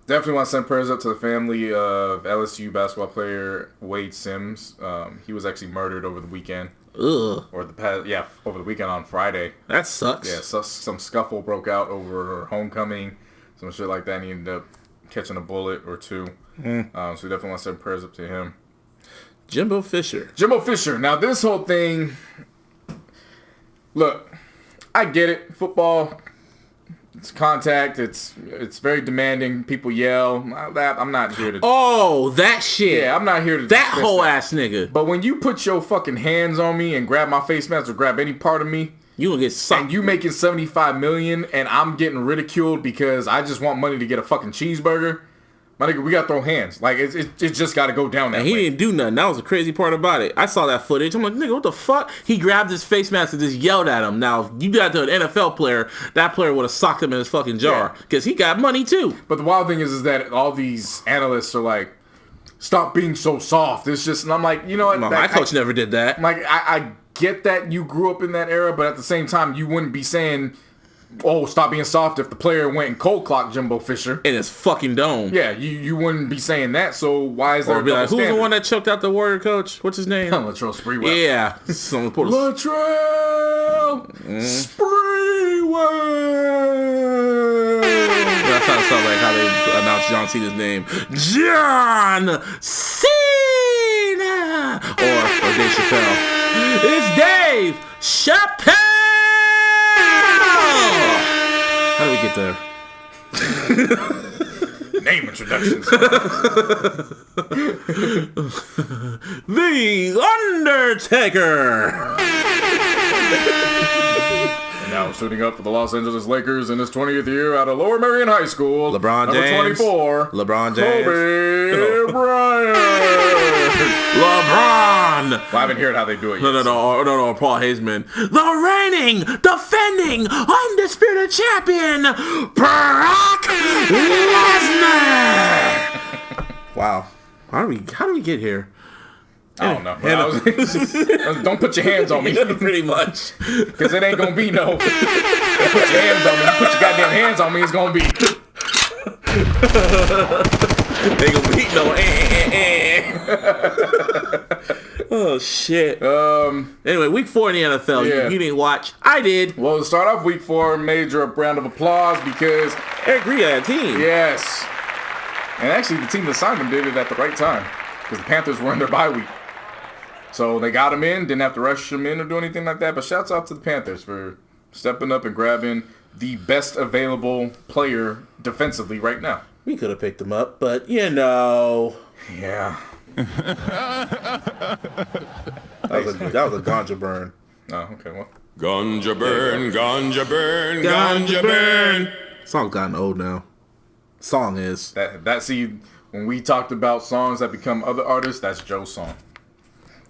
Definitely want to send prayers up to the family of LSU basketball player Wade Sims. He was actually murdered over the weekend. Ugh. Over the weekend on Friday. That sucks. Yeah, so some scuffle broke out over homecoming, some shit like that. And he ended up catching a bullet or two. So we definitely want to send prayers up to him. Jimbo Fisher. Now this whole thing, look, I get it. Football, it's contact. It's very demanding. People yell. I'm not here to. Oh, that shit. Yeah, I'm not here to. That whole ass nigga. But when you put your fucking hands on me and grab my face mask or grab any part of me, you gonna get sucked. And you making $75 million and I'm getting ridiculed because I just want money to get a fucking cheeseburger. My nigga, we gotta throw hands. Like, it just gotta go down that way. He didn't do nothing. That was the crazy part about it. I saw that footage. I'm like, nigga, what the fuck? He grabbed his face mask and just yelled at him. Now, if you got to an NFL player, that player would have socked him in his fucking jar. Because he got money, too. But the wild thing is that all these analysts are like, stop being so soft. It's just, and I'm like, you know what? My coach never did that. Like, I get that you grew up in that era, but at the same time, you wouldn't be saying, oh, stop being soft if the player went and cold clocked Jimbo Fisher in his fucking dome. Yeah, you wouldn't be saying that. So why is there a double like, who's the one that choked out the Warrior coach? What's his name? Latrell Sprewell. Yeah, Latrell Sprewell. That sounds like how they announced John Cena's name, John Cena, or Dave Chappelle. It's Dave Chappelle. How do we get there? Name introductions. The Undertaker. And now suiting up for the Los Angeles Lakers in his 20th year out of Lower Merion High School. LeBron James. Number 24. LeBron James. Kobe Bryant. LeBron. Well, I haven't heard how they do it yet. No, Paul Hazeman. The reigning, defending, undisputed champion, Brock Lesnar. Wow. How do we get here? I don't know. Don't put your hands on me. Pretty much. Because it ain't going to be no. Put your hands on me. Put your goddamn hands on me. It's going to be. They gonna be no Oh shit. Anyway, week 4 in the NFL. Yeah. You didn't watch. I did. Well, to start off week 4, major round of applause because Eric Reed had a team. Yes. And actually the team that signed him did it at the right time. Because the Panthers were in their bye week. So they got him in, didn't have to rush him in or do anything like that. But shouts out to the Panthers for stepping up and grabbing the best available player defensively right now. We could have picked him up, but you know. Yeah. That was a ganja burn. Oh, okay, well. Ganja burn, ganja burn, ganja burn. Song's gotten old now. Song is. See, when we talked about songs that become other artists, that's Joe's song.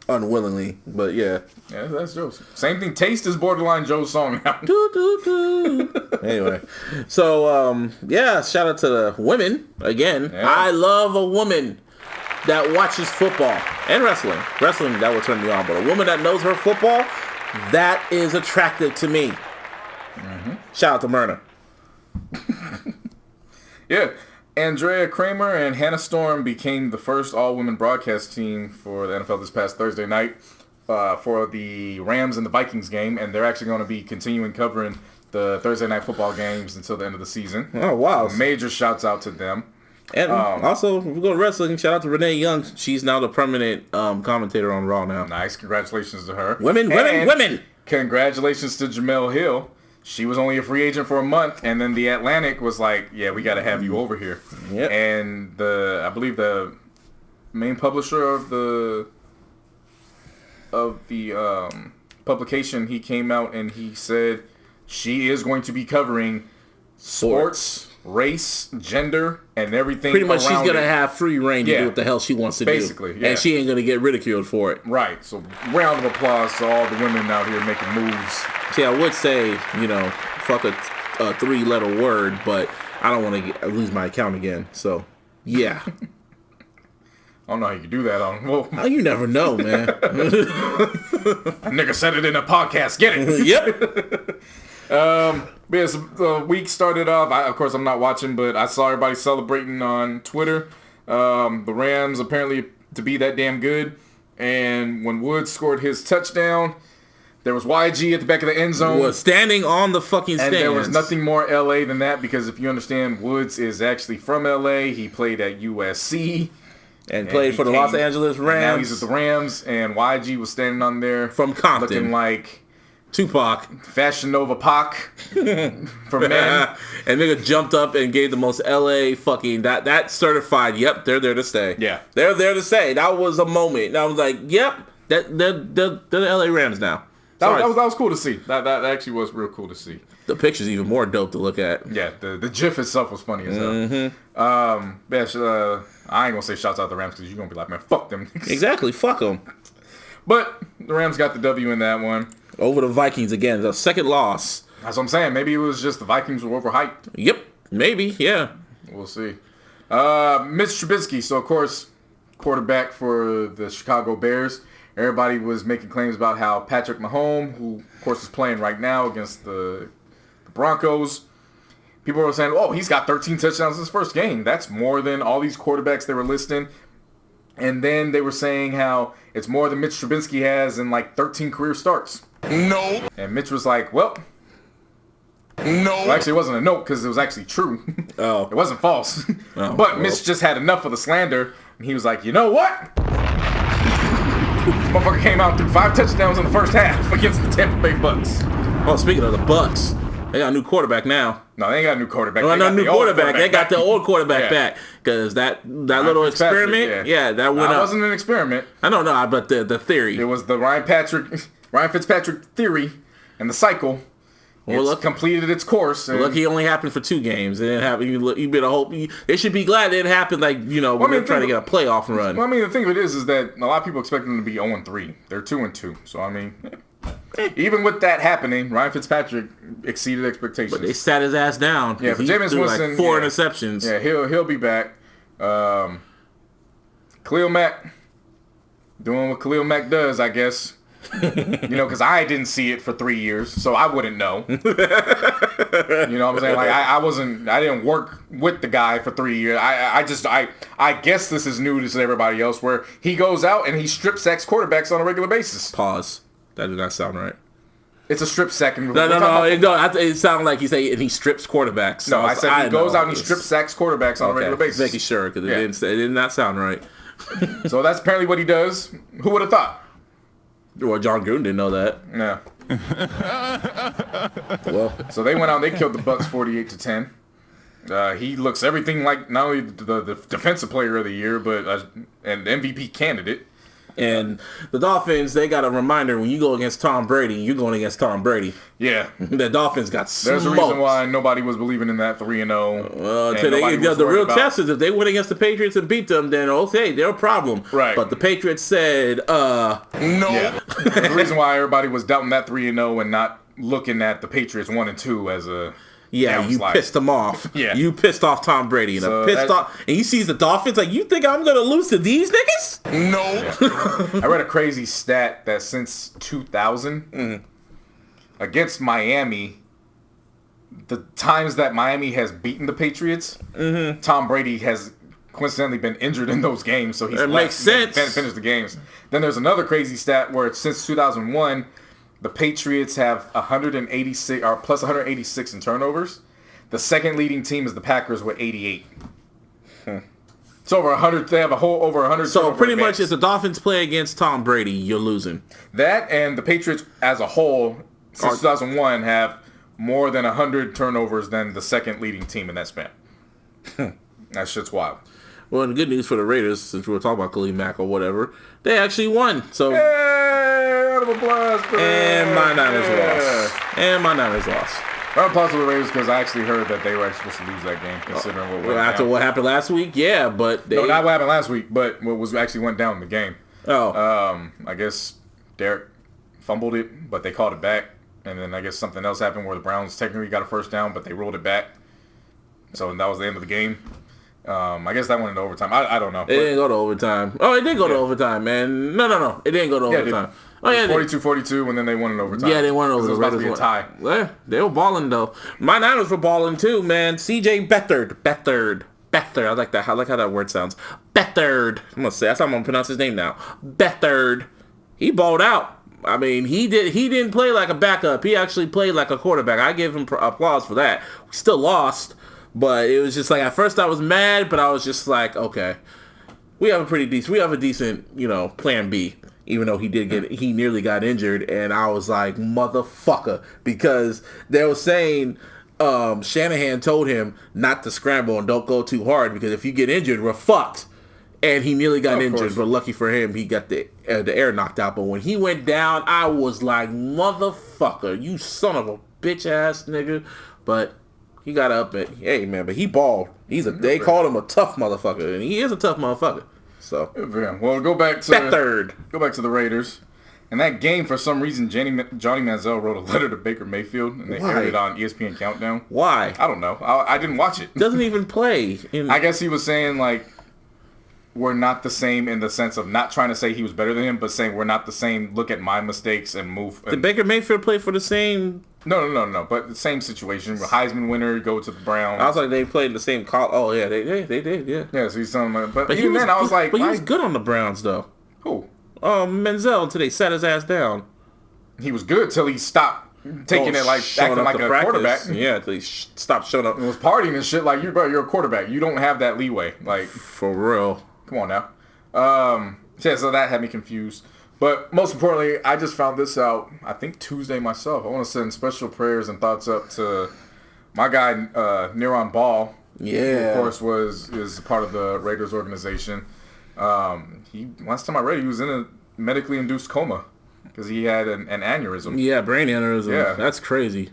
Unwillingly, but yeah. Yeah, that's Joe's. Same thing. Taste is borderline Joe's song now. Anyway, so shout out to the women again. Yeah. I love a woman that watches football and wrestling. Wrestling, that would turn me on, but a woman that knows her football, that is attractive to me. Mm-hmm. Shout out to Myrna. Yeah. Andrea Kramer and Hannah Storm became the first all-women broadcast team for the NFL this past Thursday night for the Rams and the Vikings game, and they're actually going to be continuing covering the Thursday night football games until the end of the season. Oh, wow. So major shouts out to them. And also, if we go to wrestling, shout out to Renee Young. She's now the permanent commentator on Raw now. Nice. Congratulations to her. Women. congratulations to Jemele Hill. She was only a free agent for a month, and then the Atlantic was like, yeah, we got to have you over here. Yep. And I believe the main publisher of the publication, he came out and he said she is going to be covering sports, race, gender, and everything. Pretty much, she's around gonna it. have free reign to do what the hell she wants to Basically, do. yeah. And she ain't gonna get ridiculed for it. Right. So, round of applause to all the women out here making moves. See, I would say, fuck a 3-letter word, but I don't want to lose my account again. So, yeah. I don't know how you can do that on. Well, Oh, you never know, man. nigga said it in a podcast. Get it? Yep. Yeah, so the week started off. Of course, I'm not watching, but I saw everybody celebrating on Twitter. The Rams apparently to be that damn good. And when Woods scored his touchdown, there was YG at the back of the end zone. Was standing on the fucking stands. And there was nothing more LA than that, because if you understand, Woods is actually from LA. He played at USC. And played for the Los Angeles Rams. Now he's at the Rams, and YG was standing on there from Compton, looking like Tupac, Fashion Nova Pac for men. And nigga jumped up and gave the most LA fucking that certified. Yep, they're there to stay. Yeah, they're there to stay. That was a moment. And I was like, yep, they're the LA Rams now. That was cool to see. That actually was real cool to see. The picture's even more dope to look at. Yeah, the GIF itself was funny as hell. I ain't gonna say shouts out the Rams because you're gonna be like, man, fuck them. Exactly, fuck them. But the Rams got the W in that one. Over the Vikings again, the second loss. That's what I'm saying. Maybe it was just the Vikings were overhyped. Yep, maybe, yeah. We'll see. Mitch Trubisky, so of course, quarterback for the Chicago Bears. Everybody was making claims about how Patrick Mahomes, who of course is playing right now against the Broncos, people were saying, oh, he's got 13 touchdowns in his first game. That's more than all these quarterbacks they were listing. And then they were saying how it's more than Mitch Trubisky has in like 13 career starts. No. And Mitch was like, well, No. well, actually, it wasn't a note because it was actually true. Oh. It wasn't false. Oh, but well. Mitch just had enough of the slander, and he was like, you know what? Motherfucker came out through 5 touchdowns in the first half against the Tampa Bay Bucks. Oh, speaking of the Bucks, they got a new quarterback now. No, they ain't got a new quarterback. No, They no got new the old quarterback. They got the old quarterback Yeah. back because that little Fitzpatrick, experiment, yeah, that went It up. wasn't an experiment. I don't know, but the theory. It was the Ryan Fitzpatrick theory, and the cycle. Well, It's look, completed its course. And lucky it only happened for 2 games. It didn't happen. You better hope. They should be glad it didn't happen. Like when they're trying to get a playoff run. Well, I mean, the thing of it is that a lot of people expect them to be 0-3. They're 2-2. So I mean, even with that happening, Ryan Fitzpatrick exceeded expectations. But they sat his ass down. Yeah, but he Jameis threw Winston, like 4 yeah. interceptions. Yeah, he'll be back. Khalil Mack doing what Khalil Mack does, I guess. Because I didn't see it for 3 years, so I wouldn't know. You know what I'm saying? Like I didn't work with the guy for 3 years. I guess this is new to everybody else, where he goes out and he strip sacks quarterbacks on a regular basis. Pause. That did not sound right. It's a strip sack. No. It sounded like he said and he strips quarterbacks. No, I said he goes out and he strip sacks quarterbacks on a regular basis. Just making sure because it did not sound right. So that's apparently what he does. Who would have thought? Well, John Gruden didn't know that. Yeah. Well, So they went out and they killed the Bucks 48-10. He looks everything like not only the defensive player of the year, but an MVP candidate. and the Dolphins, they got a reminder when you go against Tom Brady, you're going against Tom Brady. Yeah. The Dolphins got smoked. There's a reason why nobody was believing in that 3-0. The real test is if they went against the Patriots and beat them, then okay, they're a problem. Right. But the Patriots said, No. Yeah. There's a reason why everybody was doubting that 3-0 and not looking at the Patriots 1-2 as a you pissed them off. Yeah. You pissed off Tom Brady. And So pissed off. And he sees the Dolphins like, you think I'm going to lose to these niggas? No. I read a crazy stat that since 2000, against Miami, the times that Miami has beaten the Patriots, Tom Brady has coincidentally been injured in those games, so he's makes sense. Finished the games. Then there's another crazy stat where it's since 2001, the Patriots have 186 or plus 186 in turnovers. The second leading team is the Packers with 88. It's over 100. They have over 100. So pretty much, if the Dolphins play against Tom Brady, you're losing. That and the Patriots as a whole since 2001 have more than 100 turnovers than the second leading team in that span. That shit's wild. Well, the good news for the Raiders, since we were talking about Khalil Mack or whatever, they actually won. So, hey, round of applause for and my Niners lost. Round of applause for the Raiders because I actually heard that they were actually supposed to lose that game, considering what went after down. what happened last week, yeah, but No, not what happened last week, but what was actually went down in the game. I guess Derek fumbled it, but they called it back, and then I guess something else happened where the Browns technically got a first down, but they ruled it back. So that was the end of the game. I guess that went into overtime. I don't know. It didn't go to overtime. Oh, it did go to overtime, man. No. It didn't go to overtime. Oh, yeah, 42-42, and then they won in overtime. Yeah, they won in overtime. It was about to be a tie. Yeah, they were balling, though. My Niners were balling, too, man. C.J. Beathard. I like that. I like how that word sounds. Beathard. I'm going to say, that's how I'm going to pronounce his name now. Beathard. He balled out. I mean, he didn't play like a backup. He actually played like a quarterback. I give him applause for that. We still lost, but it was just like, at first I was mad, but I was just like, okay, we have a decent, plan B. Even though he nearly got injured, and I was like, motherfucker, because they were saying Shanahan told him not to scramble and don't go too hard, because if you get injured, we're fucked. And he nearly got injured, but lucky for him, he got the air knocked out. But when he went down, I was like, motherfucker, you son of a bitch ass nigga. But he got up and, hey man, but he balled. They called him a tough motherfucker, and he is a tough motherfucker. So, well, go back to the Raiders. And that game, for some reason, Johnny Manziel wrote a letter to Baker Mayfield, and they aired it on ESPN Countdown. Why? I don't know. I didn't watch it. Doesn't even play. I guess he was saying, like, we're not the same in the sense of not trying to say he was better than him, but saying we're not the same. Look at my mistakes and move. Did Baker Mayfield play for the same? No. But the same situation. Heisman winner, go to the Browns. I was like, they played in the same college. Oh yeah, they did. Yeah. Yeah. So he's telling me, but even then, I was like, but he was good on the Browns though. Who? Menzel until they sat his ass down. He was good till he stopped taking it like acting like a quarterback. Yeah, until he stopped showing up. He was partying and shit. Like you're a quarterback. You don't have that leeway. Like for real. Come on now. Yeah, so that had me confused. But most importantly, I just found this out, I think Tuesday myself. I want to send special prayers and thoughts up to my guy, Neron Ball. Yeah. Who, of course, is part of the Raiders organization. Last time I read, he was in a medically induced coma because he had an aneurysm. Yeah, brain aneurysm. Yeah. That's crazy.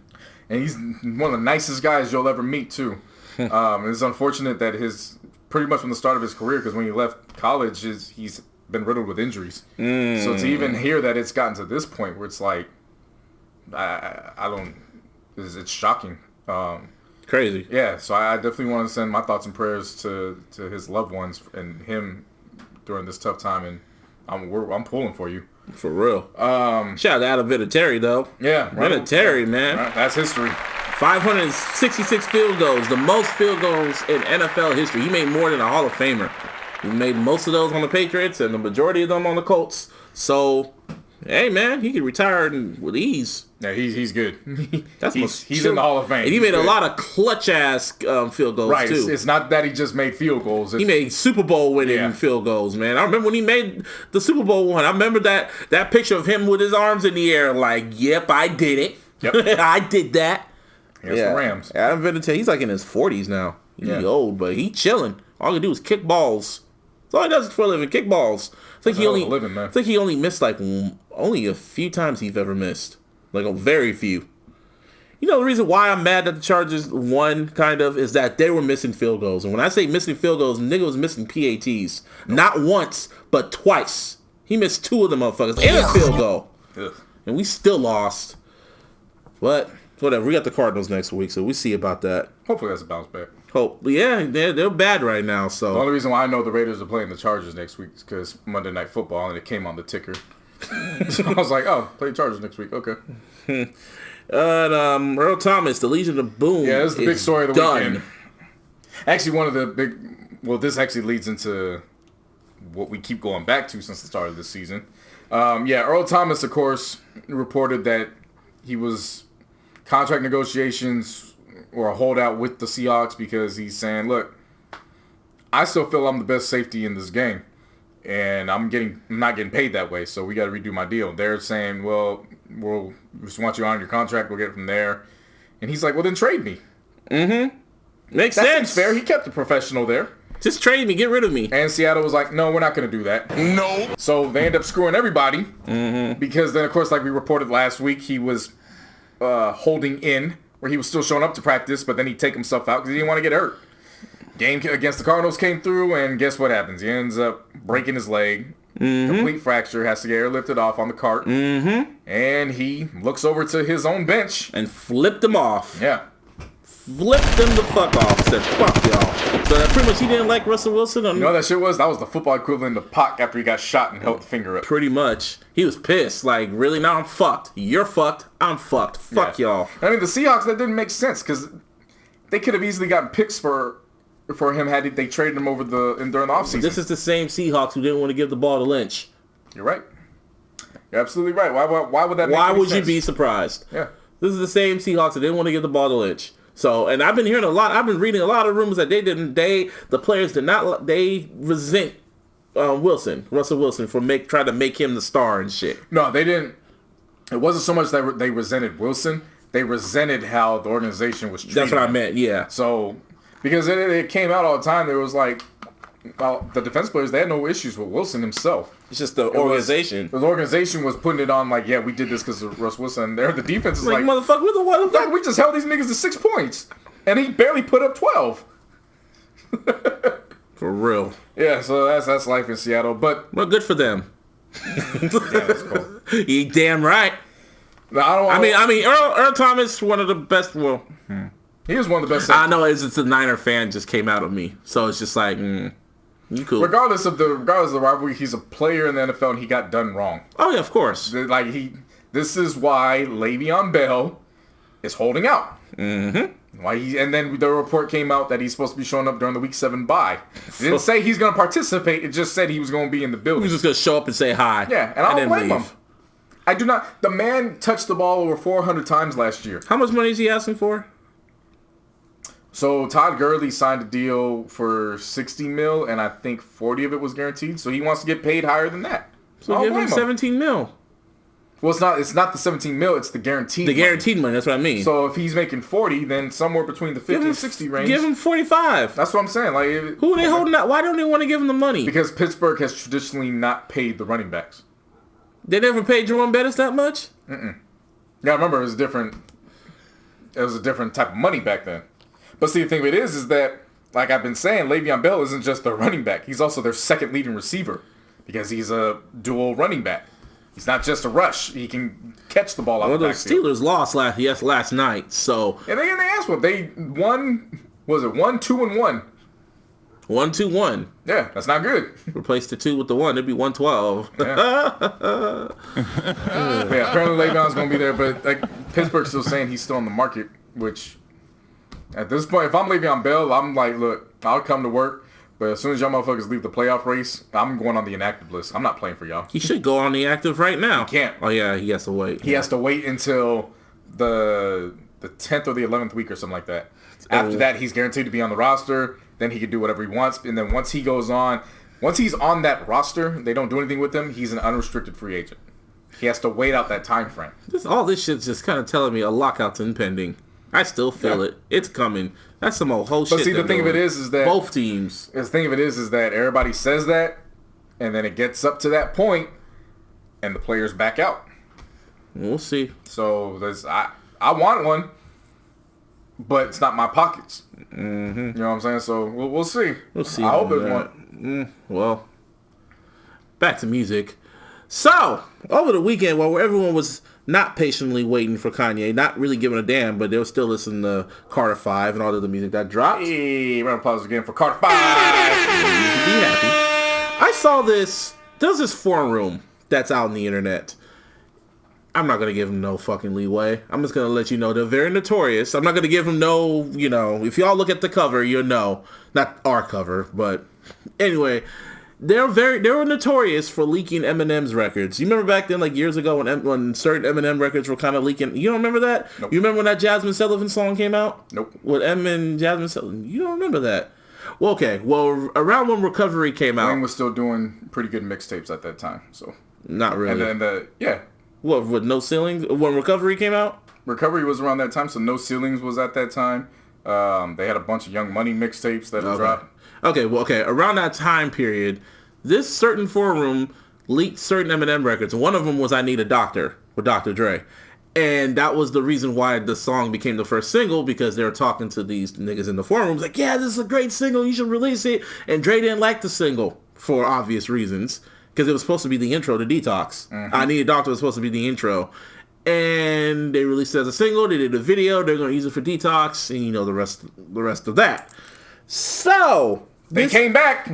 And he's one of the nicest guys you'll ever meet, too. It's unfortunate that pretty much from the start of his career, because when he left college, he's been riddled with injuries. So to even hear that it's gotten to this point where it's like, it's shocking. Crazy. Yeah, so I definitely want to send my thoughts and prayers to his loved ones and him during this tough time, and I'm pulling for you. For real. Shout out to Adam Vinatieri, though. Yeah. Vinatieri, man. That's history. 566 field goals, the most field goals in NFL history. He made more than a Hall of Famer. He made most of those on the Patriots and the majority of them on the Colts. So, hey, man, he could retire with ease. Yeah, he's good. He's in the Hall of Fame. And he made a lot of clutch-ass field goals, right, too. It's not that he just made field goals. He made Super Bowl winning field goals, man. I remember when he made the Super Bowl one. I remember that picture of him with his arms in the air like, yep, I did it. Yep. I did that. The Rams. Adam Vinatieri, he's like in his 40s now. He's old, but he chilling. All he do is kick balls. That's all he does for a living, kick balls. I think he only missed like only a few times he's ever missed. Like a very few. You know the reason why I'm mad that the Chargers won, kind of, is that they were missing field goals. And when I say missing field goals, nigga was missing PATs. Not once, but twice. He missed 2 of them motherfuckers and a field goal. Ugh. And we still lost. But whatever, we got the Cardinals next week, so we see about that. Hopefully that's a bounce back. Yeah, they're bad right now. So the only reason why I know the Raiders are playing the Chargers next week is because Monday Night Football, and it came on the ticker. So I was like, oh, play Chargers next week. Okay. Earl Thomas, the Legion of Boom. Yeah, this is the big story of the weekend. Actually, one of the big... Well, this actually leads into what we keep going back to since the start of this season. Earl Thomas, of course, reported that he was contract negotiations or a holdout with the Seahawks because he's saying, look, I still feel I'm the best safety in this game. And I'm not getting paid that way, so we got to redo my deal. They're saying, well, we'll just want you on your contract. We'll get it from there. And he's like, well, then trade me. Mm-hmm. Makes that sense. Seems fair. He kept the professional there. Just trade me. Get rid of me. And Seattle was like, no, we're not going to do that. No. So they end up screwing everybody. Mm-hmm. Because then, of course, like we reported last week, he was holding in, where he was still showing up to practice, but then he'd take himself out because he didn't want to get hurt. Game against the Cardinals came through, and guess what happens? He ends up breaking his leg. Mm-hmm. Complete fracture. Has to get airlifted off on the cart. Mm-hmm. And he looks over to his own bench. And flipped him off. Yeah. Flipped them the fuck off. Said, fuck y'all. So that pretty much he didn't like Russell Wilson. You know what that shit was? That was the football equivalent of Pac after he got shot and held the finger up. Pretty much. He was pissed. Like, really? Now I'm fucked. You're fucked. I'm fucked. Fuck y'all. I mean, the Seahawks, that didn't make sense because they could have easily gotten picks for him had they traded him over during the offseason. This is the same Seahawks who didn't want to give the ball to Lynch. You're right. You're absolutely right. Why would that make Why any would sense? you be surprised? Yeah. This is the same Seahawks that didn't want to give the ball to Lynch. So, and I've been hearing I've been reading a lot of rumors that the players did not, they resent Russell Wilson for trying to make him the star and shit. No, they didn't. It wasn't so much that they resented Wilson. They resented how the organization was treated. That's what I meant, yeah. So, because it came out all the time, there was like, well, the defense players, they had no issues with Wilson himself. It's just the organization. The organization was putting it on like, yeah, we did this because of Russ Wilson. And the defense is like, motherfucker, we're the one. Like, we just held these niggas to 6 points. And he barely put up 12. For real. Yeah, so that's life in Seattle. But well, good for them. Yeah, that's cool. You damn right. No, I mean, Earl Thomas, one of the best. Well, he was one of the best. I know it's the Niner fan just came out of me, so it's just like, you cool. Regardless of the rivalry, he's a player in the NFL, and he got done wrong. Oh yeah, of course. Like this is why Le'Veon Bell is holding out. Mm-hmm. And then the report came out that he's supposed to be showing up during the Week 7 bye. It didn't say he's going to participate. It just said he was going to be in the building. He was just going to show up and say hi. Yeah, and I don't blame him. I do not. The man touched the ball over 400 times last year. How much money is he asking for? So Todd Gurley signed a deal for $60 million, and I think 40 of it was guaranteed. So he wants to get paid higher than that. So give him $17 million. Well, it's not the $17 million, it's the guaranteed money. The guaranteed money, that's what I mean. So if he's making 40, then somewhere between the 50 and 60 range. Give him 45. That's what I'm saying. Like, who are they holding out? Why don't they want to give him the money? Because Pittsburgh has traditionally not paid the running backs. They never paid Jerome Bettis that much? Mm-mm. Yeah, I remember it was a different type of money back then. But see, the thing of it is that, like I've been saying, Le'Veon Bell isn't just their running back. He's also their second leading receiver because he's a dual running back. He's not just a rush. He can catch the ball out of the backfield. Well, the Steelers lost last night, so... And they asked what? They won, was it 1-2-1? 1-2-1. Yeah, that's not good. Replace the 2 with the 1, it'd be 112. Yeah, yeah, apparently Le'Veon's going to be there, but like Pittsburgh's still saying he's still on the market, which at this point, if I'm Le'Veon Bell, I'm like, look, I'll come to work. But as soon as y'all motherfuckers leave the playoff race, I'm going on the inactive list. I'm not playing for y'all. He should go on the active right now. He can't. Oh, yeah, he has to wait. He has to wait until the 10th or the 11th week or something like that. After that, he's guaranteed to be on the roster. Then he can do whatever he wants. And then once he's on that roster, they don't do anything with him, he's an unrestricted free agent. He has to wait out that time frame. All this shit's just kind of telling me a lockout's impending. I still feel it. It's coming. That's some old whole shit. But see, the thing of it is that both teams. The thing of it is that everybody says that, and then it gets up to that point, and the players back out. We'll see. So I want one, but it's not my pockets. Mm-hmm. You know what I'm saying? So we'll see. We'll see. I hope there's one. Well, back to music. So over the weekend, while everyone was not patiently waiting for Kanye, not really giving a damn, but they were still listening to Carter 5 and all of the music that dropped. Hey, round of applause again for Carter 5. You can be happy. I saw this. There's this forum room that's out on the internet. I'm not going to give them no fucking leeway. I'm just going to let you know they're very notorious. I'm not going to give them no, if y'all look at the cover, you'll know. Not our cover, but anyway. They were notorious for leaking Eminem's records. You remember back then, like years ago, when certain Eminem records were kind of leaking? You don't remember that? Nope. You remember when that Jasmine Sullivan song came out? Nope. With Em and Jasmine Sullivan? You don't remember that? Well, okay. Well, around when Recovery came out, Wayne was still doing pretty good mixtapes at that time. So not really. And then What, with No Ceilings? When Recovery came out? Recovery was around that time, so No Ceilings was at that time. They had a bunch of Young Money mixtapes that dropped. Okay. Around that time period, this certain forum leaked certain Eminem records. One of them was I Need a Doctor with Dr. Dre. And that was the reason why the song became the first single, because they were talking to these niggas in the forums like, yeah, this is a great single, you should release it. And Dre didn't like the single for obvious reasons, because it was supposed to be the intro to Detox. I Need a Doctor was supposed to be the intro. And they released it as a single, they did a video, they're going to use it for Detox, and you know the rest of that. So they came back.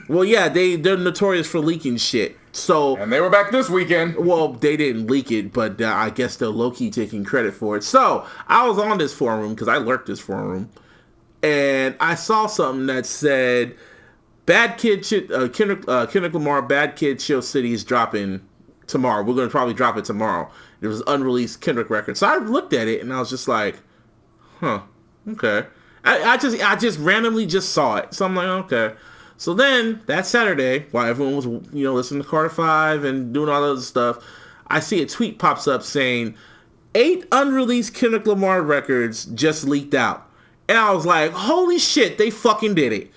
Well, yeah, they're notorious for leaking shit. So, and they were back this weekend. Well, they didn't leak it, but I guess they're low-key taking credit for it. So, I was on this forum, because I lurked this forum, and I saw something that said, Kendrick Lamar, Bad Kid, Chill City is dropping tomorrow. We're going to probably drop it tomorrow. It was an unreleased Kendrick record. So, I looked at it, and I was just like, huh, okay. I just randomly just saw it. So, I'm like, okay. So then, that Saturday, while everyone was, listening to Carter 5 and doing all that other stuff, I see a tweet pops up saying, 8 unreleased Kendrick Lamar records just leaked out. And I was like, holy shit, they fucking did it.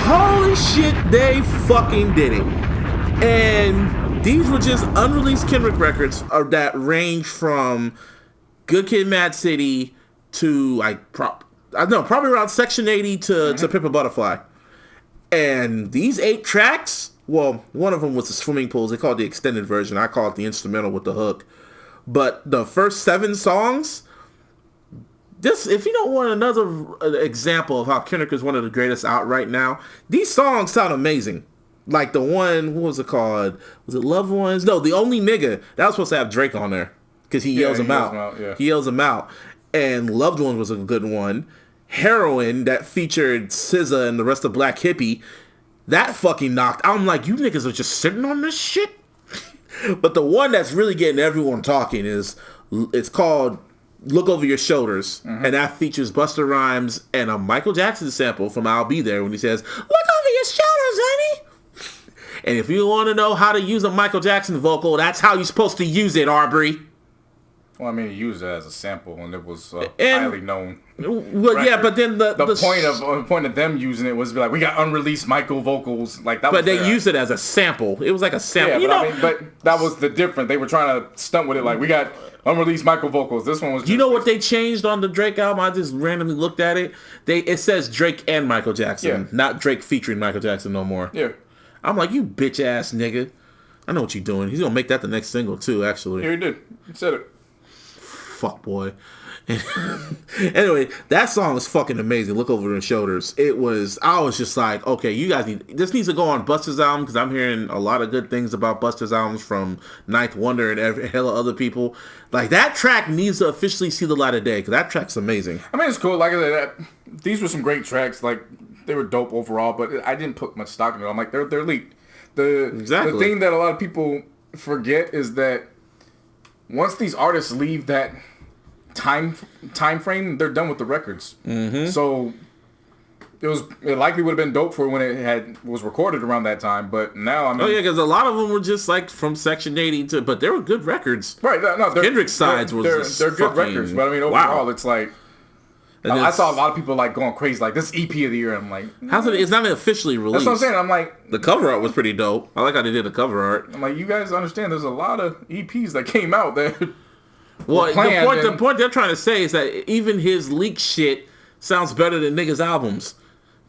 Holy shit, they fucking did it. And these were just unreleased Kendrick records that range from Good Kid, Mad City to, probably around Section 80 to Pimp a Butterfly. And these 8 tracks, well, one of them was the Swimming Pools. They call it the extended version. I call it the instrumental with the hook. But the first 7 songs, if you don't want another example of how Kendrick is one of the greatest out right now, these songs sound amazing. Like the one, what was it called? Was it Loved Ones? No, The Only Nigga. That was supposed to have Drake on there. Because he yells him out. He yells him out. And Loved Ones was a good one. Heroin, that featured SZA and the rest of Black Hippie, that fucking knocked. I'm like, you niggas are just sitting on this shit? But the one that's really getting everyone talking it's called Look Over Your Shoulders. And that features Busta Rhymes and a Michael Jackson sample from I'll Be There when he says, look over your shoulders, honey. And if you want to know how to use a Michael Jackson vocal, that's how you're supposed to use it, Aubrey. Well, I mean, he used it as a sample, and it was highly known. Well, yeah, but then the point of them using it was to be like, we got unreleased Michael vocals, like that. But they used it as a sample. It was like a sample. Yeah, but that was the difference. They were trying to stunt with it, like we got unreleased Michael vocals. This one was. You know what they changed on the Drake album? I just randomly looked at it. It says Drake and Michael Jackson, not Drake featuring Michael Jackson no more. Yeah, I'm like, you bitch ass nigga. I know what you're doing. He's gonna make that the next single too. Actually, yeah, he did. He said it. Fuck boy. Anyway, that song is fucking amazing. Look Over Their Shoulders. I was just like, okay, you guys this needs to go on Busta's album, because I'm hearing a lot of good things about Busta's albums from Ninth Wonder and hella other people. Like, that track needs to officially see the light of day, because that track's amazing. I mean, it's cool. Like I said, these were some great tracks. Like, they were dope overall, but I didn't put much stock in it. I'm like, they're leaked. The thing that a lot of people forget is that once these artists leave that time frame, they're done with the records. Mm-hmm. So it likely would have been dope for when it was recorded around that time, but now I mean, because a lot of them were just like from Section 80 but they were good records. Right? No, Kendrick's sides they're good records, but I mean overall, it's like. I saw a lot of people like going crazy, like this EP of the year. I'm like, it's not officially released. That's what I'm saying. I'm like, the cover art was pretty dope. I like how they did the cover art. I'm like, you guys understand? There's a lot of EPs that came out that. Well, the point they're trying to say is that even his leak shit sounds better than niggas' albums.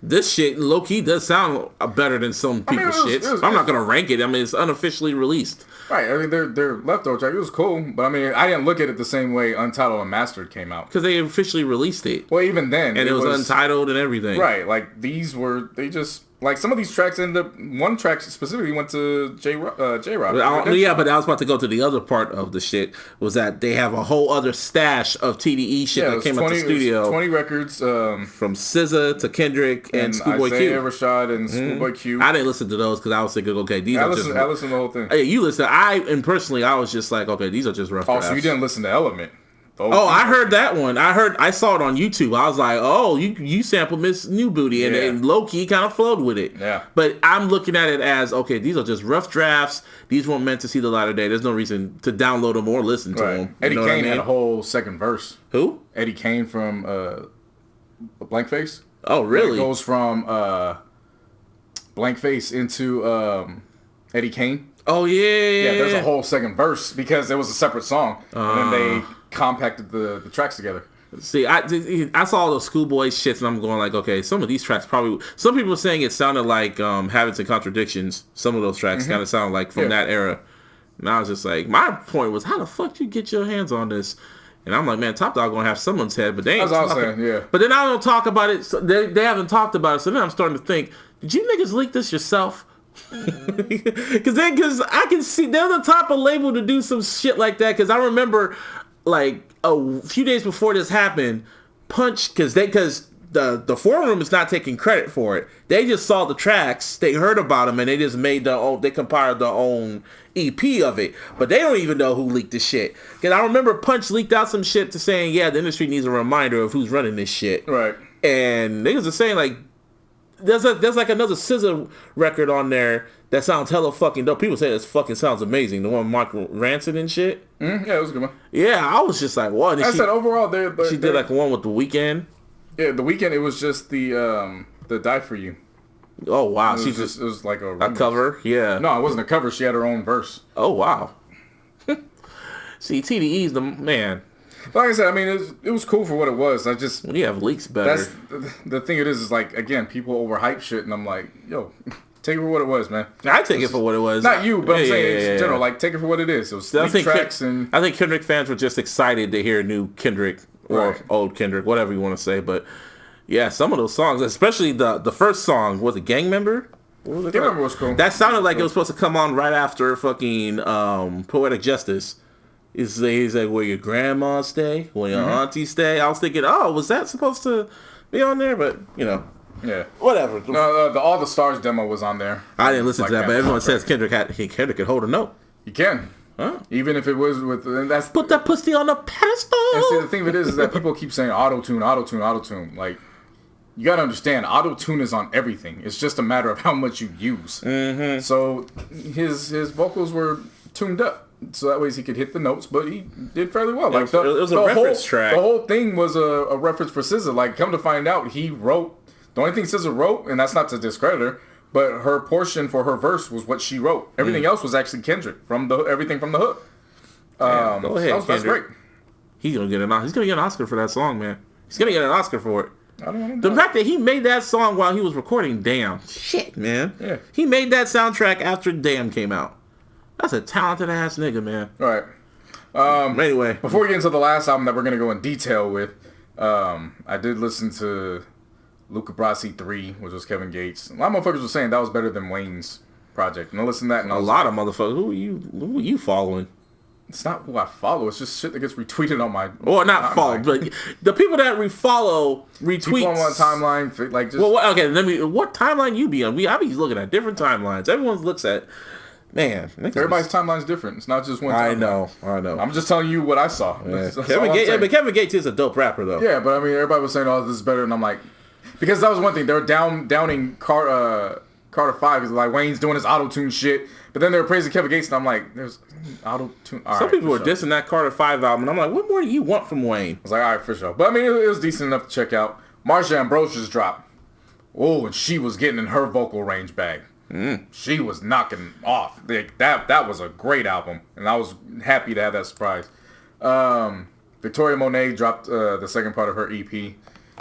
This shit, low-key, does sound better than some people's shit. I'm not going to rank it. I mean, it's unofficially released. Right. I mean, they're leftover track. It was cool, but I mean, I didn't look at it the same way Untitled and Mastered came out. Because they officially released it. Well, even then. And it was Untitled and everything. Right. Like, they just... Like, some of these tracks ended up... One track specifically went to J-Rock. Yeah, but I was about to go to the other part of the shit, was that they have a whole other stash of TDE shit that came out the studio. 20 records. From SZA to Kendrick and Schoolboy Q. Isaiah Rashad and Schoolboy Q. I didn't listen to those because I was thinking, okay, these are just... I listened to the whole thing. Hey, you listen. Personally, I was just like, okay, these are just rough drafts. So you didn't listen to Element? Oh, I heard that one. I saw it on YouTube. I was like, oh, you sampled Miss New Booty, and low-key kind of flowed with it. Yeah. But I'm looking at it as, okay, these are just rough drafts. These weren't meant to see the light of day. There's no reason to download them or listen to them. Eddie Kane had a whole second verse. Who? Eddie Kane from Blank Face. Oh, really? It goes from Blank Face into Eddie Kane. Oh, yeah. There's a whole second verse because it was a separate song. And then they compacted the tracks together. See, I saw all those schoolboy shits, and I'm going like, okay, some of these tracks probably... Some people were saying it sounded like Habits and Contradictions. Some of those tracks kind of sound like from that era. And I was just like, my point was, how the fuck did you get your hands on this? And I'm like, man, Top Dog gonna have someone's head, but they ain't. That's what I was saying, yeah. But then I don't talk about it. So they haven't talked about it, so then I'm starting to think, did you niggas leak this yourself? Because I can see they're the type of label to do some shit like that. Because I remember, like, a few days before this happened, Punch, because the forum is not taking credit for it. They just saw the tracks, they heard about them, and they just made they compiled their own EP of it. But they don't even know who leaked the shit. Because I remember Punch leaked out some shit to saying, yeah, the industry needs a reminder of who's running this shit. Right. And niggas are saying, like, there's like another SZA record on there that sounds hella fucking dope. People say this fucking sounds amazing. The one with Mark Ranson and shit. Mm-hmm. Yeah, it was a good one. Yeah, I was just like, what? I said overall, she did like one with The Weeknd. Yeah, The Weeknd. It was just the Die For You. Oh wow, it was like a cover. Yeah. No, it wasn't a cover. She had her own verse. Oh wow. See, TDE's the man. Like I said, I mean, it was cool for what it was. I just... When you have leaks better. That's the thing it is like, again, people overhype shit, and I'm like, yo, take it for what it was, man. I take it for what it was. Not you, but I'm saying in general, like, take it for what it is. It was leak tracks and... I think Kendrick fans were just excited to hear new Kendrick, or old Kendrick, whatever you want to say, but yeah, some of those songs, especially the first song, was it Gang Member? What was it? Gang Member was cool. That sounded like it was supposed to come on right after fucking Poetic Justice. He's like, where your grandma stay? Where your auntie stay? I was thinking, oh, was that supposed to be on there? But, you know. Yeah. Whatever. No, the All the Stars demo was on there. I didn't listen to that, but everyone says Kendrick could hold a note. You can. Huh? Even if it was with... And that's, put that pussy on a pedestal! And see, the thing of it is that people keep saying auto-tune, auto-tune, auto-tune. Like, you gotta understand, auto-tune is on everything. It's just a matter of how much you use. Mm-hmm. So, his vocals were tuned up. So that way he could hit the notes, but he did fairly well. Like it was a reference track. The whole thing was a reference for SZA. Like, come to find out, he wrote... The only thing SZA wrote, and that's not to discredit her, but her portion for her verse was what she wrote. Everything else was actually Kendrick from everything from the hook. Go ahead, that's great. He's gonna get an Oscar for that song, man. He's gonna get an Oscar for it. I don't know. The fact that he made that song while he was recording Damn, shit, man. Yeah. He made that soundtrack after Damn came out. That's a talented ass nigga, man. All right. Anyway, before we get into the last album that we're gonna go in detail with, I did listen to Luca Brasi 3, which was Kevin Gates. A lot of motherfuckers were saying that was better than Wayne's project. And I listened to that, and a lot of motherfuckers. Who are you following? It's not who I follow. It's just shit that gets retweeted on my... Or not follow, but the people that refollow, retweets... People on my timeline, like just... Well, okay, what timeline you be on? I be looking at different timelines. Everyone looks at... Man, everybody's timeline's different. It's not just one timeline. I know. I'm just telling you what I saw. Yeah. Kevin Gates is a dope rapper, though. Yeah, but I mean, everybody was saying, oh, this is better, and I'm like... Because that was one thing. They were downing Carter 5. It's like, Wayne's doing his auto-tune shit. But then they were praising Kevin Gates, and I'm like, there's auto-tune. Some people were dissing that Carter 5 album, and I'm like, what more do you want from Wayne? I was like, all right, for sure. But I mean, it was decent enough to check out. Marsha Ambrosia's dropped. Oh, and she was getting in her vocal range bag. She was knocking off. That was a great album, and I was happy to have that surprise. Victoria Monet dropped the second part of her EP.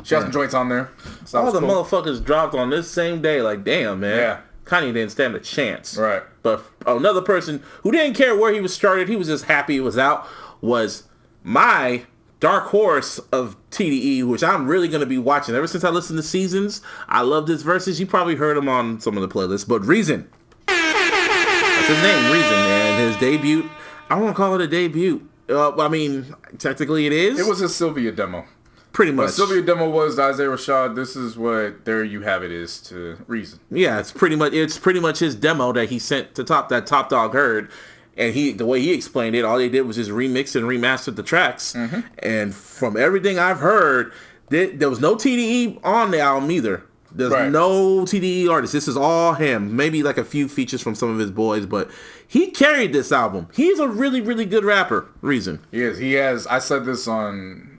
She has some joints on there. So all the motherfuckers dropped on this same day. Like, damn, man. Yeah. Kanye didn't stand a chance. Right. But another person who didn't care where he was started, he was just happy it was out, was my dark horse of TDE, which I'm really going to be watching. Ever since I listened to Seasons, I love his verses. You probably heard him on some of the playlists. But Reason. That's his name, Reason, man. His debut. I don't want to call it a debut. I mean, technically it is. It was his Sylvia demo. Pretty much. But Sylvia demo was Isaiah Rashad. This is what There You Have It is to Reason. Yeah, it's pretty much his demo that he sent to Top Dog heard. And the way he explained it, all they did was just remix and remaster the tracks. Mm-hmm. And from everything I've heard, there was no TDE on the album either. There's no TDE artist. This is all him. Maybe like a few features from some of his boys, but he carried this album. He's a really, really good rapper. Reason. He is. He has. I said this on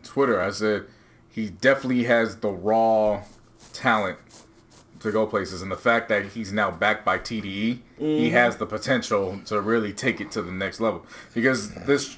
Twitter. I said he definitely has the raw talent to go places, and the fact that he's now backed by TDE, he has the potential to really take it to the next level. Because this,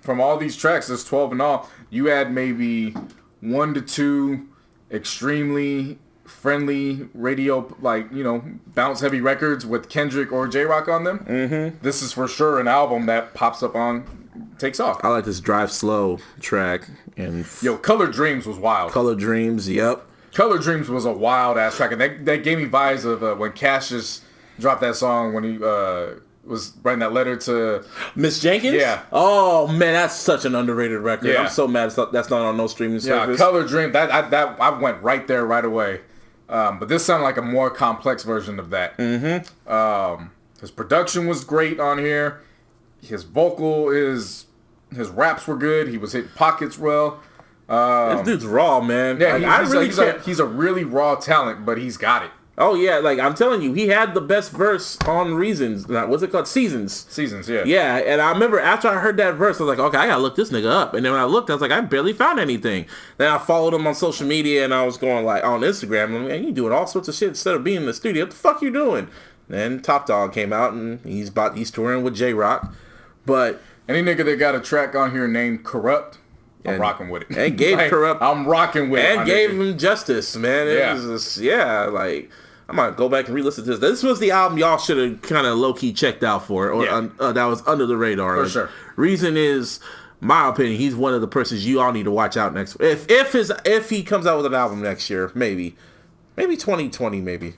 from all these tracks, there's 12 in all. You add maybe 1 to 2 extremely friendly radio, like, you know, bounce heavy records with Kendrick or J-Rock on them. Mm-hmm. This is for sure an album that pops up on, takes off. I like this Drive Slow track. And Color Dreams was wild. Color Dreams, yep. Color Dreams was a wild ass track, and that gave me vibes of when Cassius dropped that song when he was writing that letter to Miss Jenkins. Yeah. Oh man, that's such an underrated record. Yeah. I'm so mad that's not on no streaming service. Yeah, Color Dream. I went right there right away. But this sounded like a more complex version of that. Mm-hmm. His production was great on here. His his raps were good. He was hitting pockets well. This dude's raw, man. Yeah, he's a really raw talent, but he's got it. Oh yeah, like I'm telling you, he had the best verse on Reasons. What's it called? Seasons. Seasons, yeah. Yeah, and I remember after I heard that verse, I was like, okay, I gotta look this nigga up. And then when I looked, I was like, I barely found anything. Then I followed him on social media, and I was going like on Instagram, and I'm like, you doing all sorts of shit instead of being in the studio. What the fuck you doing? Then Top Dog came out, and he's touring with J-Rock. But any nigga that got a track on here named Corrupt, I'm rocking with it. And gave Corrupt. I'm rocking with it. And gave him Justice, man. It was just, like, I might go back and re-listen to this. This was the album y'all should have kind of low-key checked out for, or that was under the radar. For sure. Reason is, my opinion, he's one of the persons you all need to watch out next. If he comes out with an album next year, maybe 2020, maybe.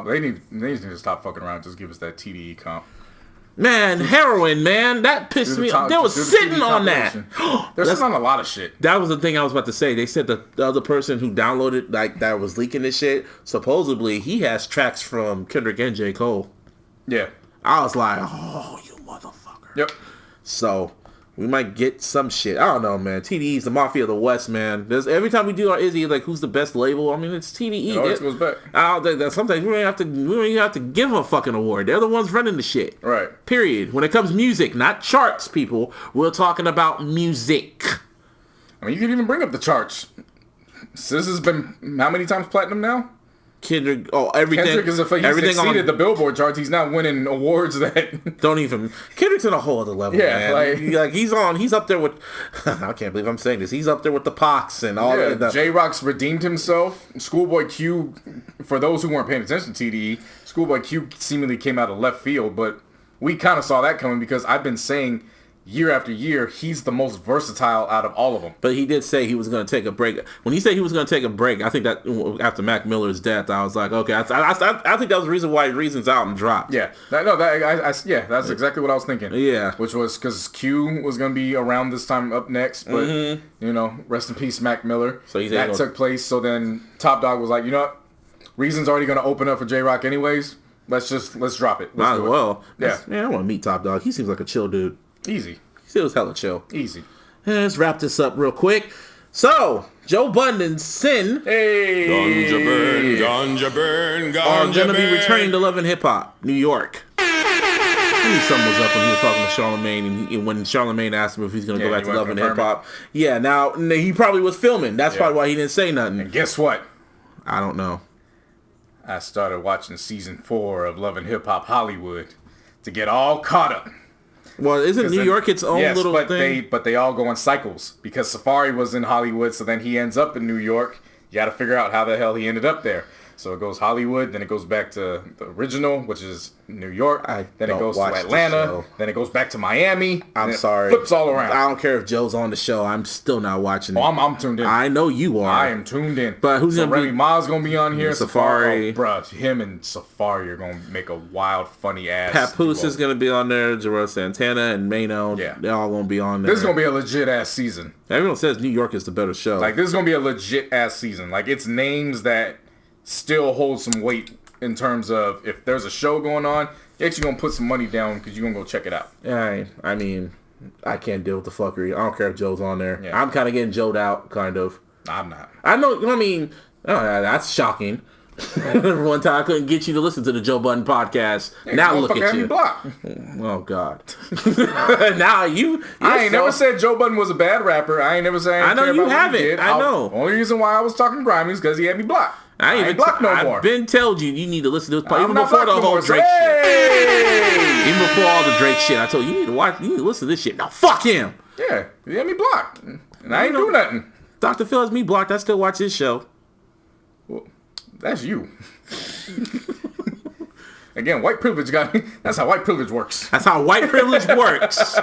They need to stop fucking around. Just give us that TDE comp. Man, heroin, man, that pissed me off. They was sitting on that. They're sitting on a lot of shit. That was the thing I was about to say. They said the other person who downloaded, like, that was leaking this shit, supposedly he has tracks from Kendrick and J. Cole. Yeah. I was like, oh, you motherfucker. Yep. So, we might get some shit. I don't know, man. TDE's the Mafia of the West, man. Every time we do our Izzy, like, who's the best label? I mean, it's TDE. It always goes back. Sometimes we don't even have to give them a fucking award. They're the ones running the shit. Right. Period. When it comes to music, not charts, people. We're talking about music. I mean, you can even bring up the charts. SZA has been how many times platinum now? Kendrick, everything. Kendrick is he's exceeded the Billboard charts. He's now winning awards that don't even. Kendrick's on a whole other level. Yeah, man. He's up there with. I can't believe I'm saying this. He's up there with the Pox and all that. J-Rock's redeemed himself. Schoolboy Q, for those who weren't paying attention to TDE, Schoolboy Q seemingly came out of left field, but we kind of saw that coming because I've been saying year after year, he's the most versatile out of all of them. But he did say he was going to take a break. When he said he was going to take a break, I think that after Mac Miller's death, I was like, okay, I think that was the reason why Reason's album dropped. Yeah. That's exactly what I was thinking. Yeah. Which was because Q was going to be around this time up next, but, rest in peace, Mac Miller. So that took place. So then Top Dog was like, you know what? Reason's already going to open up for J-Rock anyways. Let's drop it. Might as well. Yeah. Man, I want to meet Top Dog. He seems like a chill dude. Easy. He was hella chill. Easy. Let's wrap this up real quick. So, Joe Budden and Sin Ganja burn, are going to be returning to Love and Hip Hop, New York. I knew something was up when he was talking to Charlamagne, and when Charlamagne asked him if he's going to go back to Love and Hip Hop. Yeah, now, he probably was filming. That's probably why he didn't say nothing. And guess what? I don't know. I started watching season 4 of Love and Hip Hop Hollywood to get all caught up. Well, isn't New York its own little thing? But they all go in cycles because Safari was in Hollywood, so then he ends up in New York. You got to figure out how the hell he ended up there. So it goes Hollywood, then it goes back to the original, which is New York. Then it goes to Atlanta. Then it goes back to Miami. I'm sorry. Flips all around. I don't care if Joe's on the show. I'm still not watching it. Oh, I'm tuned in. I know you are. I am tuned in. But who's going to be? Remy Ma's going to be on here. Safari. Oh, bruh, him and Safari are going to make a wild, funny ass. Papoose is going to be on there. Jarrell Santana and Mano. Yeah. They're all going to be on there. This is going to be a legit ass season. Everyone says New York is the better show. Like, this is going to be a legit ass season. Like, it's names that still hold some weight in terms of if there's a show going on, You're actually gonna put some money down because you're gonna go check it out. I mean, I can't deal with the fuckery. I don't care if Joe's on there. Yeah. I'm kind of getting Joe'd out, kind of. I'm not. I know. I mean, that's shocking. One time I couldn't get you to listen to the Joe Budden podcast. Yeah, now look at you. Blocked. Oh God. Now you. I ain't never said Joe Budden was a bad rapper. I ain't never said. I know you haven't. I know. Only reason why I was talking grimy is because he had me blocked. I ain't blocked no more. I've been told you need to listen to this podcast even before the whole Drake shit. Even before all the Drake shit, I told you need to watch. You need to listen to this shit. Now fuck him. Yeah, he had me blocked, and I ain't do nothing. Dr. Phil has me blocked. I still watch his show. Well, that's you. Again, white privilege, guy. That's how white privilege works. That's how white privilege works.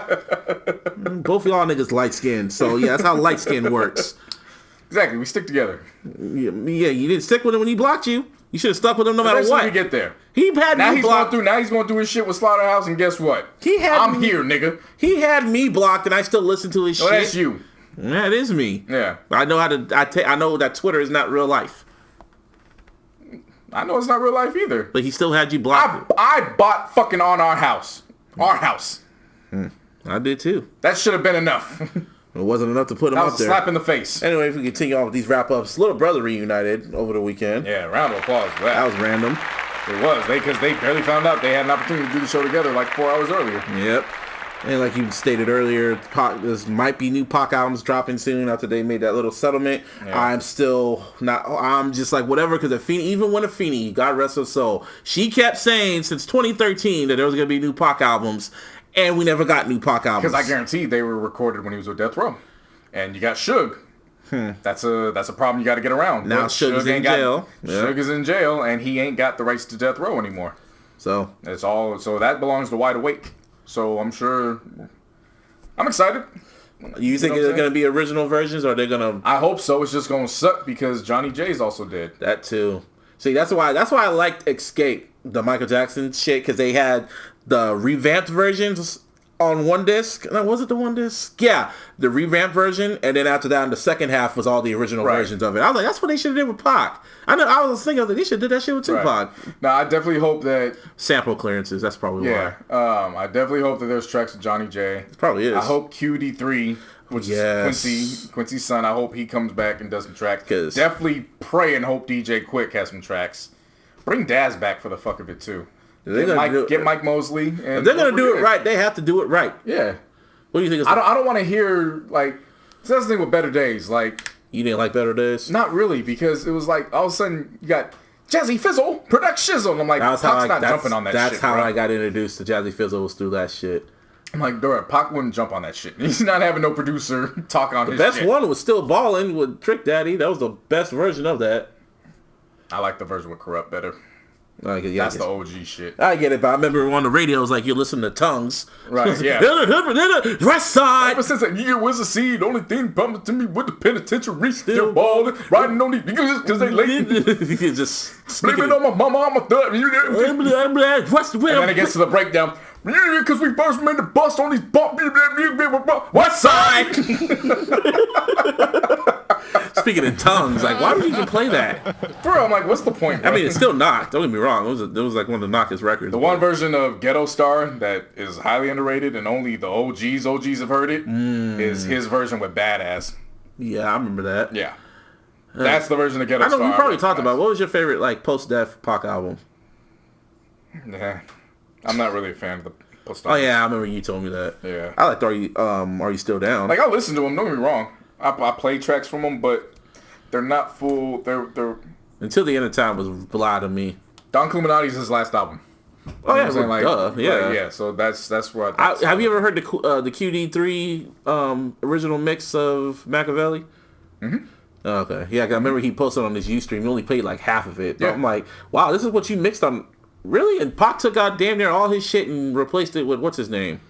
Both of y'all niggas light skinned, so yeah, that's how light skin works. Exactly, we stick together. Yeah, you didn't stick with him when he blocked you. You should have stuck with him no matter what. We get there. He had now me blocked. Now he's going through his shit with Slaughterhouse, and guess what? I'm here, nigga. He had me blocked, and I still listen to his shit. That's you. That is me. Yeah. I know how to. I know that Twitter is not real life. I know it's not real life either. But he still had you blocked. I bought fucking on our house. Our house. I did too. That should have been enough. It wasn't enough to put him up there. That was a slap in the face. Anyway, if we continue on with these wrap-ups, Little Brother reunited over the weekend. Yeah, round of applause for that. That was random. It was. Because they barely found out they had an opportunity to do the show together like 4 hours earlier. Yep. And like you stated earlier, there might be new Pac albums dropping soon after they made that little settlement. Yeah. I'm still not. I'm just like whatever, because even when Afeni, God rest her soul, she kept saying since 2013 that there was gonna be new Pac albums, and we never got new Pac albums. Because I guarantee they were recorded when he was with Death Row, and you got Suge. That's a problem you got to get around. Now Suge's in jail. Suge is in jail, and he ain't got the rights to Death Row anymore. So it's all. So that belongs to Wide Awake. So I'm sure. I'm excited. You think they're going to be original versions, or they're going to? I hope so. It's just going to suck because Johnny J's also dead. That too. See, that's why I liked Escape, the Michael Jackson shit, because they had the revamped versions on one disc. Was it the one disc? Yeah, the revamped version, and then after that, the second half was all the original versions of it. I was like, that's what they should have did with Pac. I was thinking they should have did that shit with Tupac. Right. Now, I definitely hope that sample clearances. That's probably why. I definitely hope that there's tracks with Johnny J. It probably is. I hope QD3, which is Quincy's son. I hope he comes back and does some tracks. Definitely pray and hope DJ Quick has some tracks. Bring Daz back for the fuck of it too. Get Mike Mosley. And if they're gonna do it right, they have to do it right. Yeah. What do you think? I don't want to hear like. That's the thing with Better Days. Like, you didn't like Better Days? Not really, because it was like all of a sudden you got Jazzy Fizzle, Production Shizzle, and I'm like, Pac's not jumping on that shit. That's how I got introduced to Jazzy Fizzle, was through that shit. I'm like, Pac wouldn't jump on that shit. He's not having no producer talk on his shit. The best one was Still Ballin' with Trick Daddy. That was the best version of that. I like the version with Corrupt better. That's the OG shit. I get it, but I remember on the radio, it was like you're listening to Tongues. Right, yeah. West Side. Ever since that year was a seed, only thing promised to me with the penitentiary, still balling, riding on these niggas because they late. You just blaming on my mama, I'm a thug. And then it gets to the breakdown. Because we first made the bust on these West Side. Speaking in tongues, like, why would you even play that? Bro, I'm like, what's the point, bro? I mean, it's still knocked. Don't get me wrong. It was like one of the knockest records. The one version of Ghetto Star that is highly underrated and only the OGs have heard it is his version with Badass. Yeah, I remember that. Yeah. That's the version of Ghetto Star. I know we probably talked about. What was your favorite, like, post-death Pac album? Yeah. I'm not really a fan of the post-death. Oh, yeah, I remember you told me that. Yeah. I liked Are You Still Down? Like, I listen to them, don't get me wrong. I play tracks from them, but they're not full. They're Until the End of Time was blah to me. Don Illuminati's his last album. Oh yeah, yeah. So that's what. Have you ever heard the QD3 original mix of Machiavelli? Mm-hmm. Okay, yeah. I remember he posted on his Ustream. He only played like half of it. Yeah. I'm like, wow, this is what you mixed on. Really? And Pac took out damn near all his shit and replaced it with what's his name?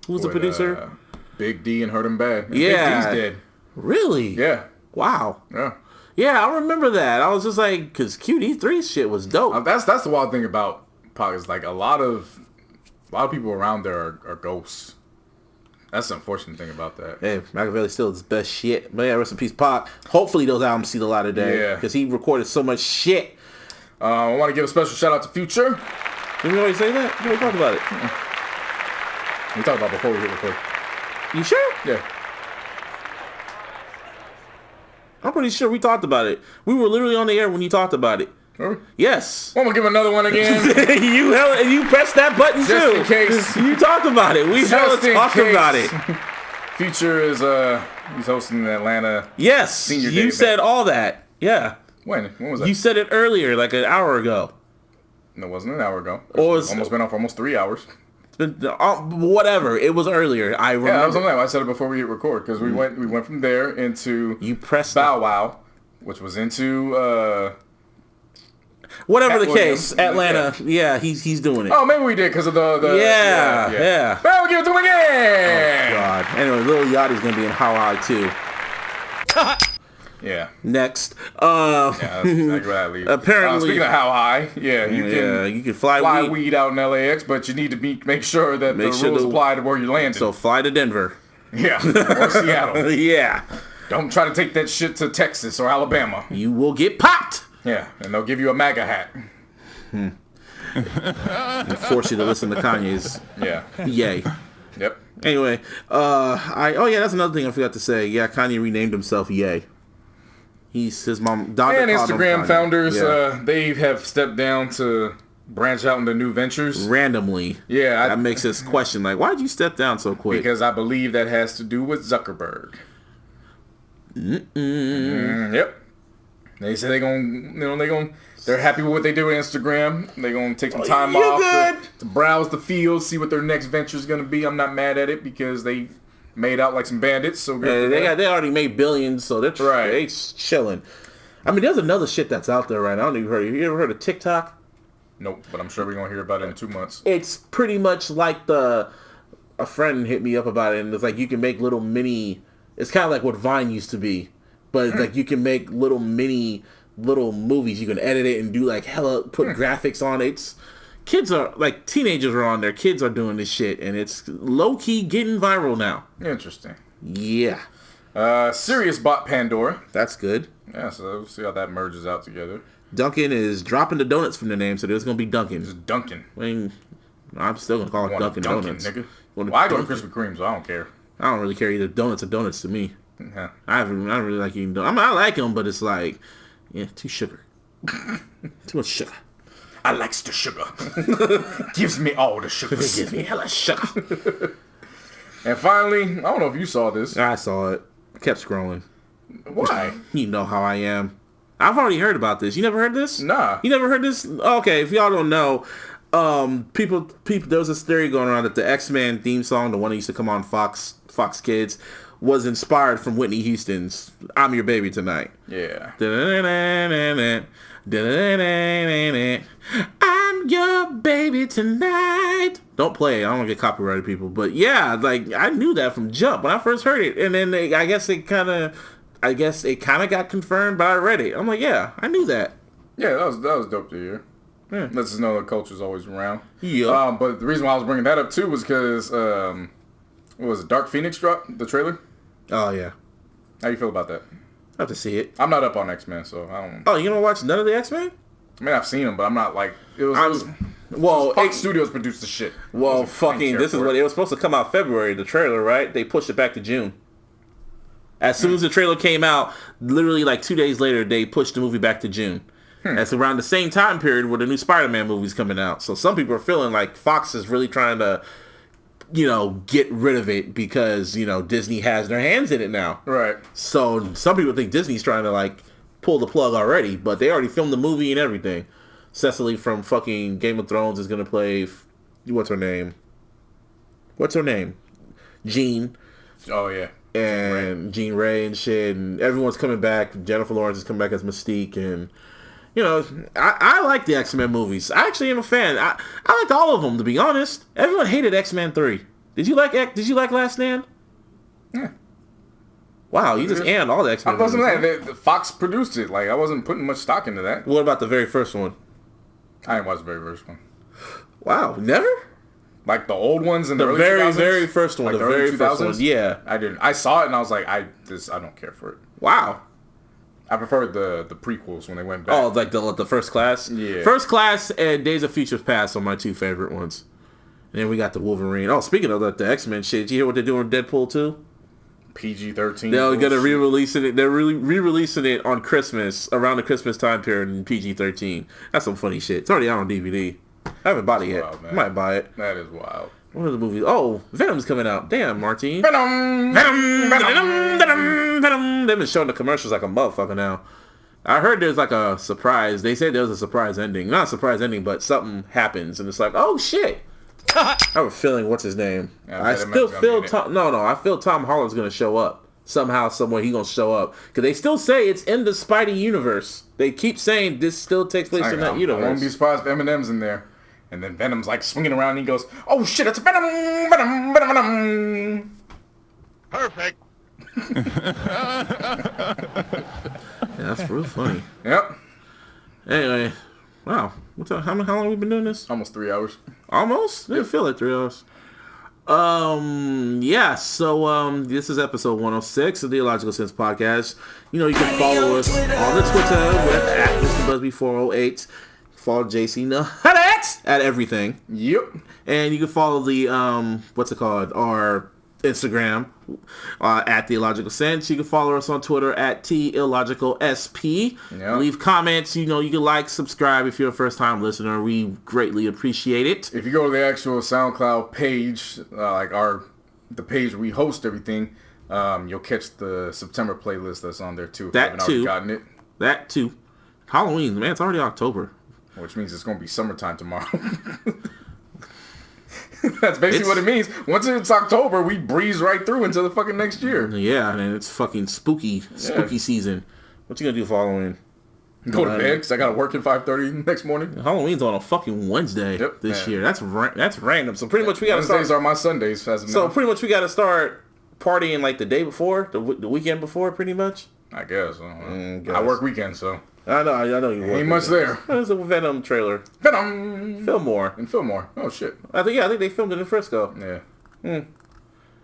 Who's the producer? Big D and Hurt Him Bad. Yeah, Big D's dead. Really? Yeah. Wow. Yeah. Yeah, I remember that. I was just like, because QD3's shit was dope. That's the wild thing about Pac is like a lot of people around there are ghosts. That's the unfortunate thing about that. Hey, Machiavelli still his best shit. But yeah, rest in peace, Pac. Hopefully those albums see the light of day. Yeah. Because he recorded so much shit. I want to give a special shout out to Future. Didn't we already say that? We talked about it. We talked about it before we hit record. You sure? Yeah. I'm pretty sure we talked about it. We were literally on the air when you talked about it. Were we? Yes. I'm gonna give another one again. you pressed that button Just too. in case. You talked about it. We Just in talked case. about it. Future is he's hosting the Atlanta. Yes. Senior You Day said event. all that. Yeah. When was that? You said it earlier, like an hour ago. No, it wasn't an hour ago. Or was- almost been on for almost 3 hours. Whatever. It was earlier. I remember. Yeah, I was on that. I said it before we hit record because we went from there into You pressed Bow Wow, which was into whatever Cat the case. Williams. Atlanta. Yeah, he's doing it. oh, maybe we did because of the Yeah. Well, we'll give it to him again. God. Anyway, Lil Yachty's gonna be in How High too. Yeah. Next. Yeah, that's exactly what I leave. Apparently- speaking of how high, You can fly fly weed. weed out in LAX, but you need to make sure that the rules apply to where you're landing. So fly to Denver. Yeah, or Seattle. Yeah. Don't try to take that shit to Texas or Alabama. You will get popped. Yeah, and they'll give you a MAGA hat. And force you to listen to Kanye's Yeah. Yay. Yep. Anyway, that's another thing I forgot to say. Yeah, Kanye renamed himself Yay. His mom, Donna, And called him Instagram Kanye. founders, Yeah. they have stepped down to branch out into new ventures. Randomly. Yeah, That makes us question, like, why'd you step down so quick? because I believe that has to do with Zuckerberg. Yep. They say they're happy with what they do with Instagram. They're gonna take some time you off good? to browse the field, see what their next venture is gonna be. I'm not mad at it because they made out like some bandits. So good for them. They already made billions, so they're Right. they chilling. I mean, there's another shit that's out there right now. I don't even heard. You ever heard of TikTok? Nope, but I'm sure we're gonna hear about it in 2 months. It's pretty much like a friend hit me up about it, and it's like you can make little mini. It's kind of like what Vine used to be, but it's like you can make little movies. You can edit it and do like put graphics on it. Kids are like teenagers are on there. Kids are doing this shit, and it's low key getting viral now. Interesting. Yeah, Sirius bought Pandora. that's good. Yeah, so we'll see how that merges out together. Duncan is dropping the donuts from the name, so there's gonna be Duncan. It's Dunkin'. I mean, I'm still gonna call it Want Dunkin' Dunkin', Donuts. nigga. Want Well, I go to Dunkin'. Krispy Kreme, so I don't care. I don't really care either. Donuts are donuts to me. Yeah. I don't really like eating donuts. I mean, I like them, but it's like, yeah, too sugar. Too much sugar. I likes the sugar. Gives me all the It sugars. gives me hella sugar. And finally, I don't know if you saw this. I saw it. I kept scrolling. Why? You know how I am. I've already heard about this. You never heard this? Nah. You never heard this? Okay, if y'all don't know, people, there was this theory going around that the X-Men theme song, the one that used to come on Fox Kids, was inspired from Whitney Houston's "I'm Your Baby Tonight." Yeah. I'm your baby tonight. Don't play it. I don't want to get copyrighted, people. But yeah, like I knew that from jump when I first heard it, and then I guess it kind of got confirmed. But I read it. I'm like, yeah, I knew that. Yeah, that was dope to hear. Yeah. Lets us know the culture's always around. Yeah. But the reason why I was bringing that up too was because what was it? Dark Phoenix dropped the trailer. Oh yeah, How you feel about that? I have to see it. I'm not up on X-Men, so I don't. Oh, you gonna watch none of the X-Men? I mean, I've seen them, but I'm not like it was. Well, Fox Studios produced the shit. well, I fucking. care This is for what it was supposed to come out February. The trailer, right? They pushed it back to June. As soon as the trailer came out, literally like 2 days later, they pushed the movie back to June. That's around the same time period where the new Spider-Man movie's coming out. So some people are feeling like Fox is really trying to, get rid of it because, Disney has their hands in it now. Right. So some people think Disney's trying to like pull the plug already, but they already filmed the movie and everything. Cecily from fucking Game of Thrones is gonna play. What's her name? Jean. Oh yeah. And Jean Grey and shit, and everyone's coming back. Jennifer Lawrence is coming back as Mystique, and I like the X-Men movies. I actually am a fan. I like all of them, to be honest. Everyone hated X-Men 3. Did you like Last Stand? Yeah. Wow, you just and all the I X-Men wasn't movies. that. Fox produced it. Like I wasn't putting much stock into that. What about the very first one? I didn't watch the very first one. Wow, never? Like the old ones in the, The early very, 2000s? very first one. Like the early very first 2000s? one. Yeah. I didn't. I saw it and I was like, I don't care for it. Wow. I preferred the prequels when they went back. Oh, like the First Class? Yeah. First Class and Days of Future Past are my two favorite ones. And then we got the Wolverine. Oh, speaking of the X-Men shit, did you hear what they're doing with Deadpool 2? PG-13. They're gonna re-releasing it. They're re-releasing it on Christmas, around the Christmas time period in PG-13. That's some funny shit. It's already out on DVD. I haven't bought it yet. Wild, man. I might buy it. That is wild. What are the movies? Oh, Venom's coming out. Damn, Martine. Venom! Venom. They've been showing the commercials like a motherfucker now. I heard there's like a surprise. They said there was a surprise ending. Not a surprise ending, but something happens, and it's like, oh shit. I have a feeling, what's his name? Yeah, I still feel Tom. No, I feel Tom Holland's gonna show up somehow, somewhere. He's gonna show up because they still say it's in the Spidey universe. They keep saying this still takes place in that universe. I won't be surprised if Eminem's in there. And then Venom's like swinging around and he goes, oh shit, it's Venom, Venom, Venom, Venom. Perfect. Yeah, that's real funny. Yep. Anyway, wow. How long have we been doing this? Almost 3 hours. Almost? Didn't feel like 3 hours. Yeah, so this is episode 106 of the iLLogical Sense Podcast. You know, you can follow us on the Twitter with @MrBusby408. Follow JC Nuts at everything. Yep. And you can follow the our Instagram at the iLLogical Sense. You can follow us on Twitter at TILLogicalSP. Yep. Leave comments. You know, you can like, subscribe if you're a first time listener. We greatly appreciate it. If you go to the actual SoundCloud page, the page where we host everything, you'll catch the September playlist that's on there too. If you haven't already gotten it. That too. Halloween, man, it's already October. Which means it's going to be summertime tomorrow. That's basically what it means. Once it's October, we breeze right through into the fucking next year. Yeah, and it's fucking spooky season. What you gonna do for Halloween? Go to bed, because I got to work at 5:30 next morning. Halloween's on a fucking Wednesday this year. That's random. So pretty much we got to start. Wednesdays are my Sundays. So pretty much we got to start partying like the day before, the weekend before, pretty much. I guess. I work weekends, so. I know you work. Ain't much there. There's a Venom trailer. Venom! Fillmore. In Fillmore. Oh, shit. I think they filmed it in Frisco. Yeah.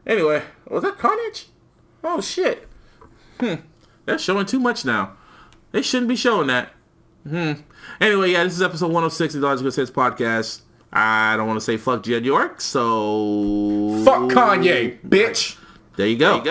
Anyway, was that Carnage? Oh, shit. They're showing too much now. They shouldn't be showing that. Anyway, yeah, this is episode 106 of the iLLogical Sense Podcast. I don't want to say fuck Jed York, so... Fuck Kanye, bitch! There you go.